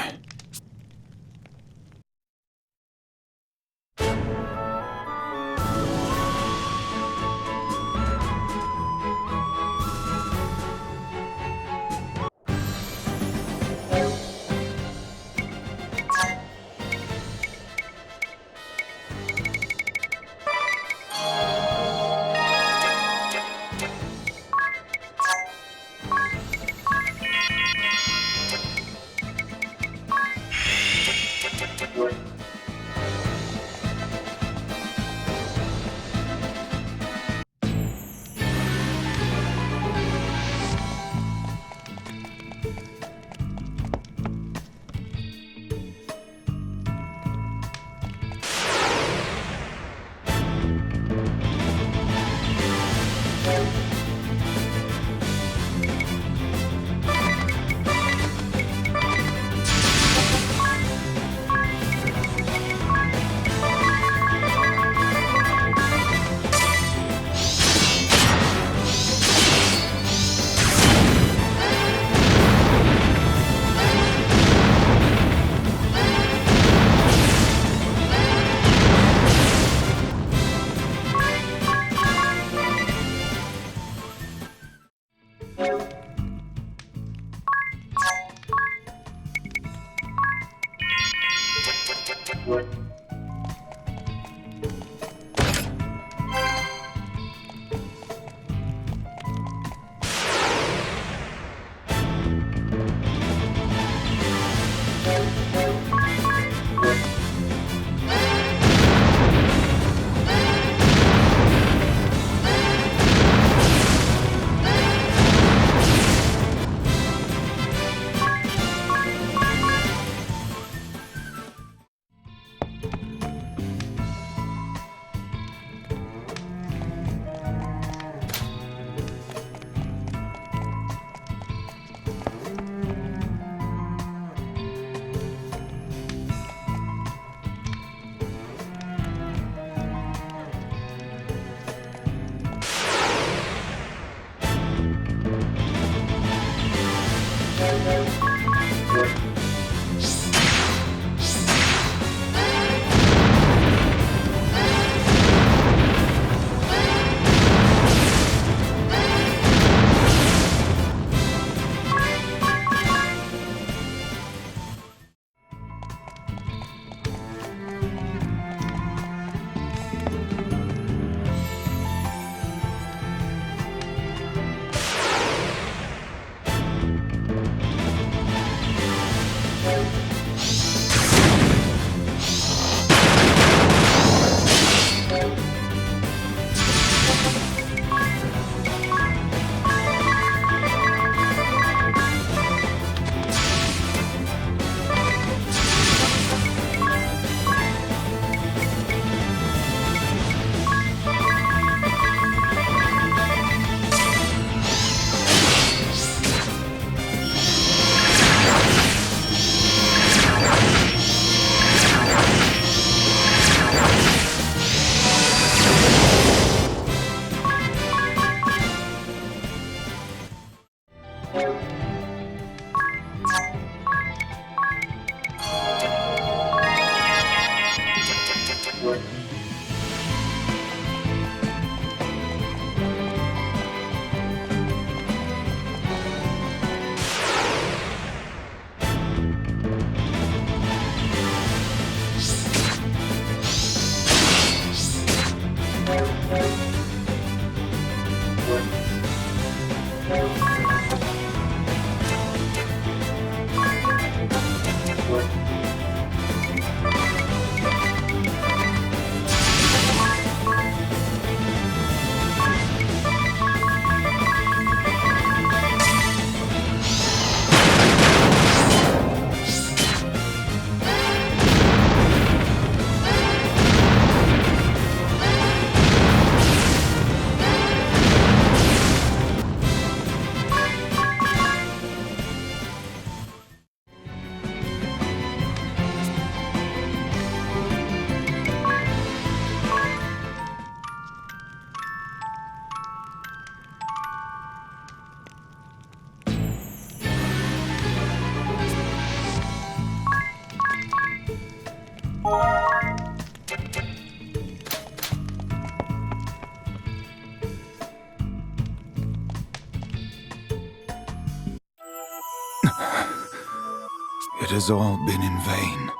It has all been in vain.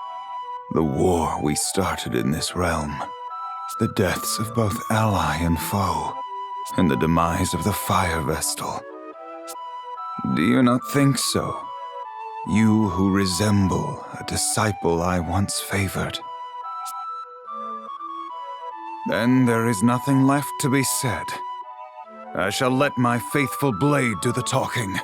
The war we started in this realm, the deaths of both ally and foe, and the demise of the Fire Vestal. Do you not think so? You who resemble a disciple I once favored. Then there is nothing left to be said. I shall let my faithful blade do the talking.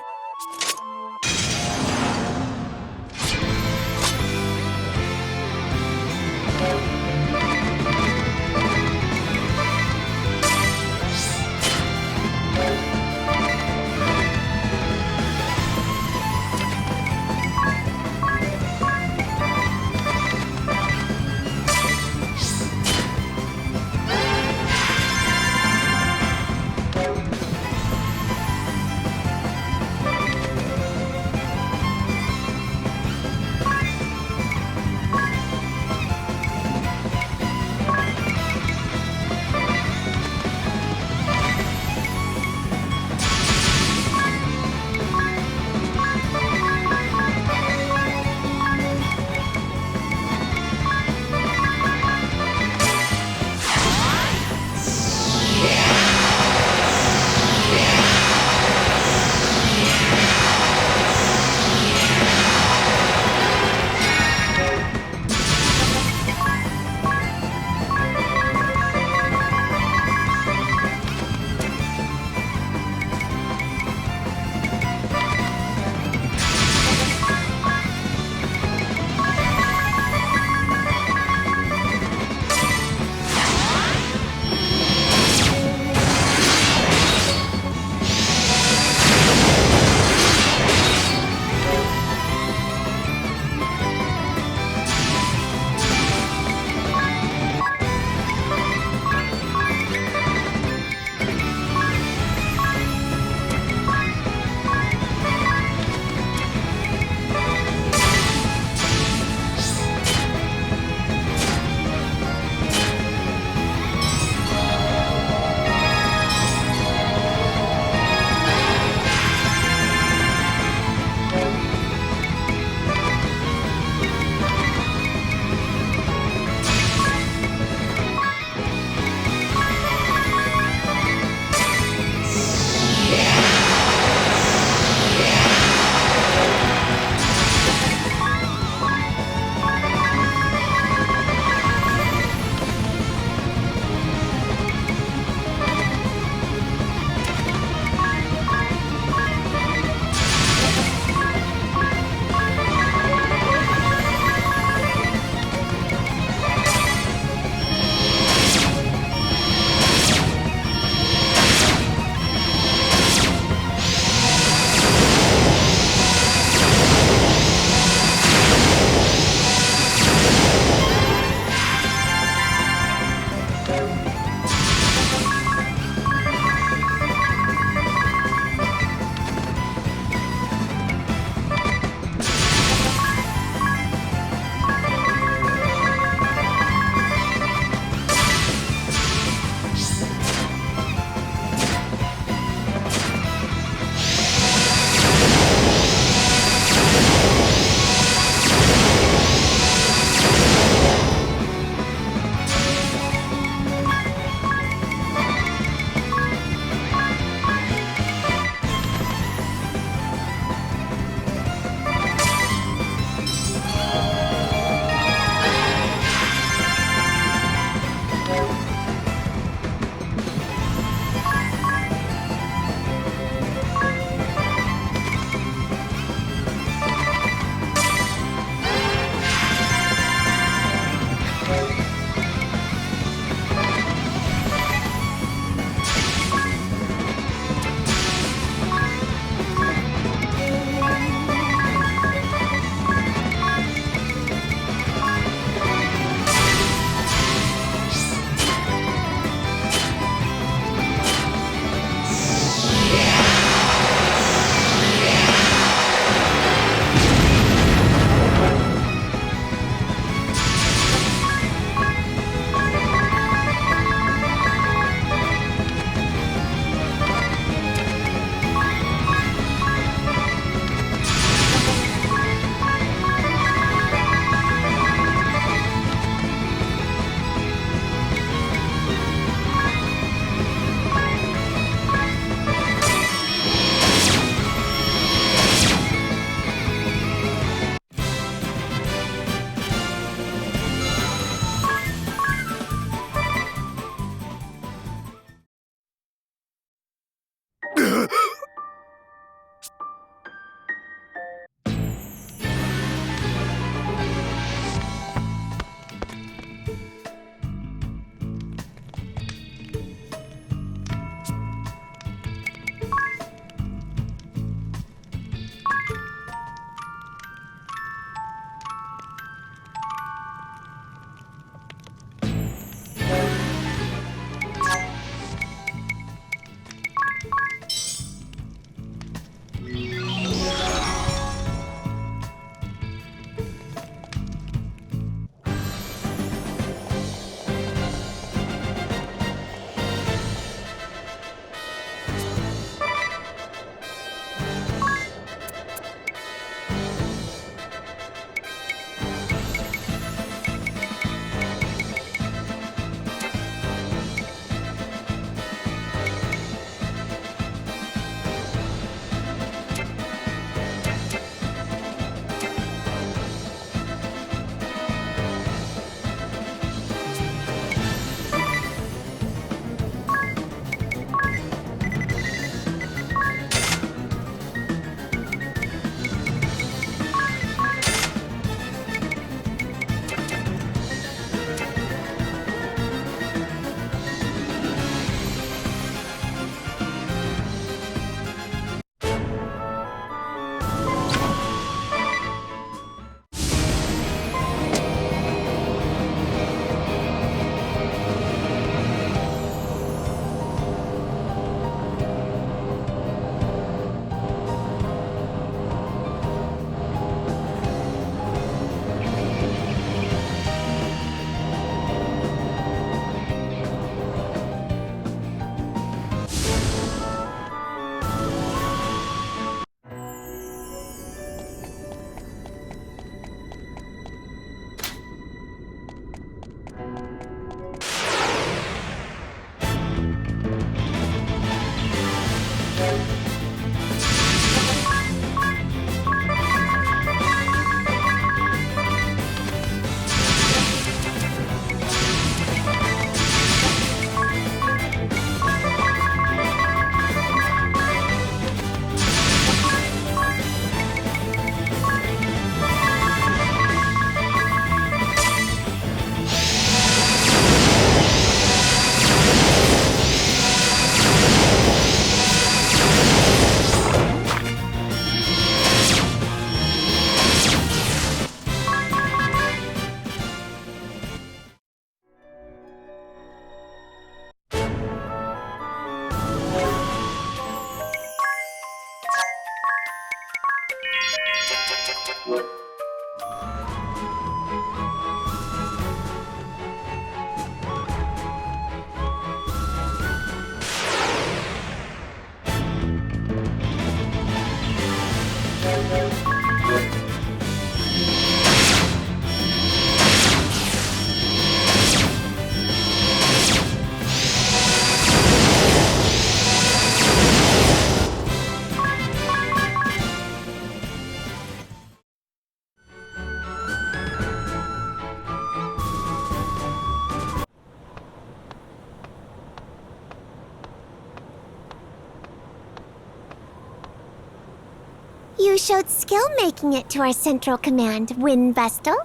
You showed skill making it to our central command, Wind Vestal.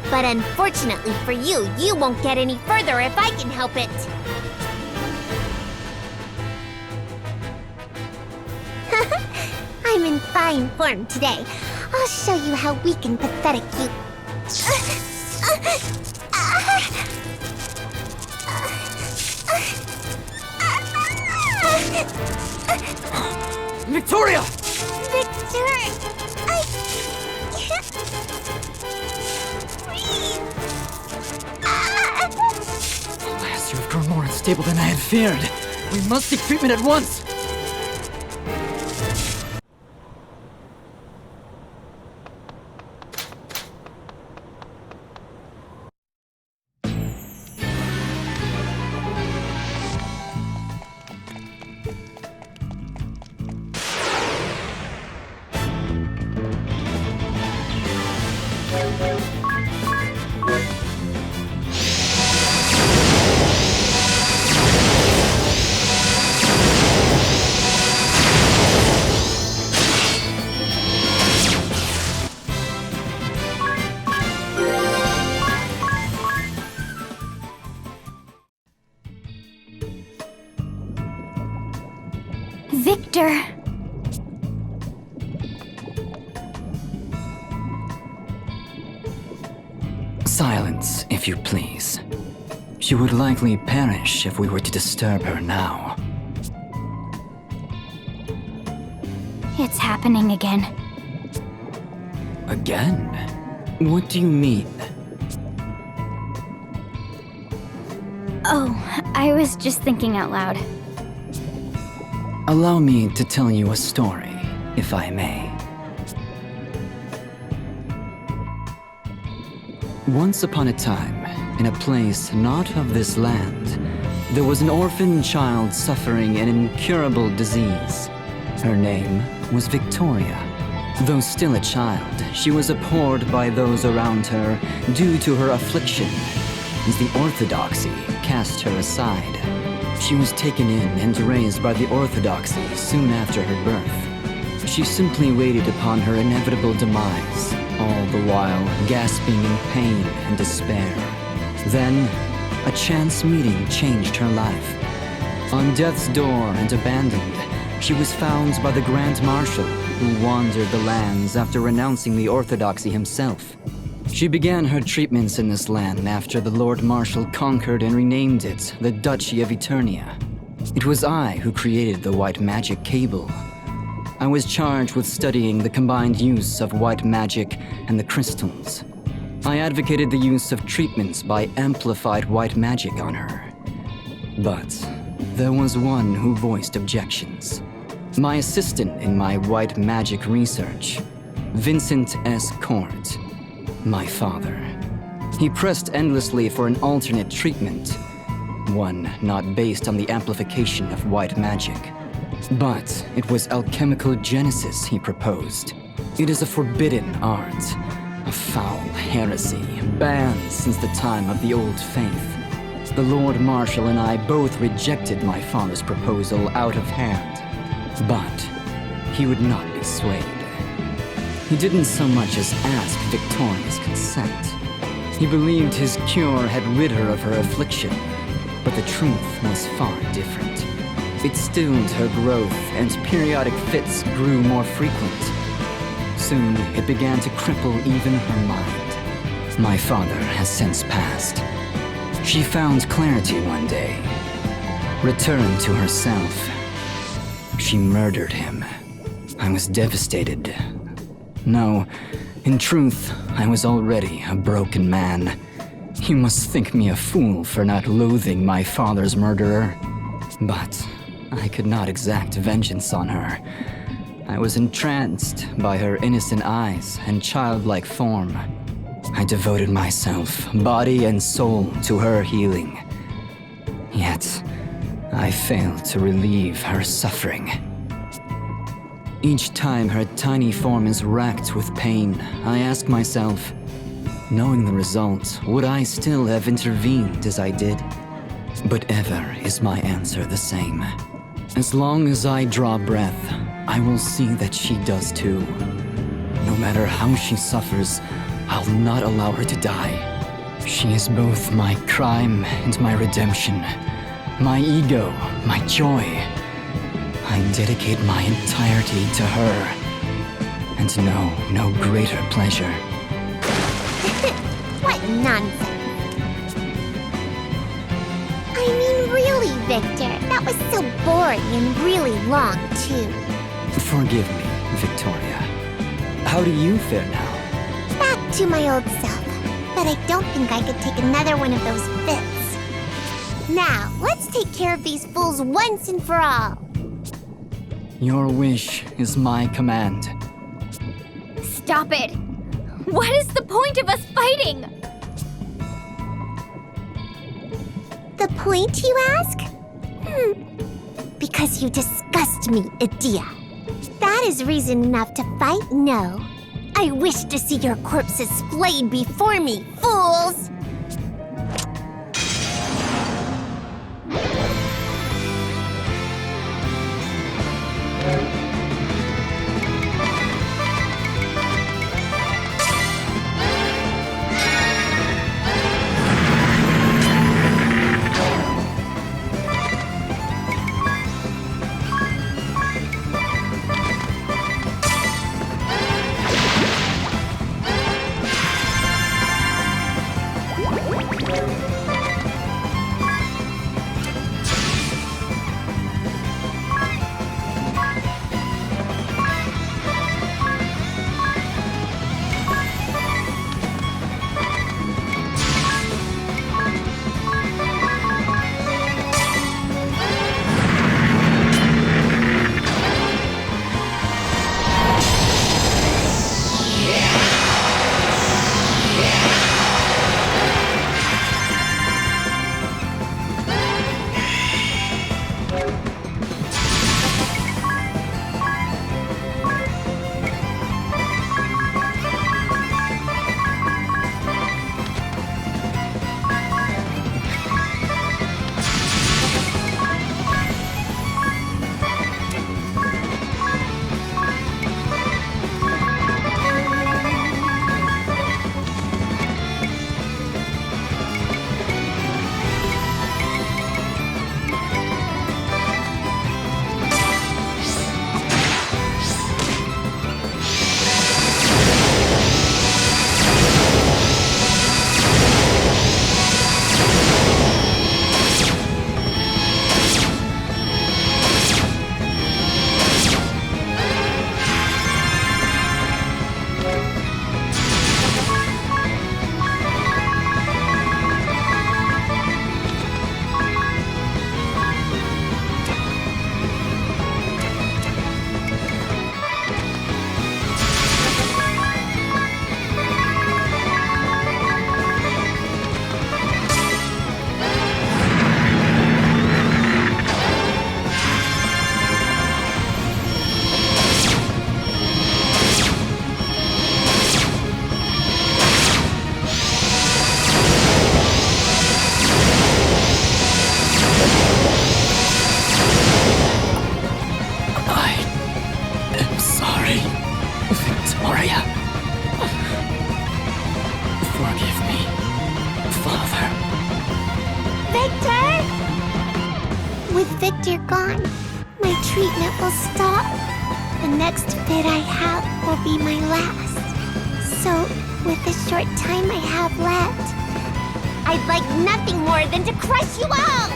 But unfortunately for you, you won't get any further if I can help it. I'm in fine form today. I'll show you how weak and pathetic you... Victoria! Victor, I can't breathe. Alas, you have grown more unstable than I had feared. We must seek treatment at once. Victor! Silence, if you please. She would likely perish if we were to disturb her now. It's happening again. Again? What do you mean? Oh, I was just thinking out loud. Allow me to tell you a story, if I may. Once upon a time, in a place not of this land, there was an orphan child suffering an incurable disease. Her name was Victoria. Though still a child, she was abhorred by those around her due to her affliction, as the orthodoxy cast her aside. She was taken in and raised by the orthodoxy soon after her birth. She simply waited upon her inevitable demise, all the while gasping in pain and despair. Then, a chance meeting changed her life. On death's door and abandoned, she was found by the Grand Marshal, who wandered the lands after renouncing the orthodoxy himself. She began her treatments in this land after the Lord Marshal conquered and renamed it the Duchy of Eternia. It was I who created the white magic cable. I was charged with studying the combined use of white magic and the crystals. I advocated the use of treatments by amplified white magic on her. But there was one who voiced objections. My assistant in my white magic research, Vincent S. Court. My father. He pressed endlessly for an alternate treatment, one not based on the amplification of white magic. But it was alchemical genesis he proposed. It is a forbidden art, a foul heresy, banned since the time of the Old Faith. The Lord Marshal and I both rejected my father's proposal out of hand, but he would not be swayed. He didn't so much as ask Victoria's consent. He believed his cure had rid her of her affliction, but the truth was far different. It stilled her growth, and periodic fits grew more frequent. Soon, it began to cripple even her mind. My father has since passed. She found clarity one day, returned to herself. She murdered him. I was devastated. No, in truth, I was already a broken man. You must think me a fool for not loathing my father's murderer. But I could not exact vengeance on her. I was entranced by her innocent eyes and childlike form. I devoted myself, body and soul, to her healing. Yet, I failed to relieve her suffering. Each time her tiny form is racked with pain, I ask myself, knowing the result, would I still have intervened as I did? But ever is my answer the same. As long as I draw breath, I will see that she does too. No matter how she suffers, I'll not allow her to die. She is both my crime and my redemption, my ego, my joy. I dedicate my entirety to her, and know no greater pleasure. What nonsense. I mean, really, Victor, that was so boring and really long, too. Forgive me, Victoria. How do you fare now? Back to my old self, but I don't think I could take another one of those fits. Now, let's take care of these fools once and for all. Your wish is my command. Stop it! What is the point of us fighting? The point, you ask? Because you disgust me, Adia. That is reason enough to fight, no. I wish to see your corpses splayed before me, fools! With Victor gone, my treatment will stop. The next fit I have will be my last. So, with the short time I have left, I'd like nothing more than to crush you all!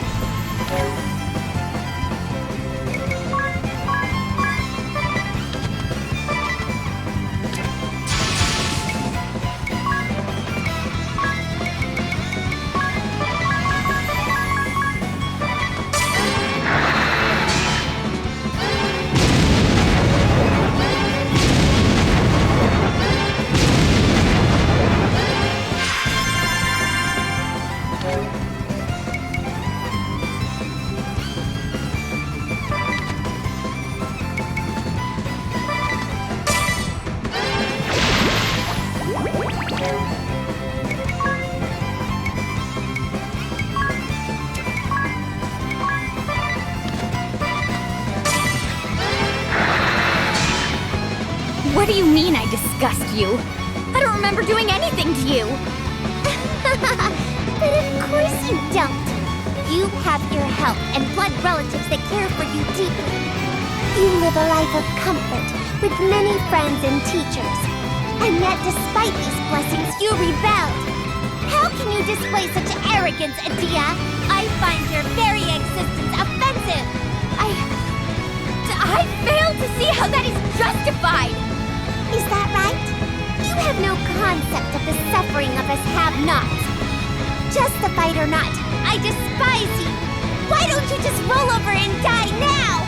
What do you mean I disgust you? I don't remember doing anything to you. But of course you don't. You have your health and blood relatives that care for you deeply. You live a life of comfort with many friends and teachers. And yet, despite these blessings, you rebelled. How can you display such arrogance, Adia? I find your very existence offensive. I fail to see how that is justified. Is that right? You have no concept of the suffering of us have-nots. Justified or not, I despise you. Why don't you just roll over and die now?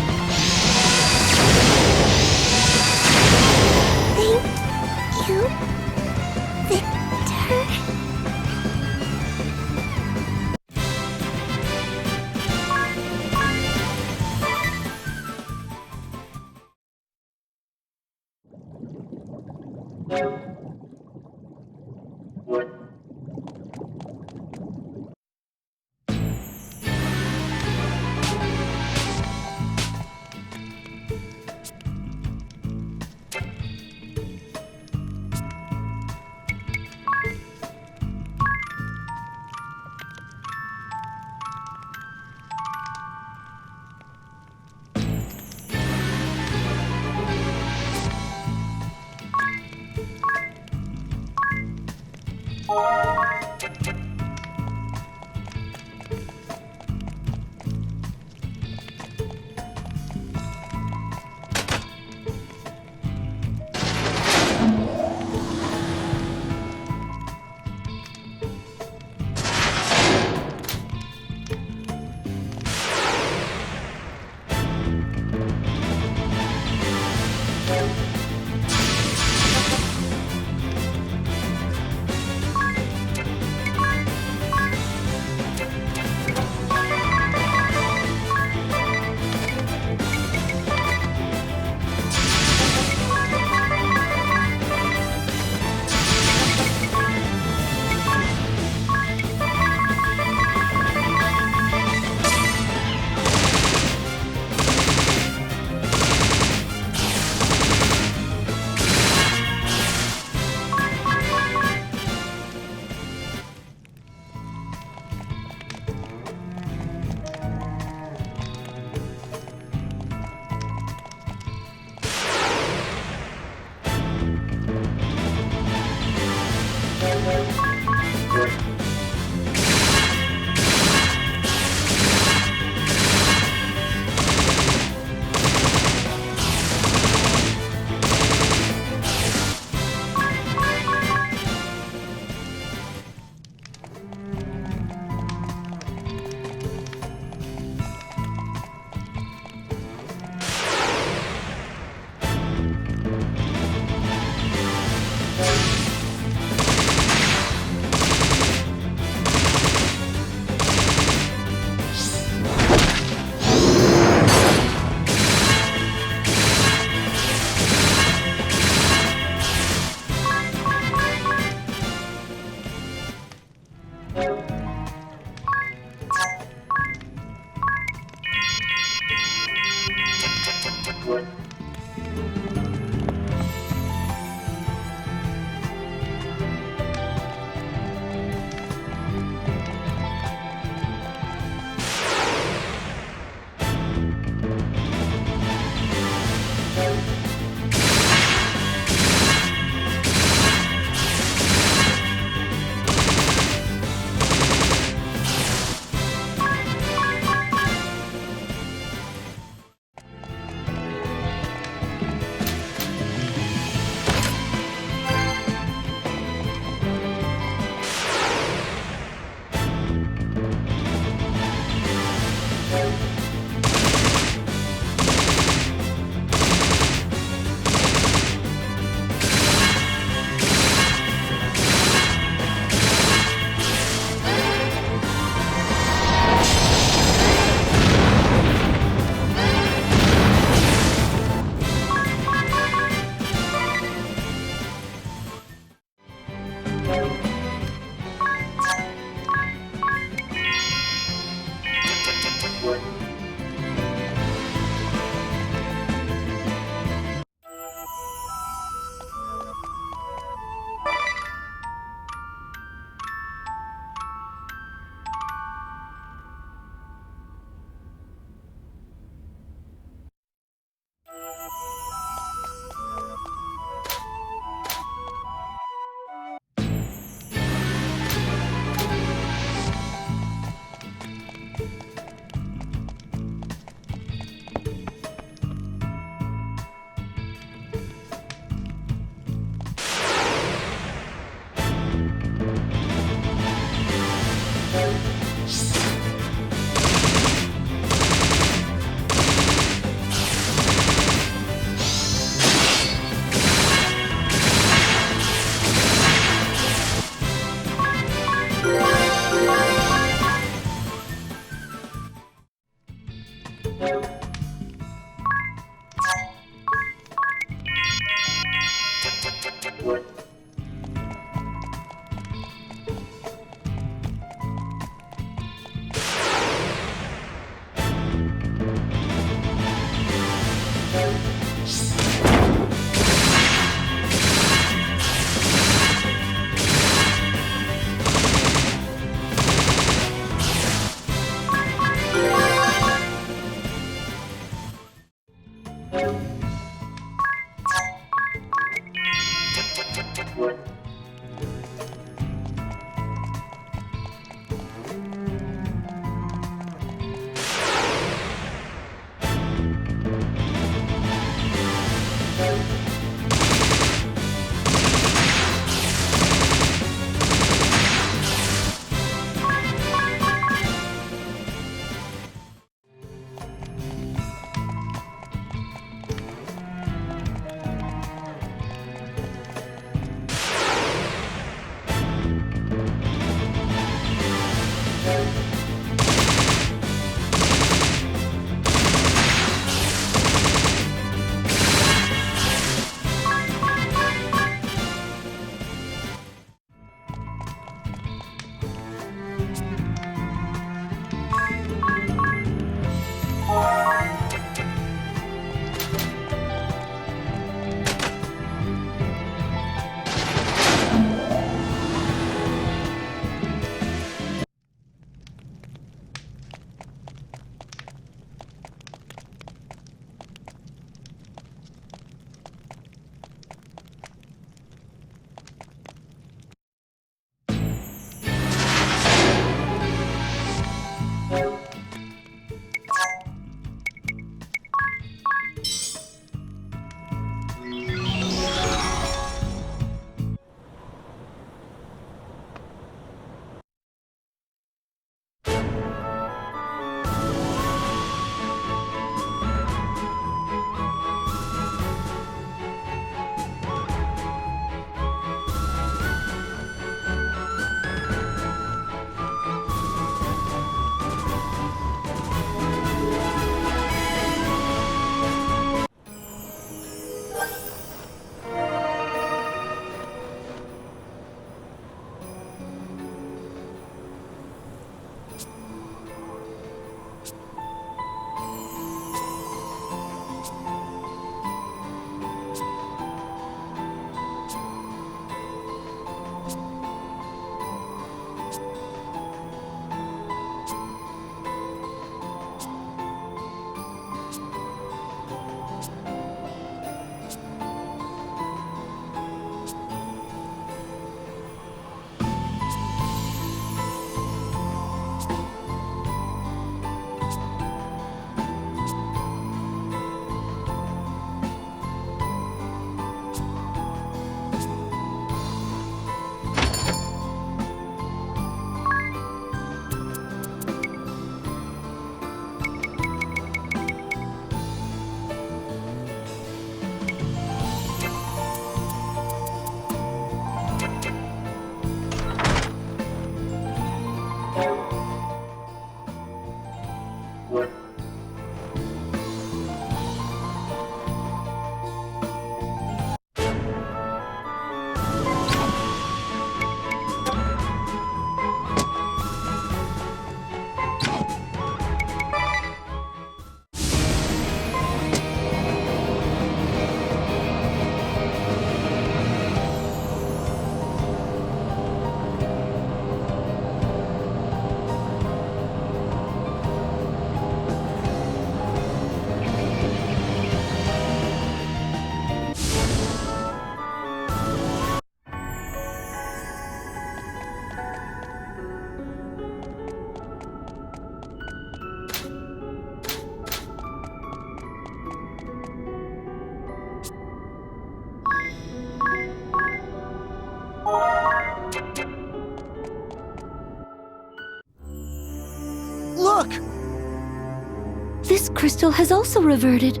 Look! This crystal has also reverted.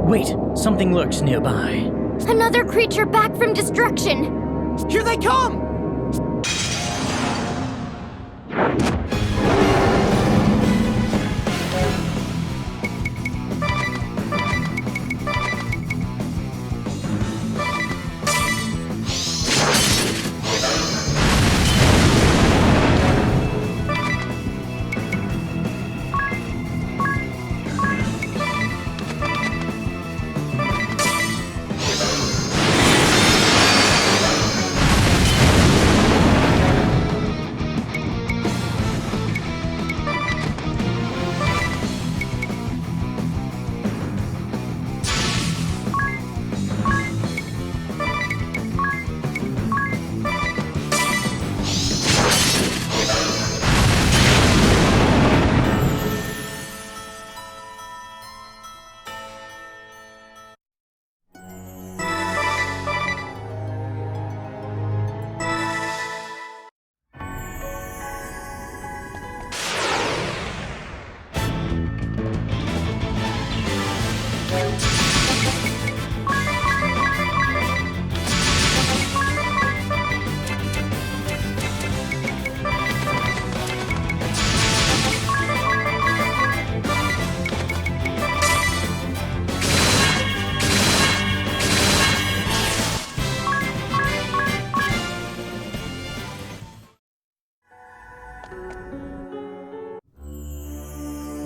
Wait, something lurks nearby. Another creature back from destruction! Here they come!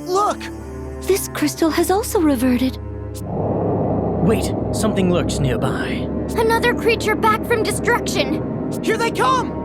Look! This crystal has also reverted. Wait, something lurks nearby. Another creature back from destruction! Here they come!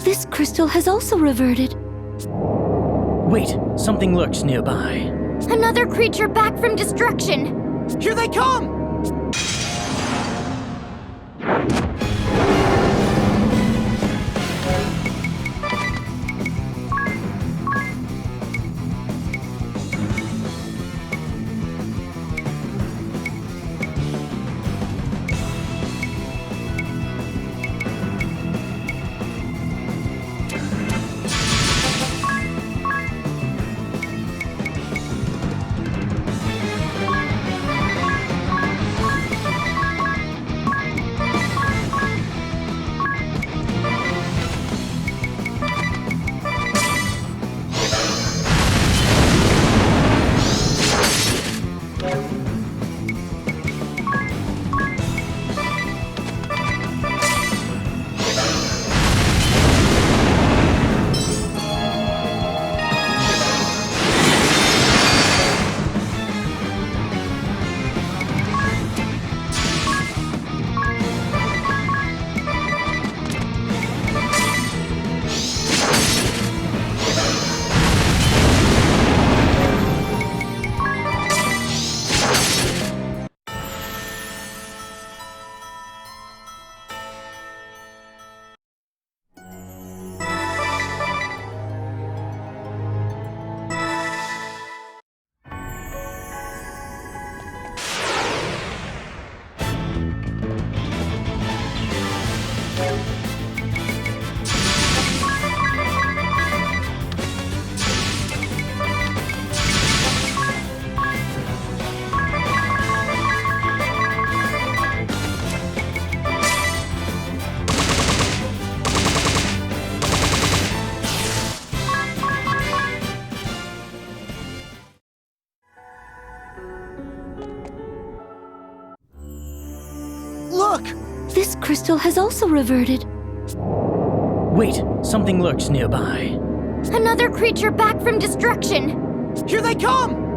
This crystal has also reverted. Wait, something lurks nearby. Another creature back from destruction! Here they come! Look! This crystal has also reverted. Wait, something lurks nearby. Another creature back from destruction! Here they come!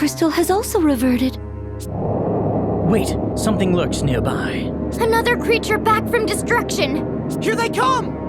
crystal has also reverted. Wait, something lurks nearby. Another creature back from destruction! Here they come!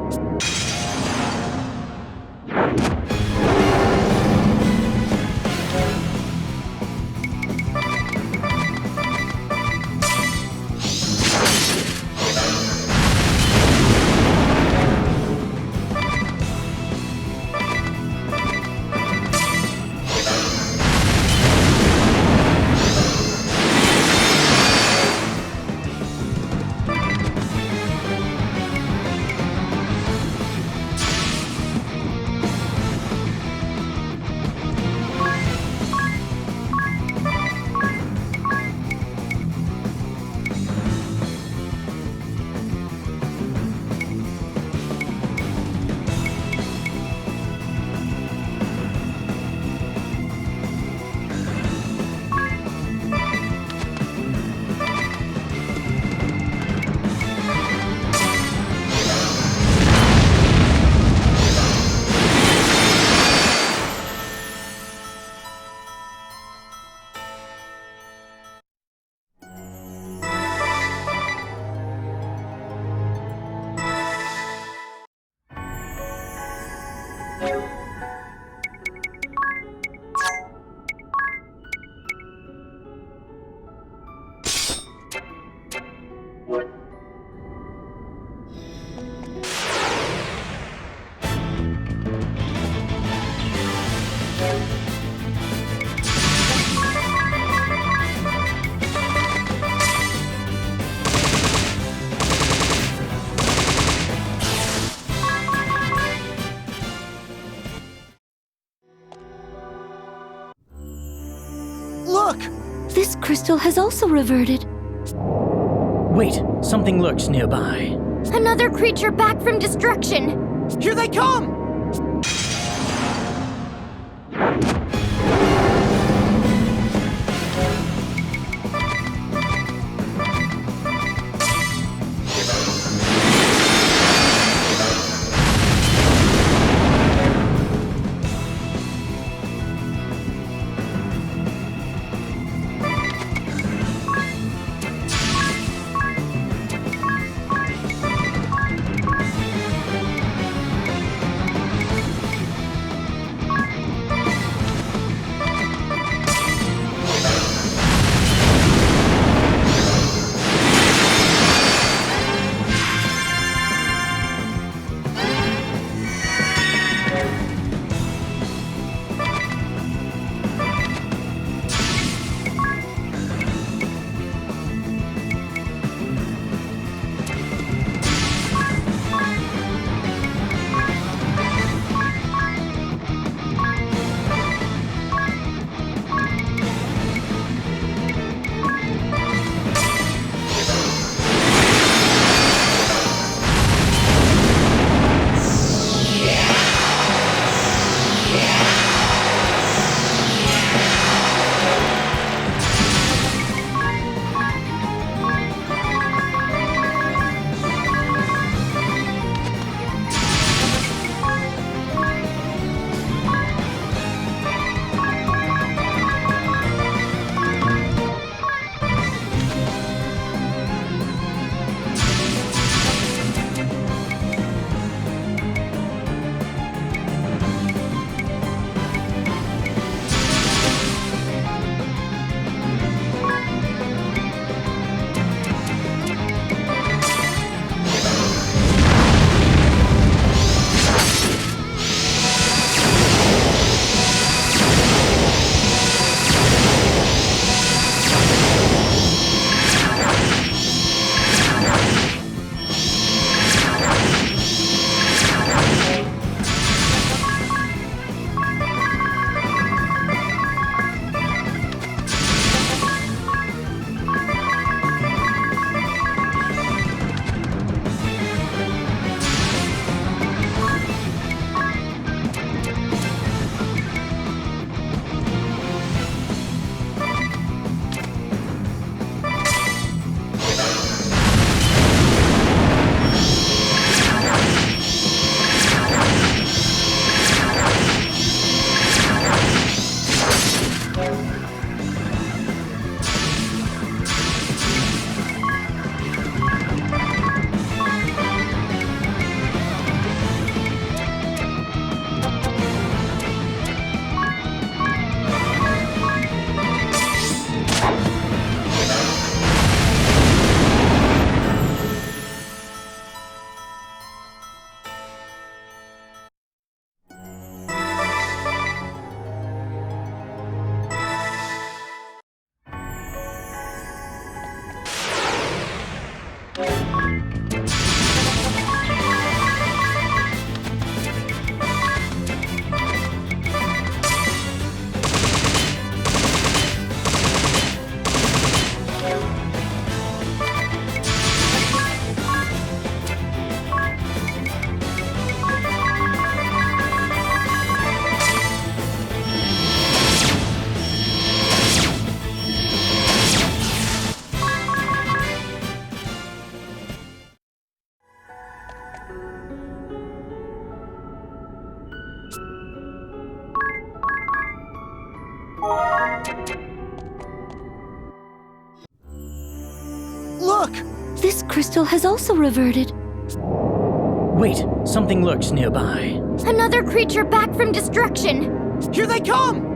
Look! This crystal has also reverted. Wait, something lurks nearby. Another creature back from destruction! Here they come! Look! This crystal has also reverted. Wait, something lurks nearby. Another creature back from destruction! Here they come!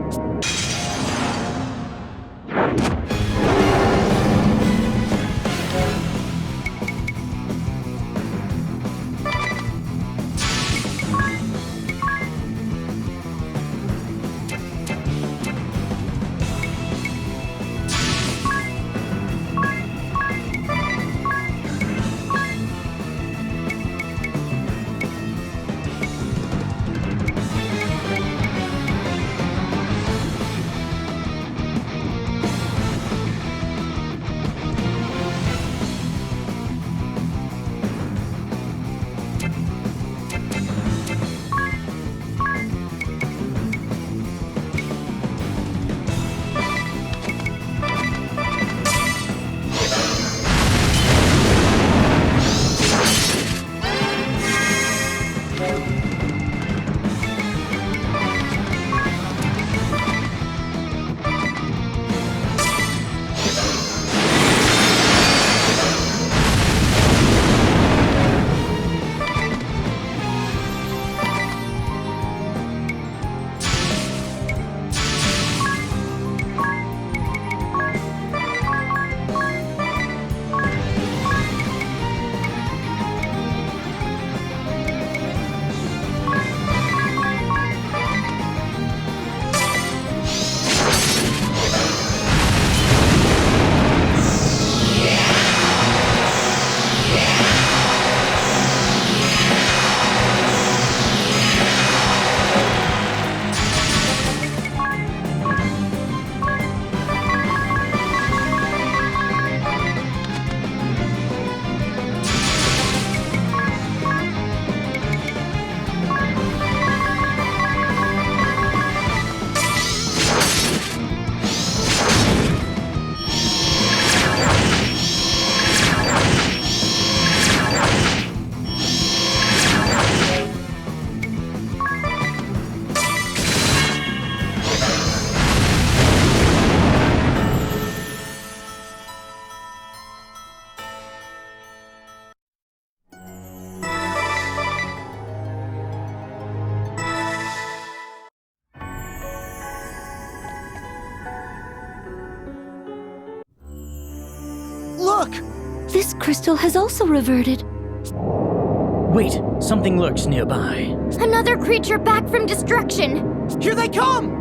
Look! This crystal has also reverted. Wait, something lurks nearby. Another creature back from destruction! Here they come!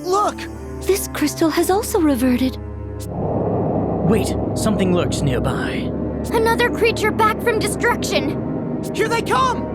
Look! This crystal has also reverted. Wait, something lurks nearby. Another creature back from destruction! Here they come!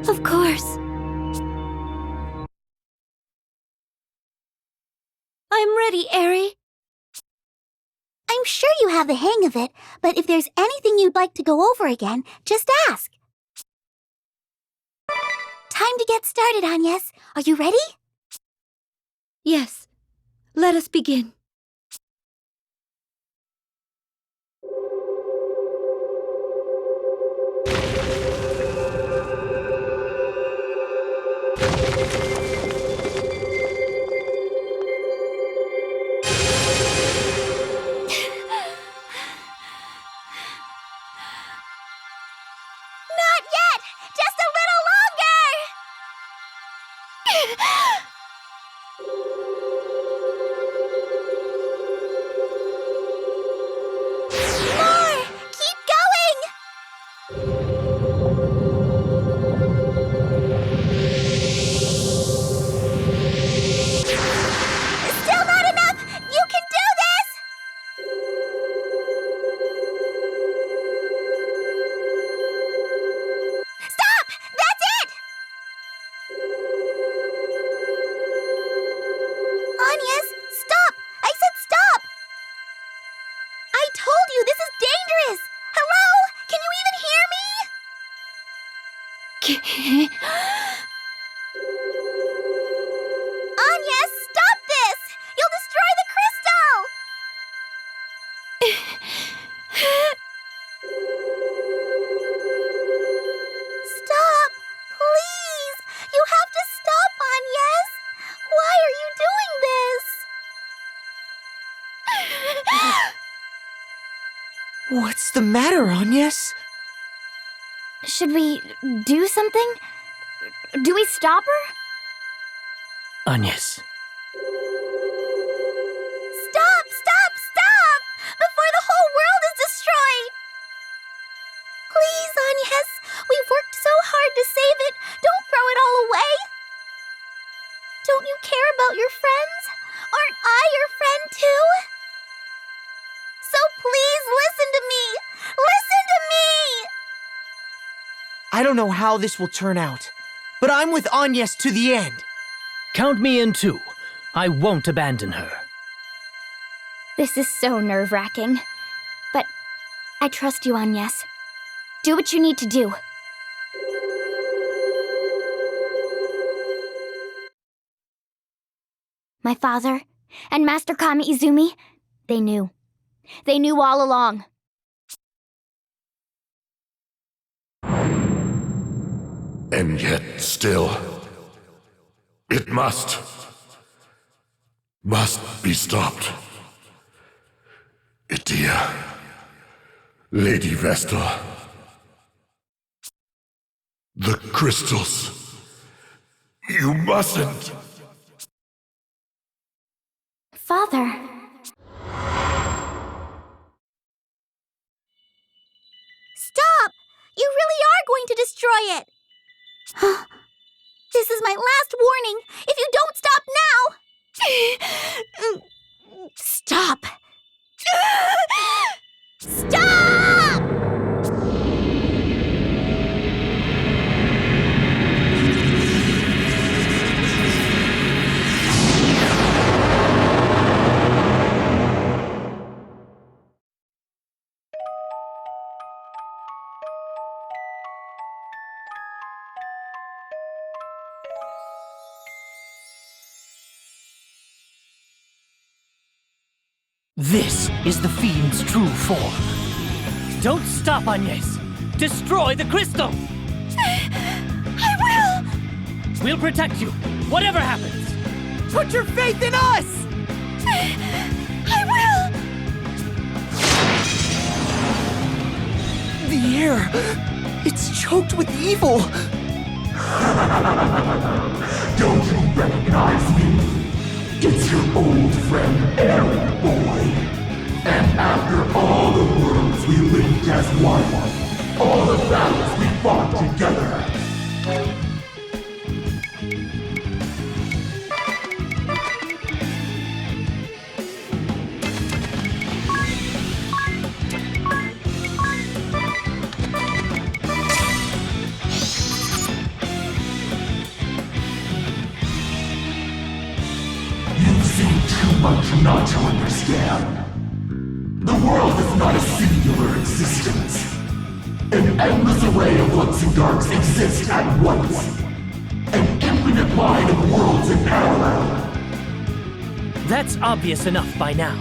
Of course. I'm ready, Eri. I'm sure you have the hang of it, but if there's anything you'd like to go over again, just ask. Time to get started, Agnes. Are you ready? Yes. Let us begin. Not yet! Just a little longer! More! Keep going! Still not enough! You can do this! Stop! That's it! Agnes, stop! I said stop! I told you this is dangerous! Hello? Can you even hear me? Agnes, stop this! You'll destroy the crystal! Stop! Please! You have to stop, Agnes! Why are you doing this? What's the matter, Agnes? Should we do something? Do we stop her? Agnes, Stop! Stop! Stop! Before the whole world is destroyed! Please, Agnes! We've worked so hard to save it! Don't throw it all away! Don't you care about your friends? Aren't I your friend too? So please listen to me! Listen to me! I don't know how this will turn out, but I'm with Agnes to the end. count me in too. I won't abandon her. This is so nerve-wracking. But I trust you, Agnes. Do what you need to do. My father and Master Kami Izumi, they knew. They knew all along. And yet, still, it must be stopped. Itia, Lady Vestal, the crystals, you mustn't. Father. Stop! You really are going to destroy it! This is my last warning. If you don't stop now... Stop! Stop! This is the fiend's true form. Don't stop, Agnes. Destroy the crystal. I will! We'll protect you, whatever happens. Put your faith in us! I will! The air, it's choked with evil. Don't you recognize me? It's your old friend, Aaron, boy. And after all the worlds we lived as one, all the battles we fought together, understand. The world is not a singular existence. An endless array of lights and darks exist at once. An infinite line of worlds in parallel. That's obvious enough by now.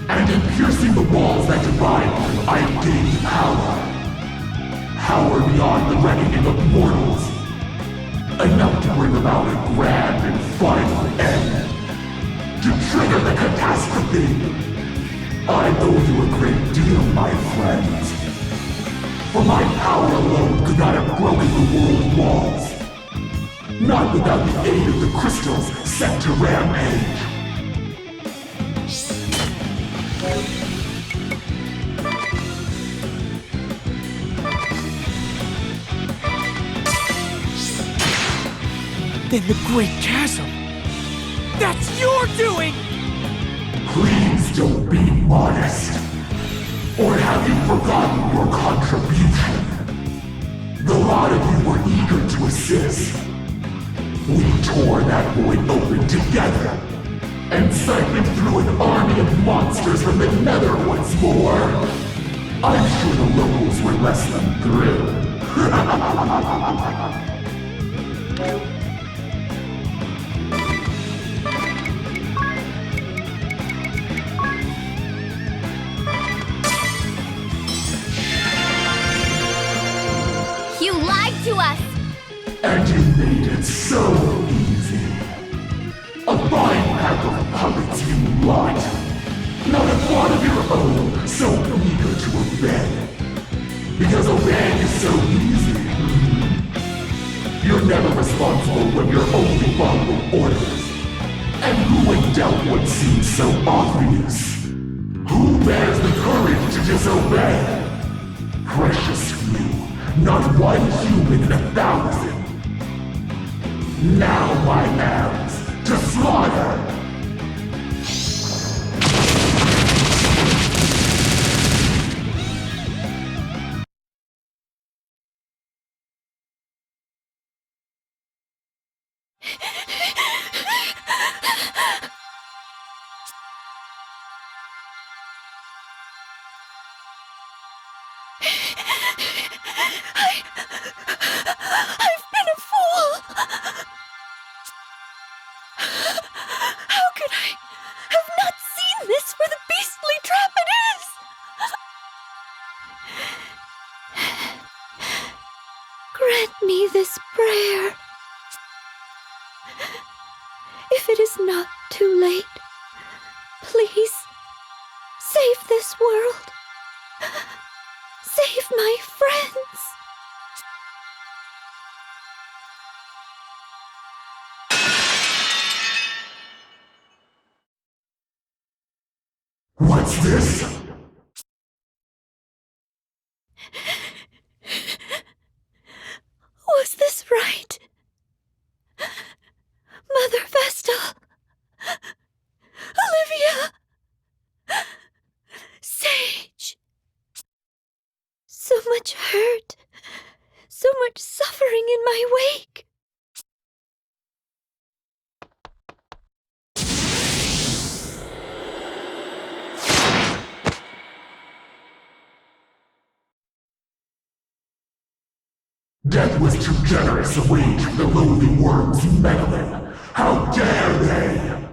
And in piercing the walls that divide them, I gained power. Power beyond the reckoning of mortals. Enough to bring about a grand and final end. To trigger the catastrophe. I owe you a great deal, my friends. For my power alone could not have broken the world walls. Not without the aid of the crystals set to rampage. Then the Great Chasm. That's your doing! Please don't be modest. Or have you forgotten your contribution? The lot of you were eager to assist. We tore that void open together and siphoned through an army of monsters from the nether once more. I'm sure the locals were less than thrilled. You lied to us! And you made it so easy. A fine pack of puppets, you lot. Not a thought of your own, so eager to obey. Because obeying is so easy. You're never responsible when you're only following orders. And who would doubt what seems so obvious? Who bears the courage to disobey? Precious few. Not one human in 1,000. Now, my lambs, to slaughter! I've been a fool! How could I have not seen this for the beastly trap it is? Grant me this prayer. If it is not too late, please save this world. Save my friends. What's this? Was this right? Mother Vestal? Olivia? Sage? So much hurt, so much suffering in my wake. Death was too generous a wage for the lowly worms meddling. How dare they!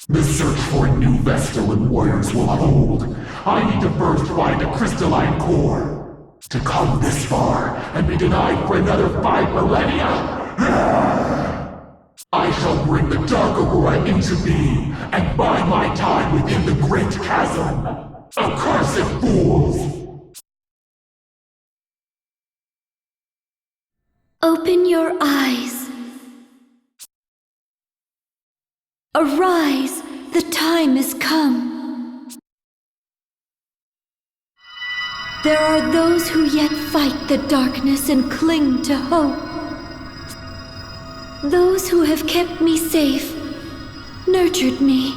The search for a new Vestal and warriors will hold. I need to first find a crystalline core. To come this far and be denied for another 5 millennia? I shall bring the Dark Aurora into being and bide my time within the Great Chasm. Accursed fools! Open your eyes. Arise, the time is come. There are those who yet fight the darkness and cling to hope. Those who have kept me safe, nurtured me.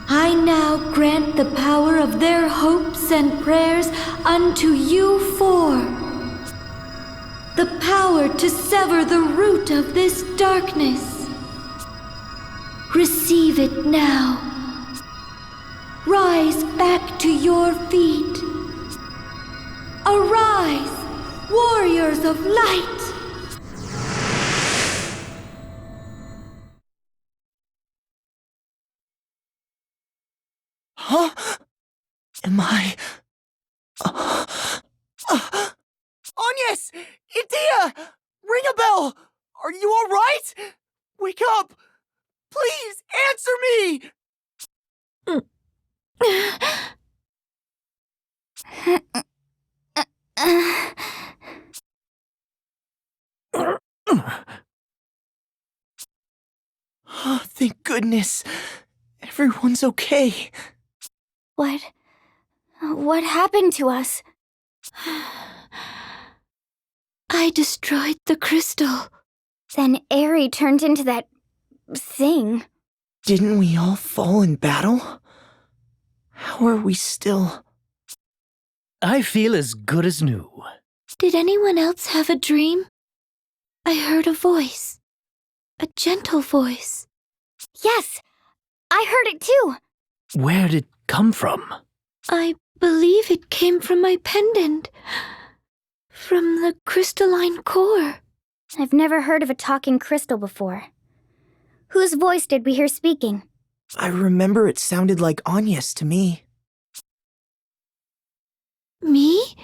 I now grant the power of their hopes and prayers unto you four. The power to sever the root of this darkness. Receive it now. rise back to your feet. Arise, warriors of light! Huh? Am I... Agnes! Idia! Ring a bell! Are you alright? Wake up! Please, answer me! Oh, thank goodness. Everyone's okay. What happened to us? I destroyed the crystal. Then Eri turned into that thing. Didn't we all fall in battle? How are we still... I feel as good as new. Did anyone else have a dream? I heard a voice. A gentle voice. Yes, I heard it too. Where did it come from? I believe it came from my pendant. From the crystalline core. I've never heard of a talking crystal before. Whose voice did we hear speaking? I remember it sounded like Agnes to me. Me?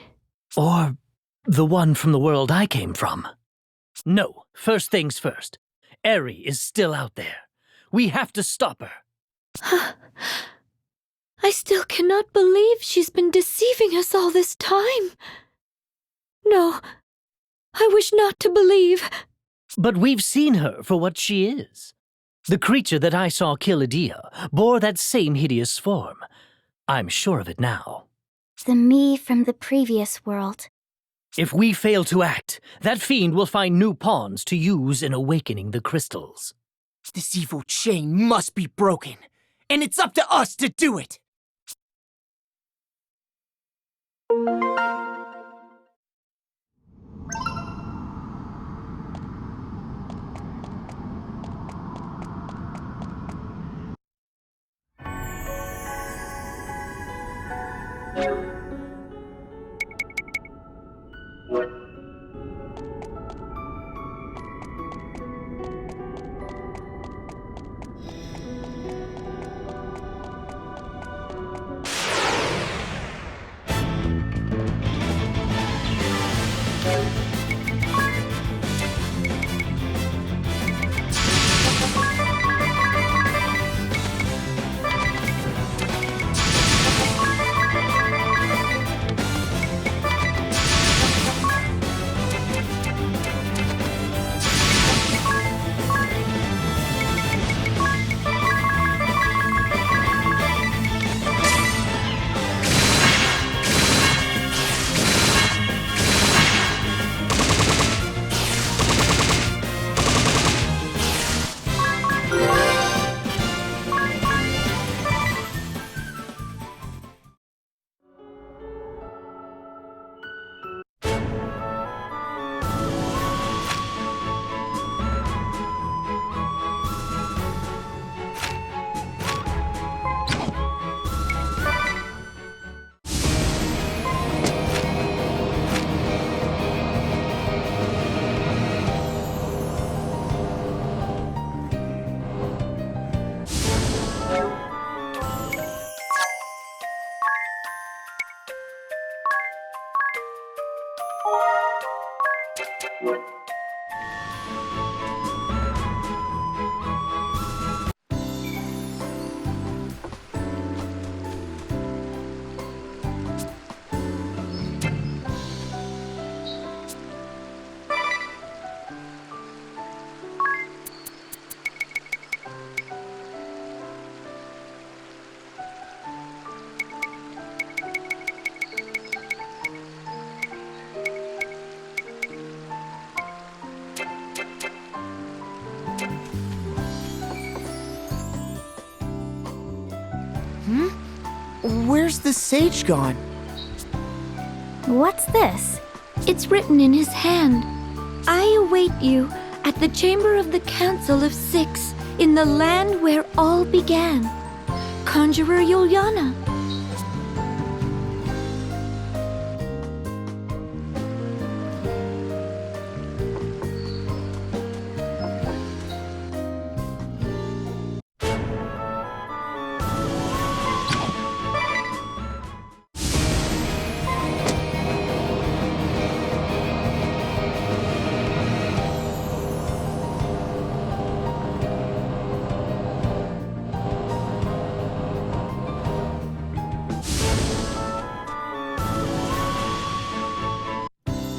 Or the one from the world I came from? No, first things first. Eri is still out there. We have to stop her. I still cannot believe she's been deceiving us all this time. No, I wish not to believe. But we've seen her for what she is. The creature that I saw kill Idia bore that same hideous form. I'm sure of it now. The me from the previous world. If we fail to act, that fiend will find new pawns to use in awakening the crystals. This evil chain must be broken, and it's up to us to do it! Where's the sage gone? What's this? It's written in his hand. I await you at the chamber of the Council of Six in the land where all began. Conjurer Yuliana.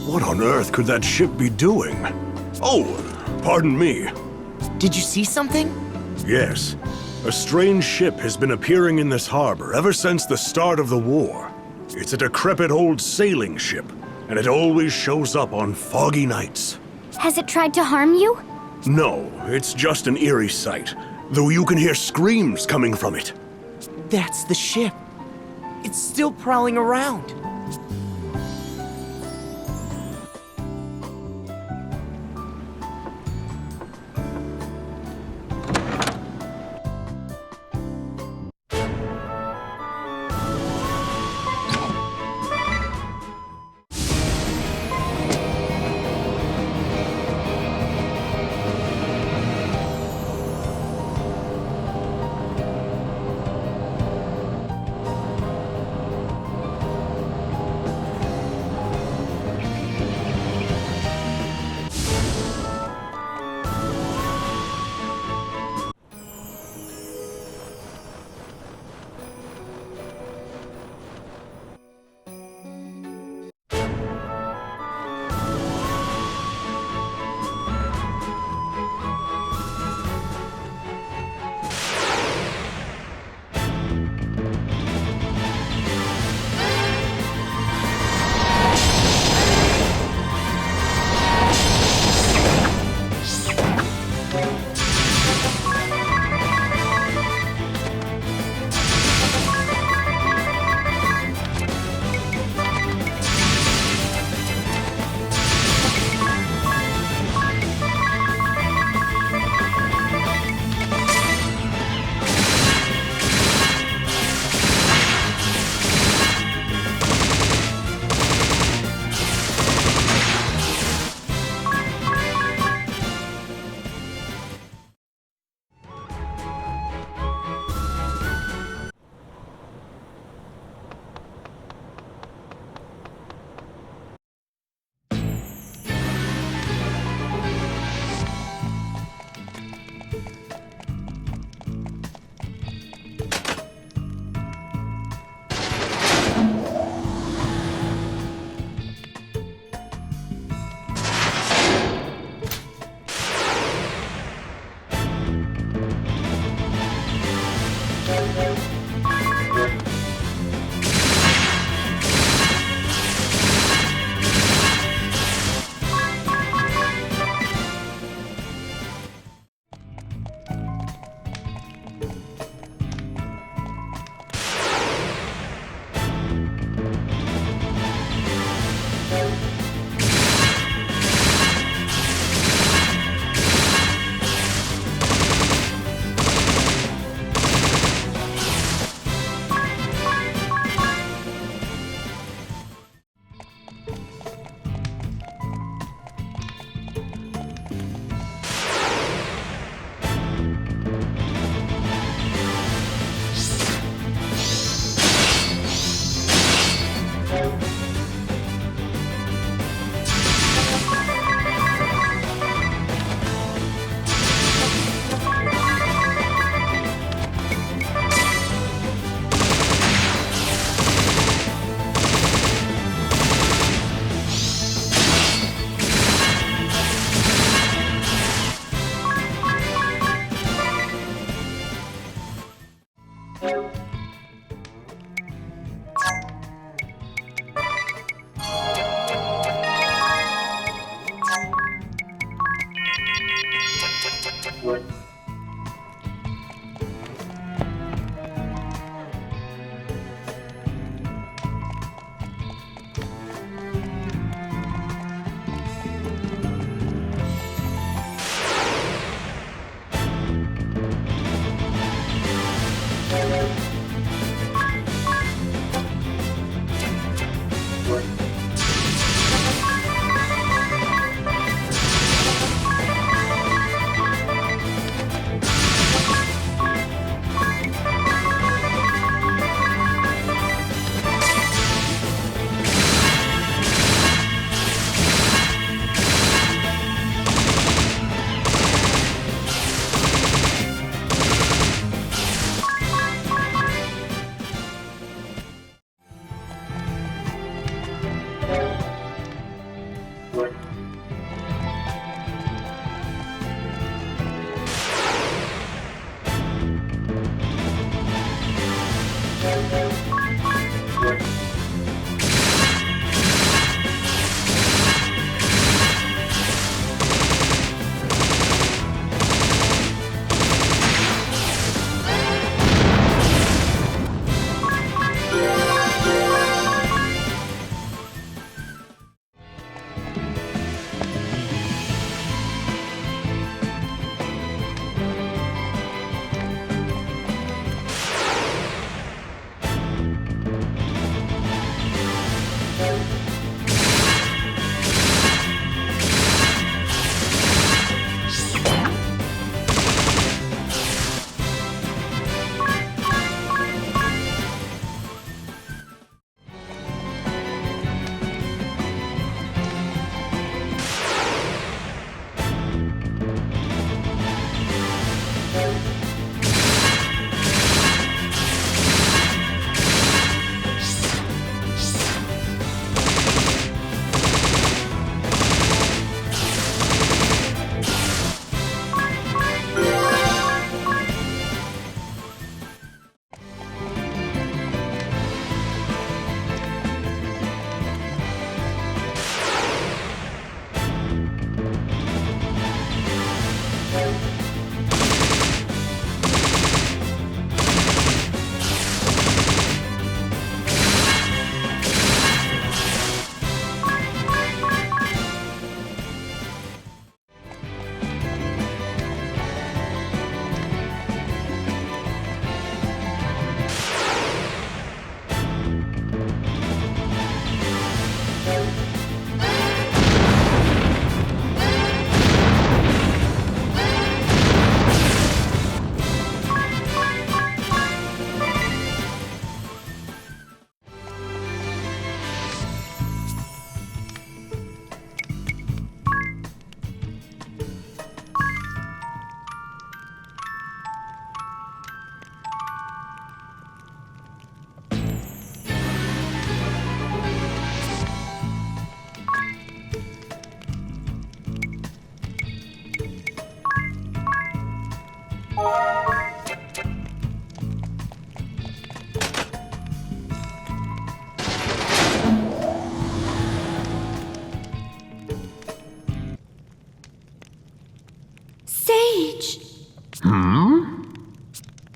What on earth could that ship be doing? Oh, pardon me. Did you see something? Yes. A strange ship has been appearing in this harbor ever since the start of the war. It's a decrepit old sailing ship, and it always shows up on foggy nights. Has it tried to harm you? No, it's just an eerie sight, though you can hear screams coming from it. That's the ship. It's still prowling around.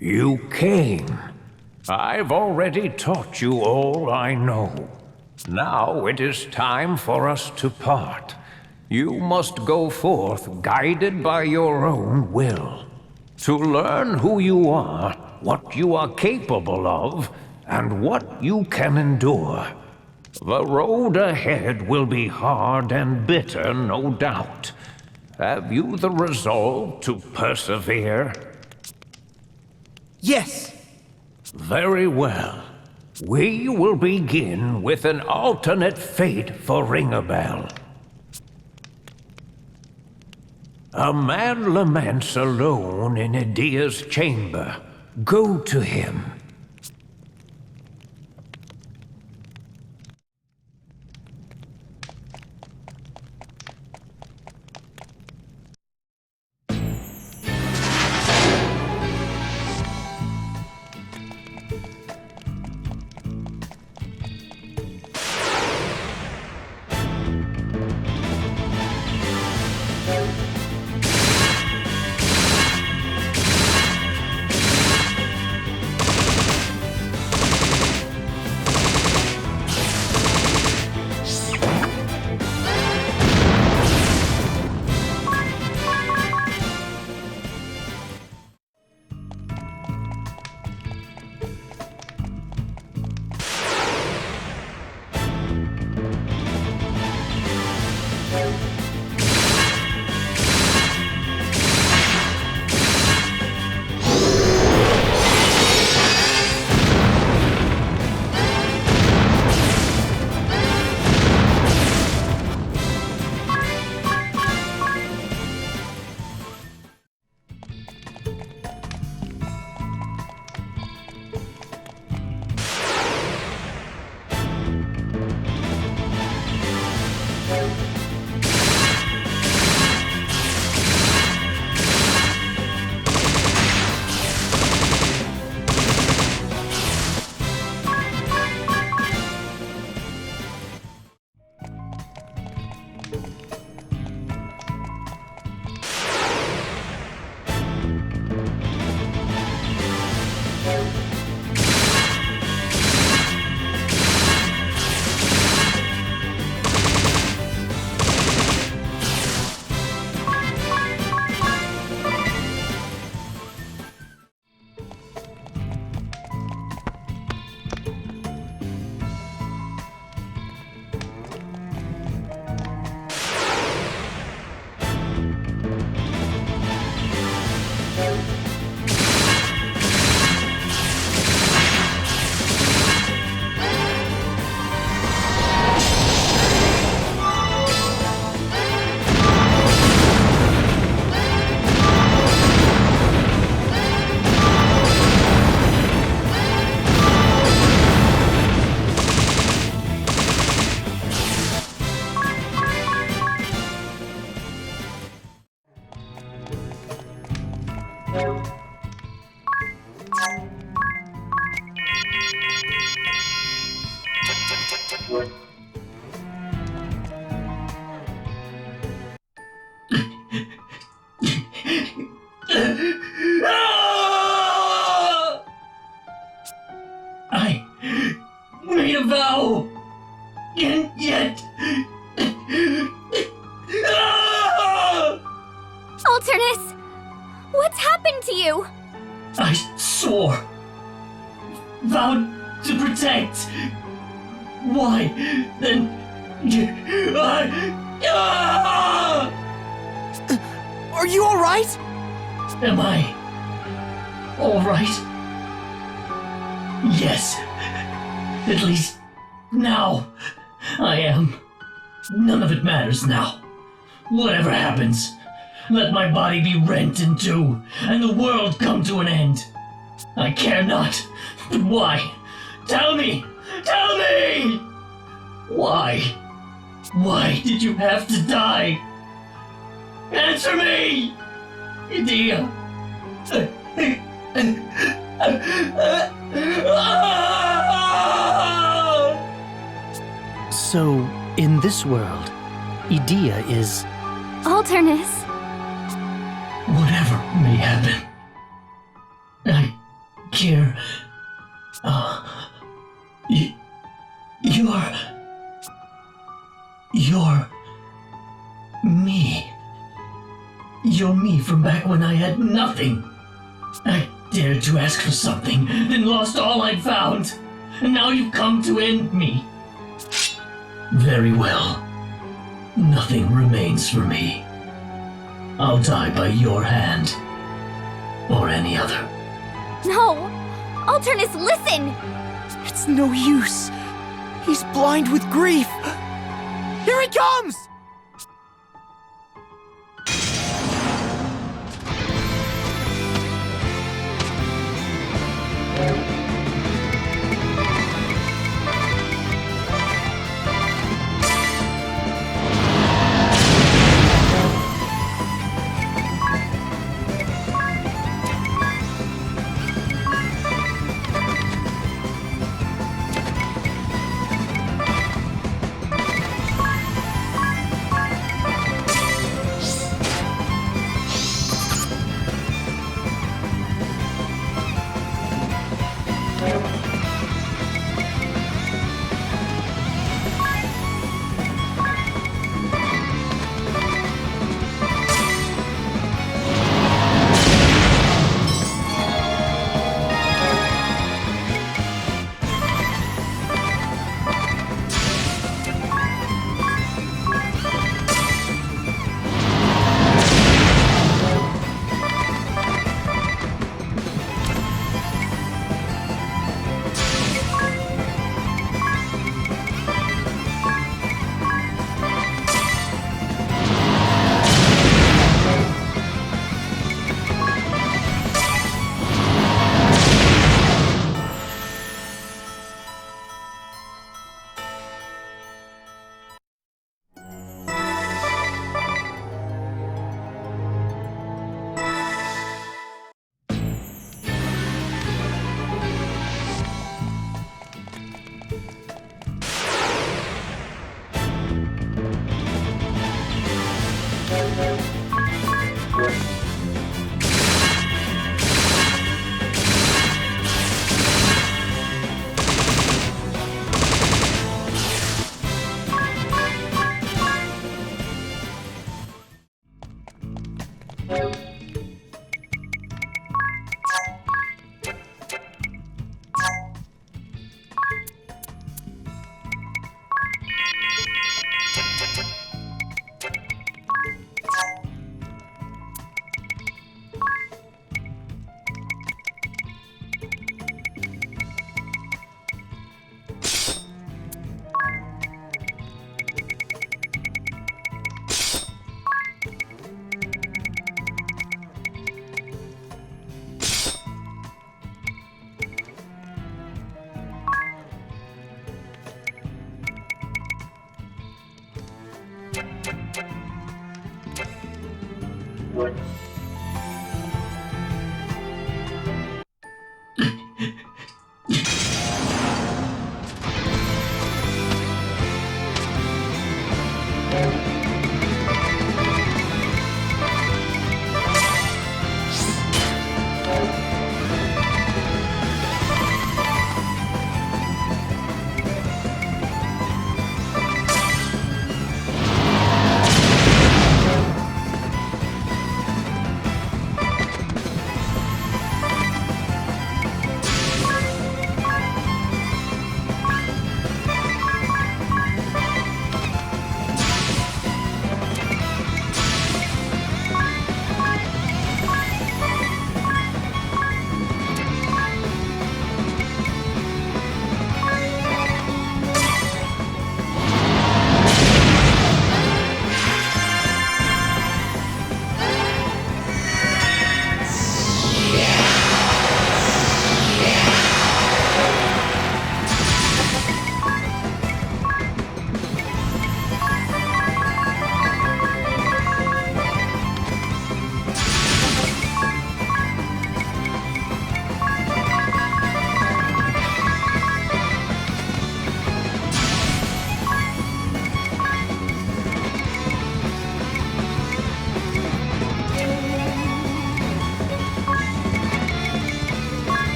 You came. I've already taught you all I know. Now it is time for us to part. You must go forth guided by your own will, to learn who you are, what you are capable of, and what you can endure. The road ahead will be hard and bitter, no doubt. Have you the resolve to persevere? Yes. Very well. We will begin with an alternate fate for Ring-a-Bell. A man laments alone in Idia's chamber. Go to him. I made a vow, and yet... Alternus! What's happened to you? I swore. Vowed to protect. Why, then... Are you alright? Am I... alright? Yes. At least... now. I am. None of it matters now. Whatever happens, let my body be rent in two, and the world come to an end. I care not. But why? Tell me! Tell me! Why? Why did you have to die? Answer me! Idia! So, in this world, Idia is... Alternus! Whatever may happen, You're me. You're me from back when I had nothing. I dared to ask for something, then lost all I'd found. And now you've come to end me. Very well. Nothing remains for me. I'll die by your hand. Or any other. No! Alternus, listen! It's no use. He's blind with grief. Here he comes!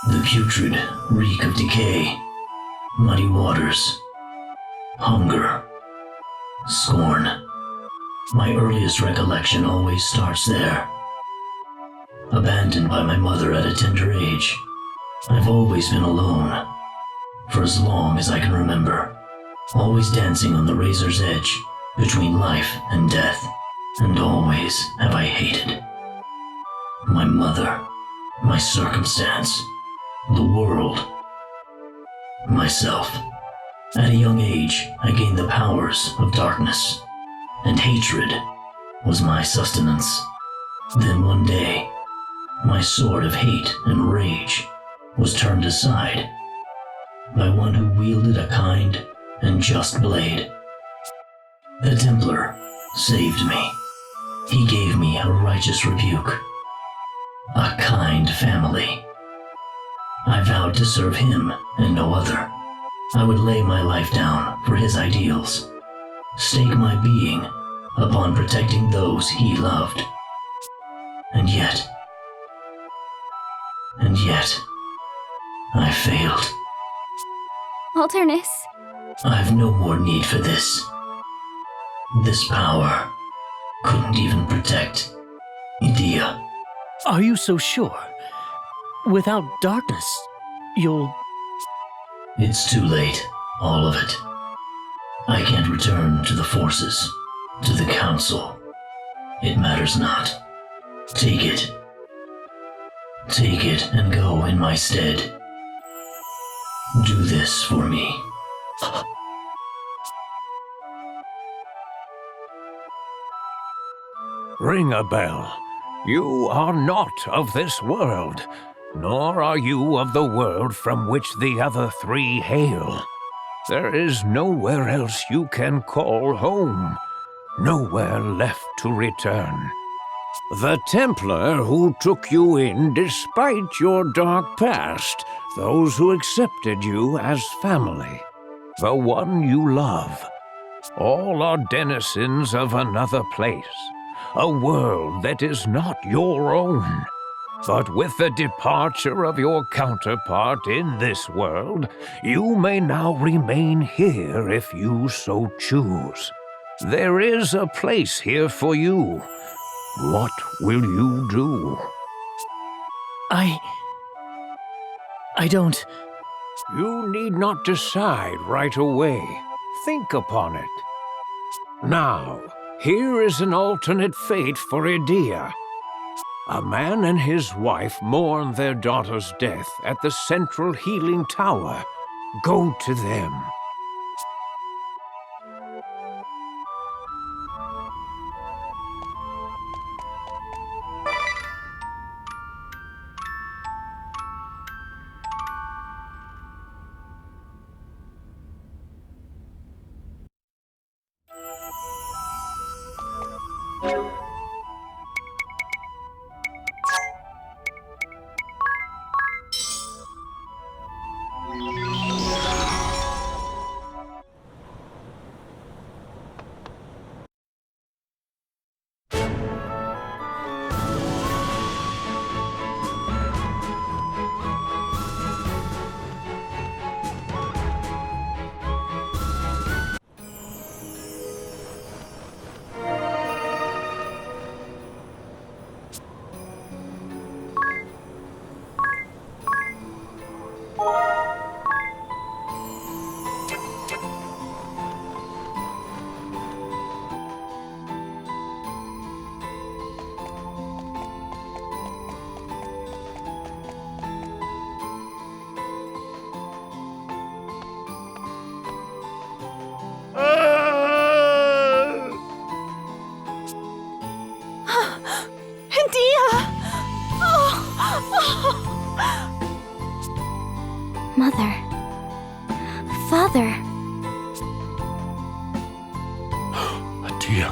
The putrid reek of decay, muddy waters, hunger, scorn. My earliest recollection always starts there. Abandoned by my mother at a tender age, I've always been alone, for as long as I can remember, always dancing on the razor's edge between life and death, and always have I hated my mother, my circumstance, the world, myself. At a young age, I gained the powers of darkness, and hatred was my sustenance. Then one day, my sword of hate and rage was turned aside by one who wielded a kind and just blade. The Templar saved me. He gave me a righteous rebuke, a kind family. I vowed to serve him and no other. I would lay my life down for his ideals, stake my being upon protecting those he loved. And yet, I failed. Alternus. I've no more need for this. This power couldn't even protect Idea. Are you so sure? Without darkness, you'll... It's too late, all of it. I can't return to the forces, to the council. It matters not. Take it. Take it and go in my stead. Do this for me. Ring a bell. You are not of this world, nor are you of the world from which the other three hail. There is nowhere else you can call home, nowhere left to return. The Templar who took you in despite your dark past, those who accepted you as family, the one you love, all are denizens of another place, a world that is not your own. But with the departure of your counterpart in this world, you may now remain here if you so choose. There is a place here for you. What will you do? I don't... You need not decide right away. Think upon it. Now, here is an alternate fate for Idea. A man and his wife mourn their daughter's death at the central healing tower. Go to them. Mother. Father. Atia.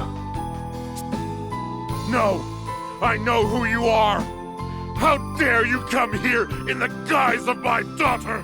No! I know who you are! How dare you come here in the guise of my daughter!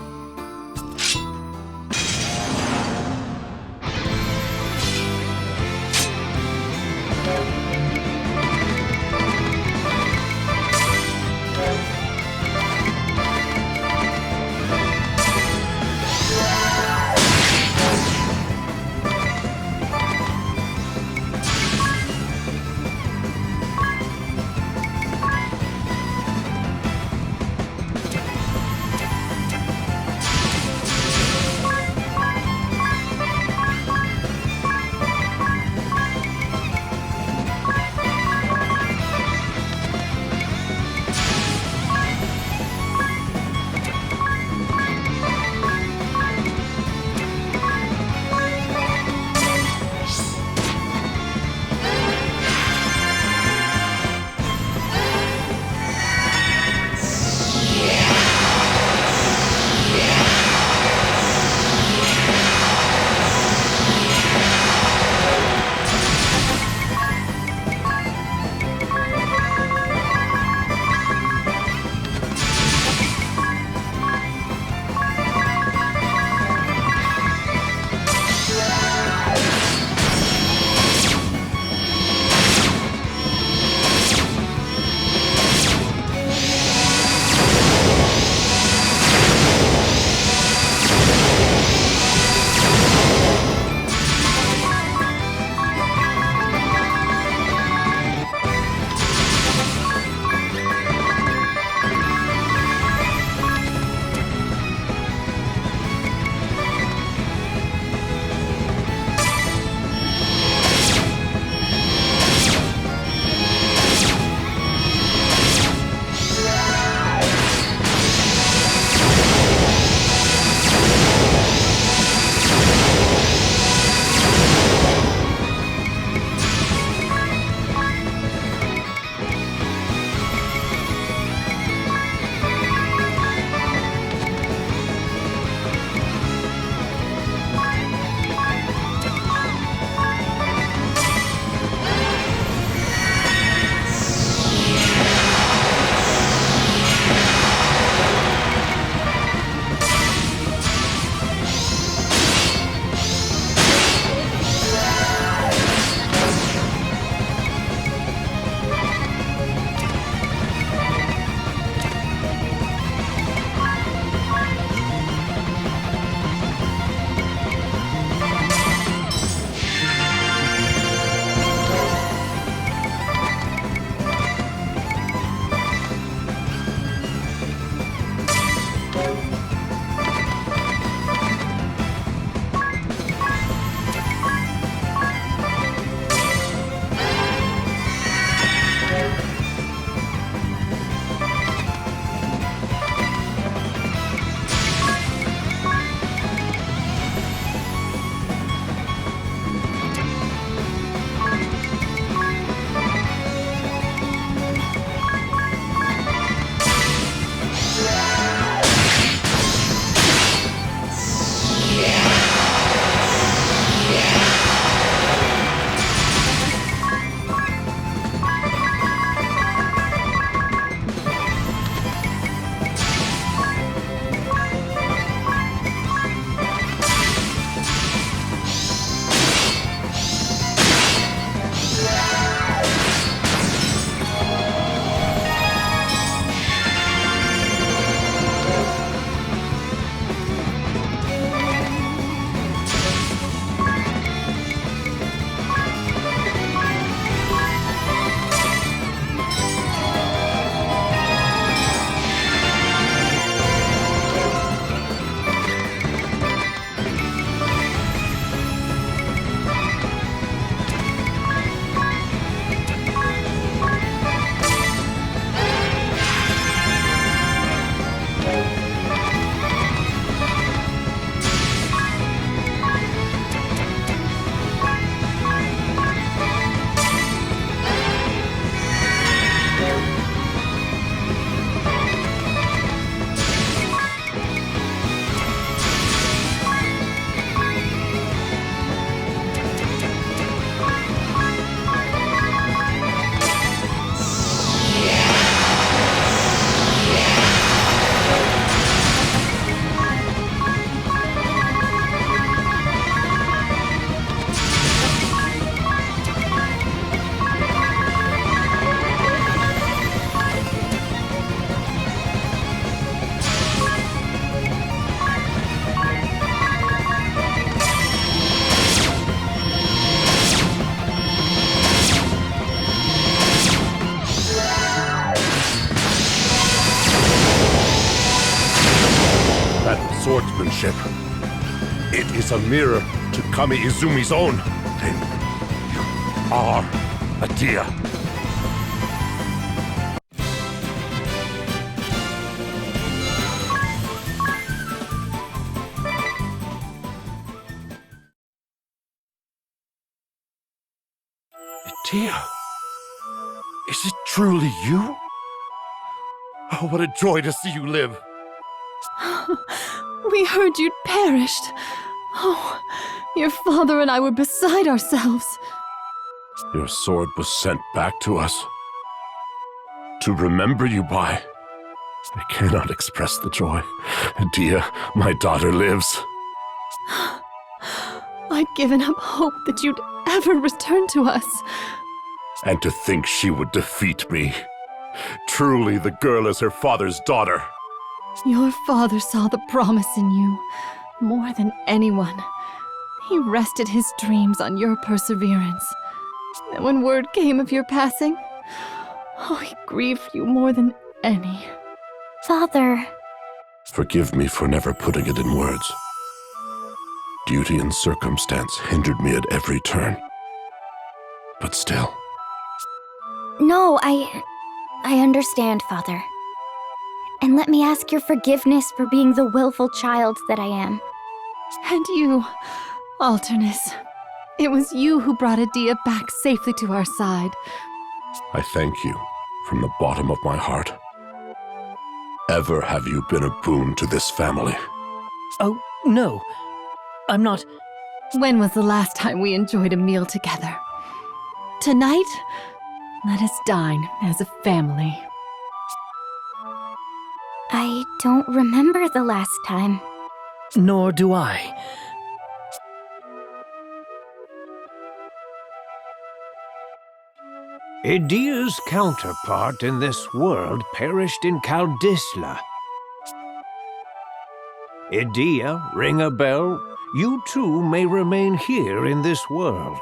swordsmanship. It is a mirror to Kami Izumi's own. Then you are a deer. Dear, is it truly you? Oh, what a joy to see you live. We heard you'd perished. Oh, your father and I were beside ourselves. Your sword was sent back to us. To remember you by. I cannot express the joy. Dear, my daughter lives. I'd given up hope that you'd ever return to us. And to think she would defeat me. Truly, the girl is her father's daughter. Your father saw the promise in you, more than anyone. He rested his dreams on your perseverance. And when word came of your passing, oh, he grieved you more than any. Father. Forgive me for never putting it in words. Duty and circumstance hindered me at every turn. But still. No, I understand, Father. And let me ask your forgiveness for being the willful child that I am. And you, Alternus. It was you who brought Adia back safely to our side. I thank you from the bottom of my heart. Ever have you been a boon to this family? Oh, no. I'm not... When was the last time we enjoyed a meal together? Tonight, let us dine as a family. I don't remember the last time. Nor do I. Idia's counterpart in this world perished in Kaldisla. Idia, ring a bell. You too may remain here in this world.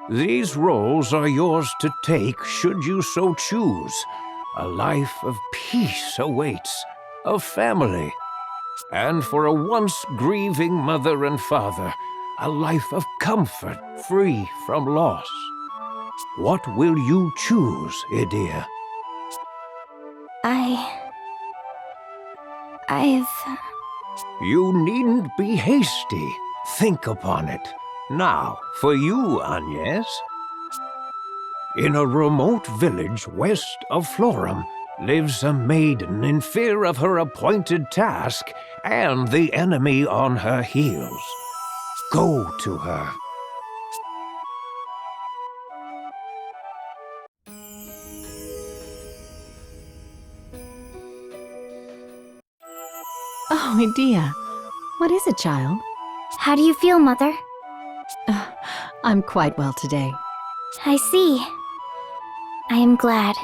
These roles are yours to take should you so choose. A life of peace awaits, of family. And for a once grieving mother and father, a life of comfort free from loss. What will you choose, Idia? I've... You needn't be hasty. Think upon it. Now, for you, Agnes. In a remote village west of Florum lives a maiden in fear of her appointed task and the enemy on her heels. Go to her. Oh, Idia. What is it, child? How do you feel, Mother? I'm quite well today. I see. I am glad.